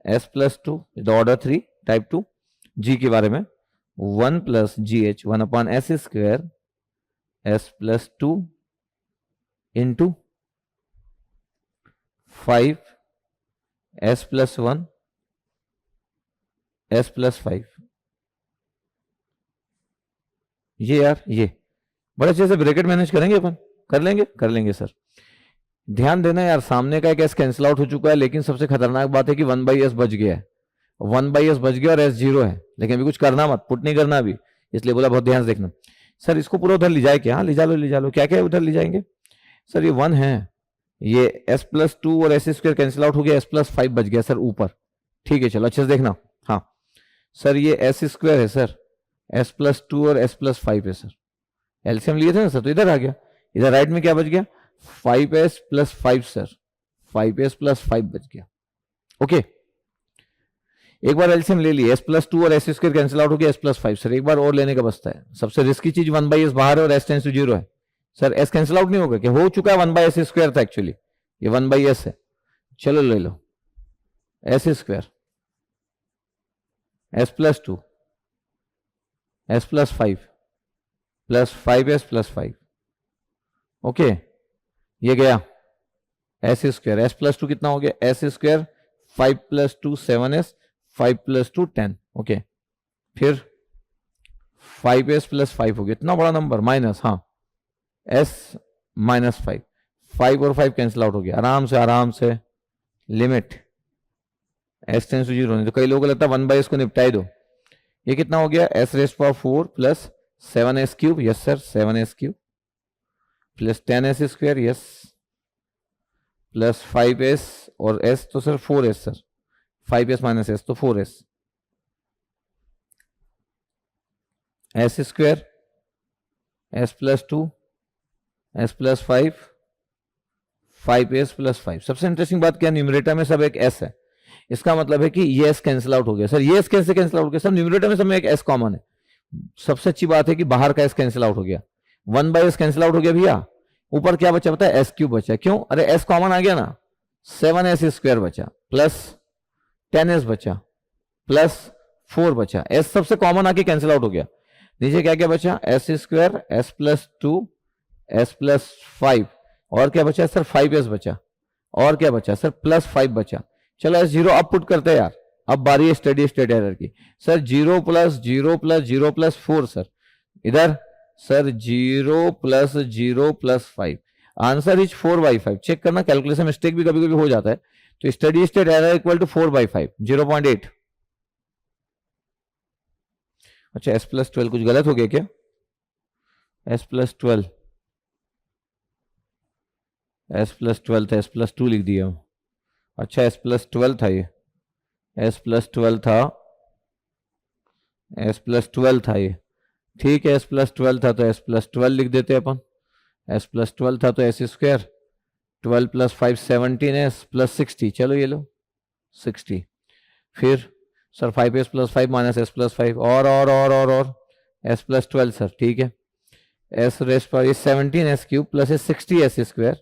s+2 the order 3 type 2, g के बारे में 1 + gh 1/s², s+2 into 5 s+1 s+5, ये यार ये बड़े अच्छे से ब्रैकेट मैनेज करेंगे अपन, कर लेंगे सर। ध्यान देना यार, सामने का एक s कैंसिल आउट हो चुका है, लेकिन सबसे खतरनाक बात है कि 1/s बच गया है, 1/s बच गया और s 0 है, लेकिन अभी कुछ करना मत, पुट नहीं करना अभी, इसलिए बोला बहुत ध्यान से देखना। सर इसको पूरा उधर ले जाए क्या, हाँ ले जा लो, क्या क्या उधर ले जाएंगे सर, ये 1 है, ये s+2 और s² कैंसिल आउट हो गया, s+5 बच गया सर ऊपर, ठीक है चलो अच्छे से देखना। हाँ सर ये s² है सर, s+2 और s+5 है सर, एलसीएम लिए थे ना सर, तो इधर आ गया, इधर राइट में क्या बच गया 5s+5 सर, 5s+5 बच गया, ओके। एक बार एलसीएम ले ली, s+2 और s² कैंसिल आउट हो गया, s+5। सर एक बार और लेने का बचता है, सबसे रिस्की चीज 1/s बाहर है और s टेंड्स टू 0 है। सर s कैंसिल आउट नहीं होगा क्या? हो चुका है, 1/s² था एक्चुअली, ये 1/s है। चलो ले लो s², s+2, s+5 plus 5s+5। Okay, ये गया s², s+2 कितना हो गया? s², 5+2 7s, 5+2 10। ओके, फिर 5s+5 हो गया, इतना बड़ा नंबर, माइनस, हाँ s-5, 5 और 5 कैंसिल आउट हो गया, आराम से लिमिट s टेंड्स टू 0। नहीं तो कई लोगों को लगता है 1/s को निपटाई दो। ये कितना हो गया? s⁴ plus 7s³ yes sir, 7s³ plus 10s² yes, plus 5s और s तो sir 4s sir, 5s minus s तो 4s, s², s+2, s+5, 5s+5। सबसे इंटरेस्टिंग बात क्या, न्यूमरेटर में सब एक s है, इसका मतलब है कि ये s कैंसिल आउट हो गया। सर ये s कैसे कैंसिल आउट हो गया? सर न्यूमरेटर में सब में एक s कॉमन है। सबसे अच्छी बात है कि बाहर का s कैंसिल आउट हो गया, 1/s कैंसिल आउट हो गया भैया, ऊपर क्या बचा? पता है? s³ बचा। क्यों? अरे s कॉमन आ गया ना, 7s² बचा, प्लस 10s बचा, प्लस 4 बचा, s सबसे कॉमन आके कैंसिल आउट हो गया। नीचे क्या क्या बचा? s², s+2, s+5 और क्या बचा सर? 5s बचा, और क्या बचा सर? +5 बचा। चलो s0 अब पुट करते हैं यार, अब बारी है स्टेडी स्टेट एरर की। सर 0 + 0 + 0 + 4 सर, इधर सर 0 + 0 + 5, आंसर इज 4/5। चेक करना, कैलकुलेशन मिस्टेक भी कभी कभी हो जाता है। तो steady state error equal to 4/5, 0.8। अच्छा s+12 कुछ गलत हो गया क्या? s+12, s+12 था, s+2 लिख दिया। अच्छा s+12 था, ये s+12 था, s+12 था ये, ठीक है s+12 था तो s+12 लिख देते अपन। s+12 था तो s², 12 + 5 17s प्लस 60, चलो ये लो 60। फिर सर 5s+5 माइनस s+5 और s+12 सर, ठीक है, s रेस पर ये 17s³ प्लस 60s²।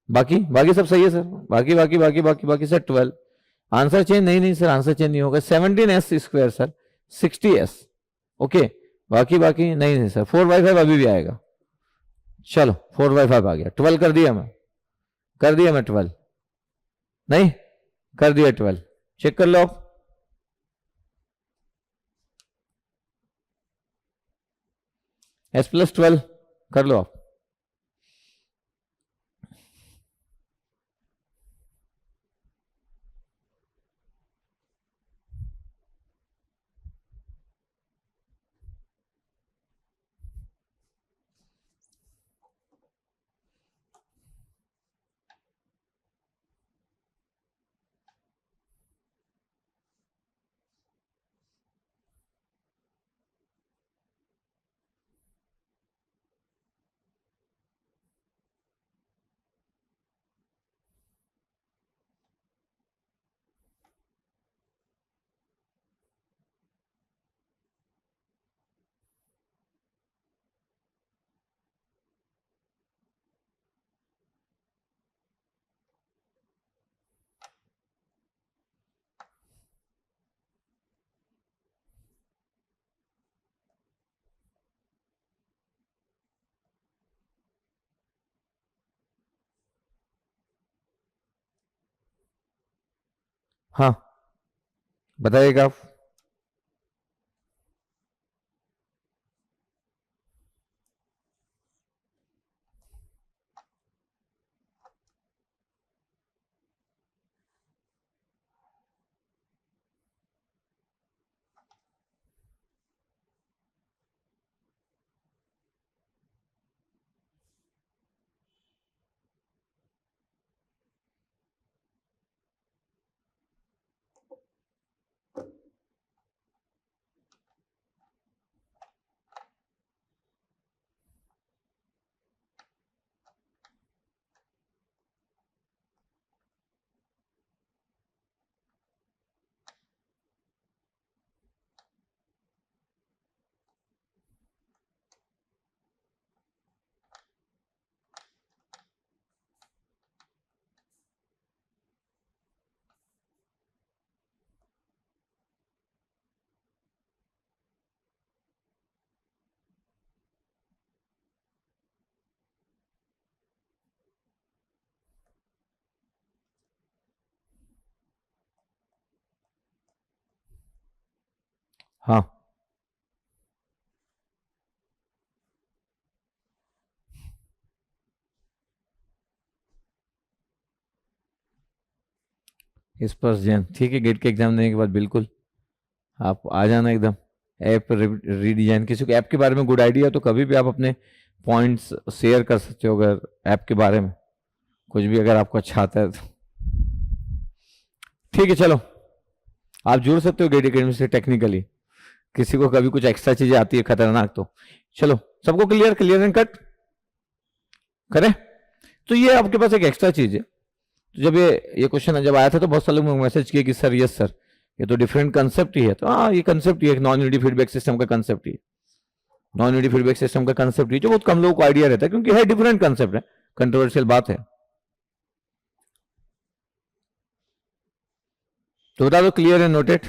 बाकी बाकी सब सही है सर, बाकी बाकी बाकी बाकी बाकी सर 12। आंसर चेंज नहीं, नहीं सर आंसर चेंज नहीं होगा, 17s² सर, 60s। ओके, बाकी बाकी नहीं नहीं सर, 4/5 अभी भी आएगा। चलो 4/5 आ गया, 12 कर दिया मैं, 12 नहीं कर दिया 12, चेक कर लो आप। s+12 कर लो आप। हाँ बताइएगा आप। हाँ, स्पर्श जैन, ठीक है, गेट के एग्जाम देने के बाद बिल्कुल आप आ जाना एकदम। ऐप रीडिजाइन, किसी को ऐप के बारे में गुड आइडिया तो कभी भी आप अपने पॉइंट्स शेयर कर सकते हो, अगर ऐप के बारे में कुछ भी अगर आपको अच्छा आता है तो। ठीक है, चलो आप जुड़ सकते हो गेट अकेडमी से टेक्निकली, किसी को कभी कुछ एक्स्ट्रा चीजें आती है खतरनाक तो। चलो, सबको क्लियर, क्लियर एंड कट करें। तो ये आपके पास एक एक्स्ट्रा चीज है। तो जब ये क्वेश्चन जब आया था तो बहुत सारे लोग मैसेज किए कि सर यस सर, ये तो डिफरेंट कंसेप्ट ही है। तो हाँ, ये कंसेप्ट ही है, नॉन यूनिटी फीडबैक सिस्टम का कंसेप्ट ही है। नॉन यूनिटी फीडबैक सिस्टम का कंसेप्ट ही जो बहुत कम लोगों को आइडिया रहता है, क्योंकि है डिफरेंट कंसेप्ट है, कंट्रोवर्शियल बात है। तो बता दो, clear and noted.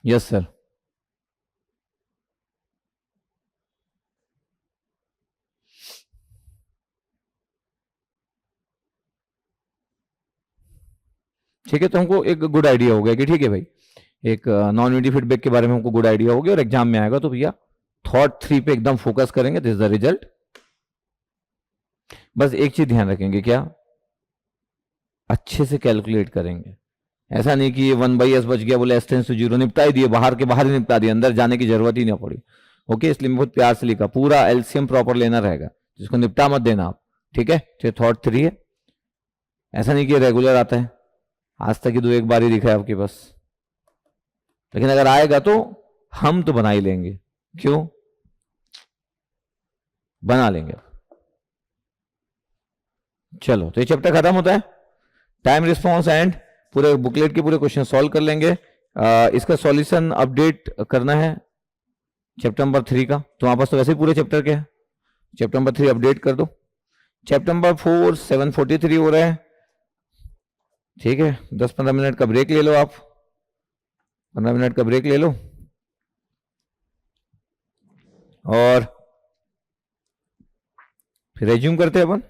Yes sir. ठीक है, तो हमको एक गुड आइडिया हो गया कि ठीक है भाई, एक नॉन यूनिटी फीडबैक के बारे में हमको गुड आइडिया हो गया, और एग्जाम में आएगा तो भैया थॉट 3 पे एकदम फोकस करेंगे, दिस इज द रिजल्ट। बस एक चीज ध्यान रखेंगे, क्या अच्छे से कैलकुलेट करेंगे। ऐसा नहीं कि ये 1/s बच गया बोले s → 0, निपटा ही दिए, बाहर के बाहर ही निपटा दिए, अंदर जाने की जरूरत ही ना पड़ी। ओके, इसलिए मैं बहुत प्यार से लिखा, पूरा एलसीएम प्रॉपर लेना रहेगा, जिसको निपटा मत देना आप। ठीक है, तो थॉट 3 है। ऐसा नहीं कि रेगुलर आता है, आज तक ही 2 एक बार ही दिखा है आपके पास, लेकिन अगर आएगा तो हम तो बना ही लेंगे। क्यों बना लेंगे। चलो, तो ये चैप्टर खत्म होता है। टाइम रिस्पॉन्स एंड पूरे बुकलेट के पूरे क्वेश्चन सॉल्व कर लेंगे। इसका सॉल्यूशन अपडेट करना है चैप्टर नंबर 3 का, तुम्हारे पास तो वैसे ही पूरे चैप्टर के हैं। चैप्टर नंबर 3 अपडेट कर दो। चैप्टर नंबर 4 7:43 हो रहा है। ठीक है, 10-15 मिनट का ब्रेक ले लो आप, 15 मिनट का ब्रेक ले लो, और फिर रेज्यूम करते हैं अपन।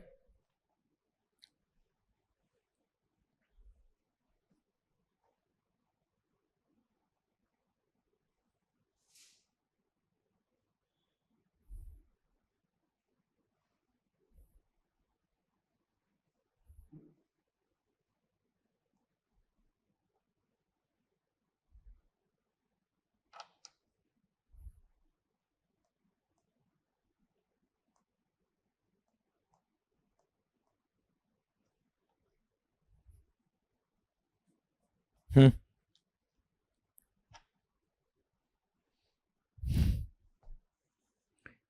हम्म।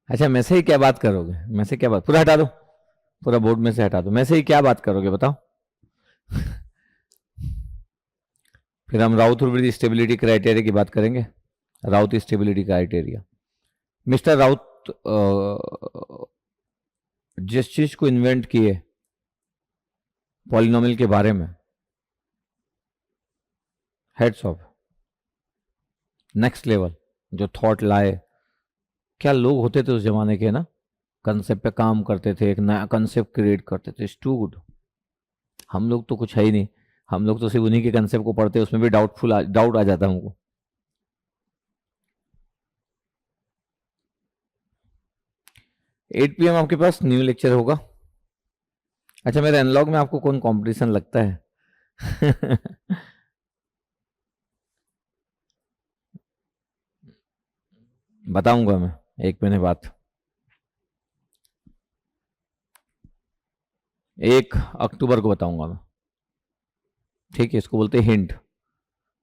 अच्छा, मैं से ही क्या बात करोगे? मैं से क्या बात, पूरा हटा दो, पूरा बोर्ड में से हटा दो, मैं से ही क्या बात करोगे बताओ। फिर हम राउथ स्टेबिलिटी क्राइटेरिया की बात करेंगे। राउथ स्टेबिलिटी क्राइटेरिया, मिस्टर राउथ जिस चीज को इन्वेंट किए पॉलिनोमियल के बारे में, हेड्स ऑफ, नेक्स्ट लेवल, जो थॉट लाए। क्या लोग होते थे उस जमाने के ना, कंसेप्ट पे काम करते थे, एक नया कंसेप्ट क्रिएट करते थे, टू गुड। हम लोग तो कुछ है ही नहीं, हम लोग तो सिर्फ उन्हीं के कंसेप्ट को पढ़ते, उसमें भी डाउट आ जाता हमको। 8 PM आपके पास न्यू लेक्चर होगा। अच्छा, मेरे एनालॉग में आपको कौन कंपटीशन लगता है? बताऊंगा मैं 1 महीने बाद। 1 अक्टूबर को बताऊंगा मैं। ठीक है, इसको बोलते हैं हिंट।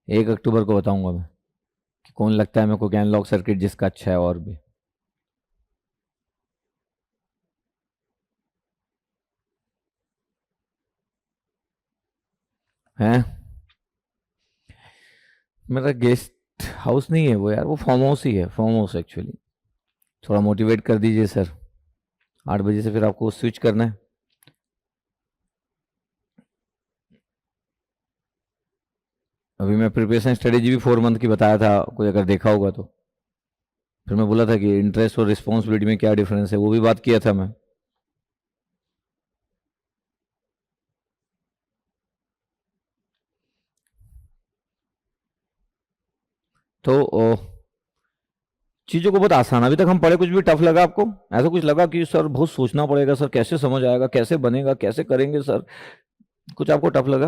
1 अक्टूबर को बताऊंगा मैं कि कौन लगता है मेरे को एनालॉग सर्किट जिसका अच्छा है, और भी है। मेरा गेस्ट हाउस नहीं है वो यार, वो फार्म हाउस ही है, फार्म हाउस एक्चुअली। थोड़ा मोटिवेट कर दीजिए सर, 8 बजे से फिर आपको स्विच करना है। अभी मैं प्रिपरेशन स्ट्रेटेजी भी 4 मंथ की बताया था, कोई अगर देखा होगा तो। फिर मैं बोला था कि इंटरेस्ट और रिस्पॉन्सिबिलिटी में क्या डिफरेंस है, वो भी बात किया था मैं। तो चीज़ों को बहुत आसान, अभी तक हम पढ़े, कुछ भी टफ लगा आपको? ऐसा कुछ लगा कि सर बहुत सोचना पड़ेगा, सर कैसे समझ आएगा, कैसे बनेगा, कैसे करेंगे सर, कुछ आपको टफ लगा?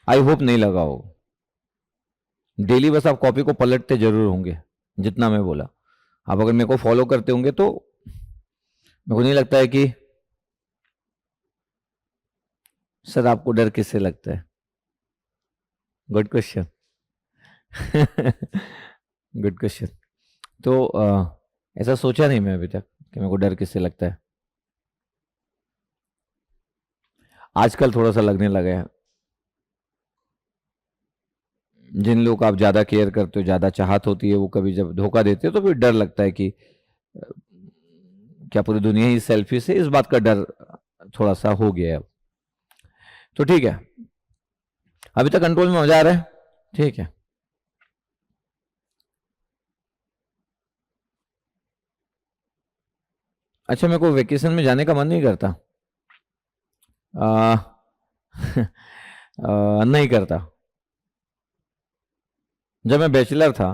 आई होप नहीं लगा हो। डेली बस आप कॉपी को पलटते जरूर होंगे, जितना मैं बोला। आप अगर मेरे को फॉलो करते होंगे तो मेरे को नहीं लगता है कि सर आपको डर किससे लगता है। Good question. Good question. तो ऐसा सोचा नहीं मैं अभी तक कि मेरे को डर किससे लगता है। आजकल थोड़ा सा लगने लगा है। जिन लोग आप ज़्यादा केयर करते हो, ज़्यादा चाहत होती है, वो कभी जब धोखा देते हो तो फिर डर लगता है कि क्या पूरी दुनिया ही सेल्फिश है, इस बात का डर थोड़ा सा हो गया है अब। तो ठीक है, अभी तक कंट्रोल में मजा आ रहा है, ठीक है। अच्छा, मेरे को वेकेशन में जाने का मन नहीं करता। आ, नहीं करता। जब मैं बैचलर था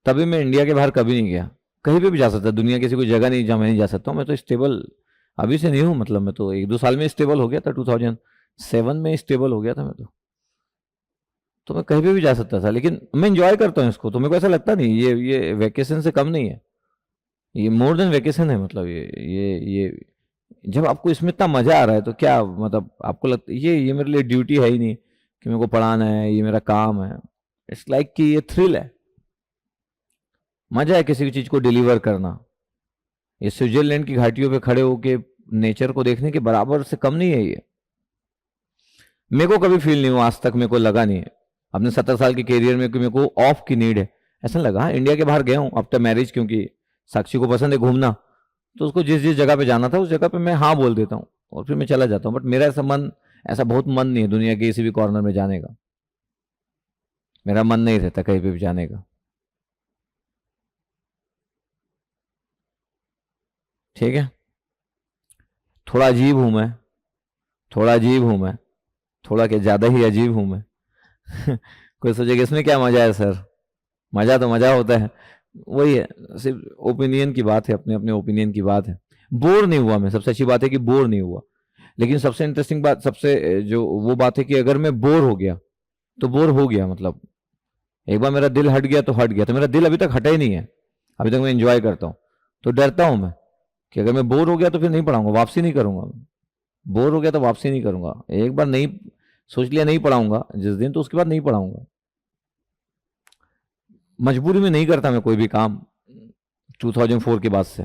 तभी मैं इंडिया के बाहर कभी नहीं गया। कहीं पे भी जा सकता, दुनिया की ऐसी कोई जगह नहीं जहाँ मैं नहीं जा सकता हूँ। मैं तो स्टेबल अभी से नहीं हूँ, मतलब मैं तो 1-2 साल में स्टेबल हो गया था, 2007 में स्टेबल हो गया था मैं तो मैं कहीं पे भी जा सकता था। लेकिन मैं इंजॉय करता हूँ इसको, तो मेरे को ऐसा लगता नहीं ये वैकेशन से कम नहीं है, ये मोर देन वैकेशन है। मतलब ये जब आपको इसमें इतना मजा आ रहा है तो क्या मतलब आपको लगता है ये मेरे लिए ड्यूटी है ही नहीं कि मेरे को पढ़ाना है, ये मेरा काम है। इट्स लाइक कि ये थ्रिल है, मजा है किसी भी चीज को डिलीवर करना। ये स्विट्जरलैंड की घाटियों पे खड़े होके नेचर को देखने के बराबर से कम नहीं है ये। मेरे को कभी फील नहीं हुआ आज तक, मेरे को लगा नहीं है अपने 70 साल के करियर में कि मेरे को ऑफ की नीड है। ऐसा लगा हाँ, इंडिया के बाहर गया हूँ आफ्टर मैरिज, क्योंकि साक्षी को पसंद है घूमना, तो उसको जिस जिस जगह पे जाना था उस जगह पे मैं हाँ बोल देता हूँ और फिर मैं चला जाता हूँ। बट मेरा ऐसा बहुत मन नहीं है दुनिया के किसी भी कॉर्नर में जाने का। मेरा मन नहीं रहता कहीं पे भी जाने का। ठीक है, थोड़ा अजीब हूं मैं, थोड़ा अजीब हूं मैं, थोड़ा क्या ज्यादा ही अजीब हूं मैं। कोई सोचेगा इसमें क्या मजा है सर, मजा तो मजा होता है। वही है, सिर्फ ओपिनियन की बात है, अपने अपने ओपिनियन की बात है। बोर नहीं हुआ मैं, सबसे अच्छी बात है कि बोर नहीं हुआ। लेकिन सबसे इंटरेस्टिंग बात, सबसे जो वो बात है कि अगर मैं बोर हो गया तो बोर हो गया, मतलब एक बार मेरा दिल हट गया तो हट गया। तो मेरा दिल अभी तक हटा ही नहीं है, अभी तक मैं इंजॉय करता हूँ। तो डरता हूँ मैं कि अगर मैं बोर हो गया तो फिर नहीं पढ़ाऊंगा, वापसी नहीं करूंगा। बोर हो गया तो वापसी नहीं करूंगा, एक बार नहीं सोच लिया नहीं पढ़ाऊंगा जिस दिन, तो उसके बाद नहीं पढ़ाऊंगा। मजबूरी में नहीं करता मैं कोई भी काम 2004 के बाद से।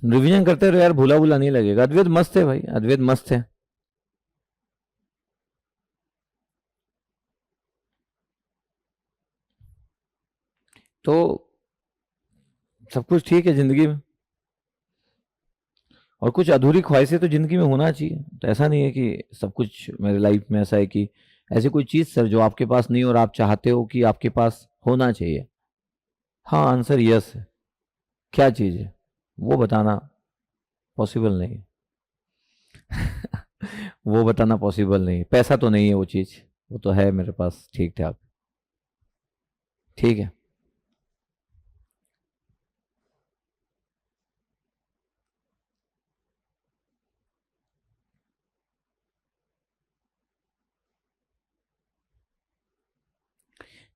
रिवीजन करते रहो यार, भूला भूला नहीं लगेगा। अद्वैत मस्त है भाई, अद्वैत मस्त है। तो सब कुछ ठीक है जिंदगी में, और कुछ अधूरी ख्वाहिशें तो जिंदगी में होना चाहिए। तो ऐसा नहीं है कि सब कुछ मेरे लाइफ में ऐसा है कि ऐसी कोई चीज सर जो आपके पास नहीं और आप चाहते हो कि आपके पास होना चाहिए। हाँ, आंसर यस है। क्या चीज है वो बताना पॉसिबल नहीं है। वो बताना पॉसिबल नहीं है। पैसा तो नहीं है वो चीज, वो तो है मेरे पास ठीक ठाक। ठीक है,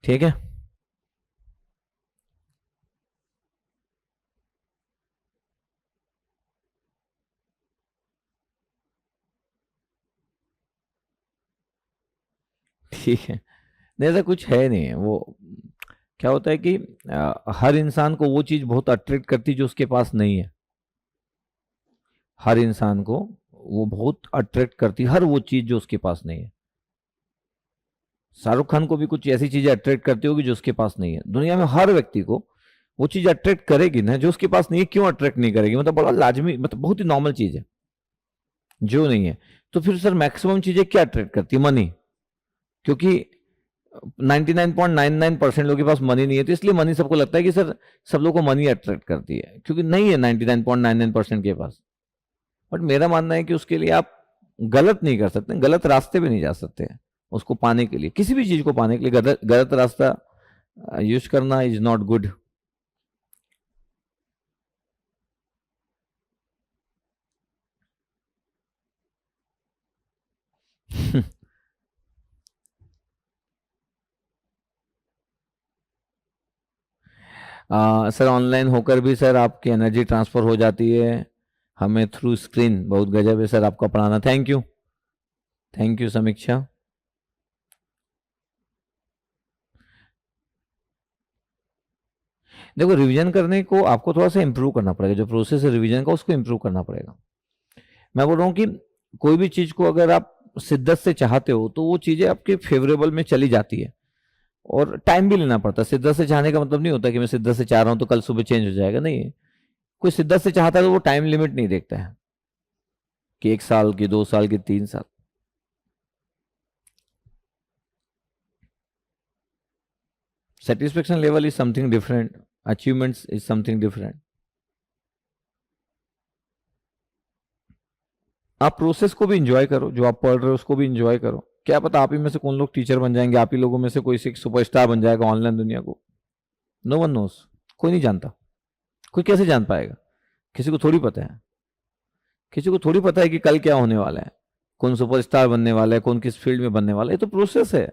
ठीक है। ठीक है, नहीं ऐसा कुछ है नहीं है वो। क्या होता है कि हर इंसान को वो चीज बहुत अट्रैक्ट करती है जो उसके पास नहीं है। हर इंसान को वो बहुत अट्रैक्ट करती है, हर वो चीज जो उसके पास नहीं है। शाहरुख खान को भी कुछ ऐसी चीजें अट्रैक्ट करती होगी जो उसके पास नहीं है। दुनिया में हर व्यक्ति को वो चीज अट्रैक्ट करेगी ना जो उसके पास नहीं है। क्यों अट्रैक्ट नहीं करेगी? मतलब बड़ा लाजमी, मतलब बहुत ही नॉर्मल चीज है जो नहीं है। तो फिर सर मैक्सिमम चीजें क्या अट्रैक्ट करती है? मनी। क्योंकि 99.99% लोगों के पास मनी नहीं है, तो इसलिए मनी सबको लगता है कि सर सब लोगों को मनी अट्रैक्ट करती है, क्योंकि नहीं है 99.99% के पास। बट मेरा मानना है कि उसके लिए आप गलत नहीं कर सकते, गलत रास्ते पे नहीं जा सकते उसको पाने के लिए। किसी भी चीज को पाने के लिए गलत गलत रास्ता यूज करना is not good. Sir online होकर भी सर आपकी एनर्जी ट्रांसफर हो जाती है हमें थ्रू स्क्रीन। बहुत गजब है सर आपका पढ़ाना। थैंक यू समीक्षा। देखो रिवीजन करने को आपको थोड़ा सा इंप्रूव करना पड़ेगा, जो प्रोसेस है रिवीजन का उसको इंप्रूव करना पड़ेगा। मैं बोल रहा हूँ कि कोई भी चीज को अगर आप शिद्दत से चाहते हो तो वो चीजें आपके फेवरेबल में चली जाती है, और टाइम भी लेना पड़ता है। शिद्दत से चाहने का मतलब नहीं होता कि मैं शिद्दत से चाह रहा हूँ तो कल सुबह चेंज हो जाएगा, नहीं। कोई शिद्दत से चाहता है तो वो टाइम लिमिट नहीं देखता है कि 1 साल की, 2 साल की, 3 साल। Satisfaction level is something different, achievements is something different. आप प्रोसेस को भी इंजॉय करो, जो आप पढ़ रहे हो उसको भी इंजॉय करो। क्या पता आप ही में से कौन लोग टीचर बन जाएंगे, आप ही लोगों में से कोई सुपरस्टार बन जाएगा ऑनलाइन दुनिया को। नो वन नोस, कोई नहीं जानता। कोई कैसे जान पाएगा? किसी को थोड़ी पता है, किसी को थोड़ी पता है कि कल क्या होने वाला है, कौन सुपरस्टार बनने वाला है, कौन किस फील्ड में बनने वाला है। ये तो प्रोसेस है।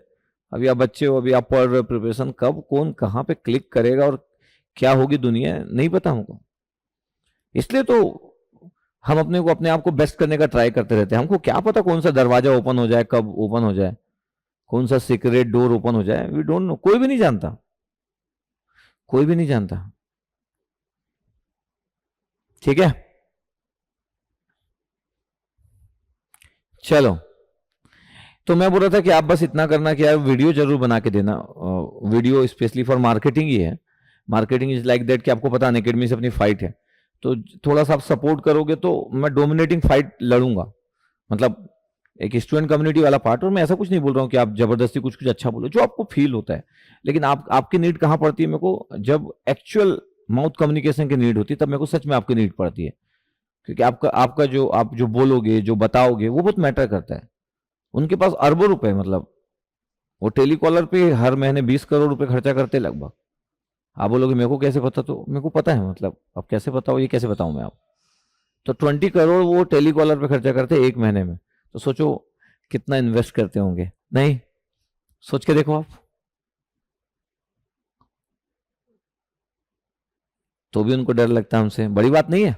अभी आप बच्चे हो, अभी आप पढ़ रहे हो, प्रिपरेशन कब कौन कहाँ पे क्लिक करेगा और क्या होगी दुनिया नहीं पता हमको। इसलिए तो हम अपने को, अपने आप को बेस्ट करने का ट्राई करते रहते हैं। हमको क्या पता कौन सा दरवाजा ओपन हो जाए, कब ओपन हो जाए, कौन सा सीक्रेट डोर ओपन हो जाए, वी डोंट नो। कोई भी नहीं जानता, कोई भी नहीं जानता। ठीक है, चलो। तो मैं बोल रहा था कि आप बस इतना करना कि यार वीडियो जरूर बना के देना। वीडियो स्पेशली फॉर मार्केटिंग ही है। मार्केटिंग इज लाइक दैट कि आपको पता अनअकैडमी से अपनी फाइट है, तो थोड़ा सा आप सपोर्ट करोगे तो मैं डोमिनेटिंग फाइट लड़ूंगा। मतलब एक स्टूडेंट कम्युनिटी वाला पार्ट। और मैं ऐसा कुछ नहीं बोल रहा हूँ कि आप जबरदस्ती कुछ कुछ अच्छा बोलो, जो आपको फील होता है। लेकिन आपकी नीड कहाँ पड़ती है मेरे को? जब एक्चुअल माउथ कम्युनिकेशन की नीड होती है तब मेरे को सच में आपकी नीड पड़ती है। क्योंकि आपका आपका जो आप जो बोलोगे, जो बताओगे, वो बहुत मैटर करता है। उनके पास अरबों रुपए, मतलब वो टेलीकॉलर पे हर महीने 20 करोड़ रुपए खर्चा करते लगभग। आप बोलोगे मेरे को कैसे पता? तो मेरे को पता है। मतलब अब कैसे बताओ, ये कैसे बताऊं मैं आप? तो 20 करोड़ वो टेलीकॉलर पे खर्चा करते हैं एक महीने में। तो सोचो कितना इन्वेस्ट करते होंगे। नहीं, सोच के देखो आप। तो भी उनको डर लगता है हमसे, बड़ी बात नहीं है।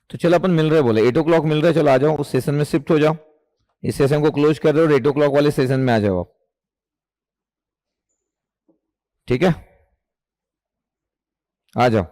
तो चलो अपन मिल रहे, बोले 8 o'clock मिल रहे, चलो आ जाओ उस सेशन में शिफ्ट हो जाओ। इस सेशन को क्लोज कर रहे हो और 8 o'clock वाले सेशन में आ जाओ आप। ठीक है, आ जाओ।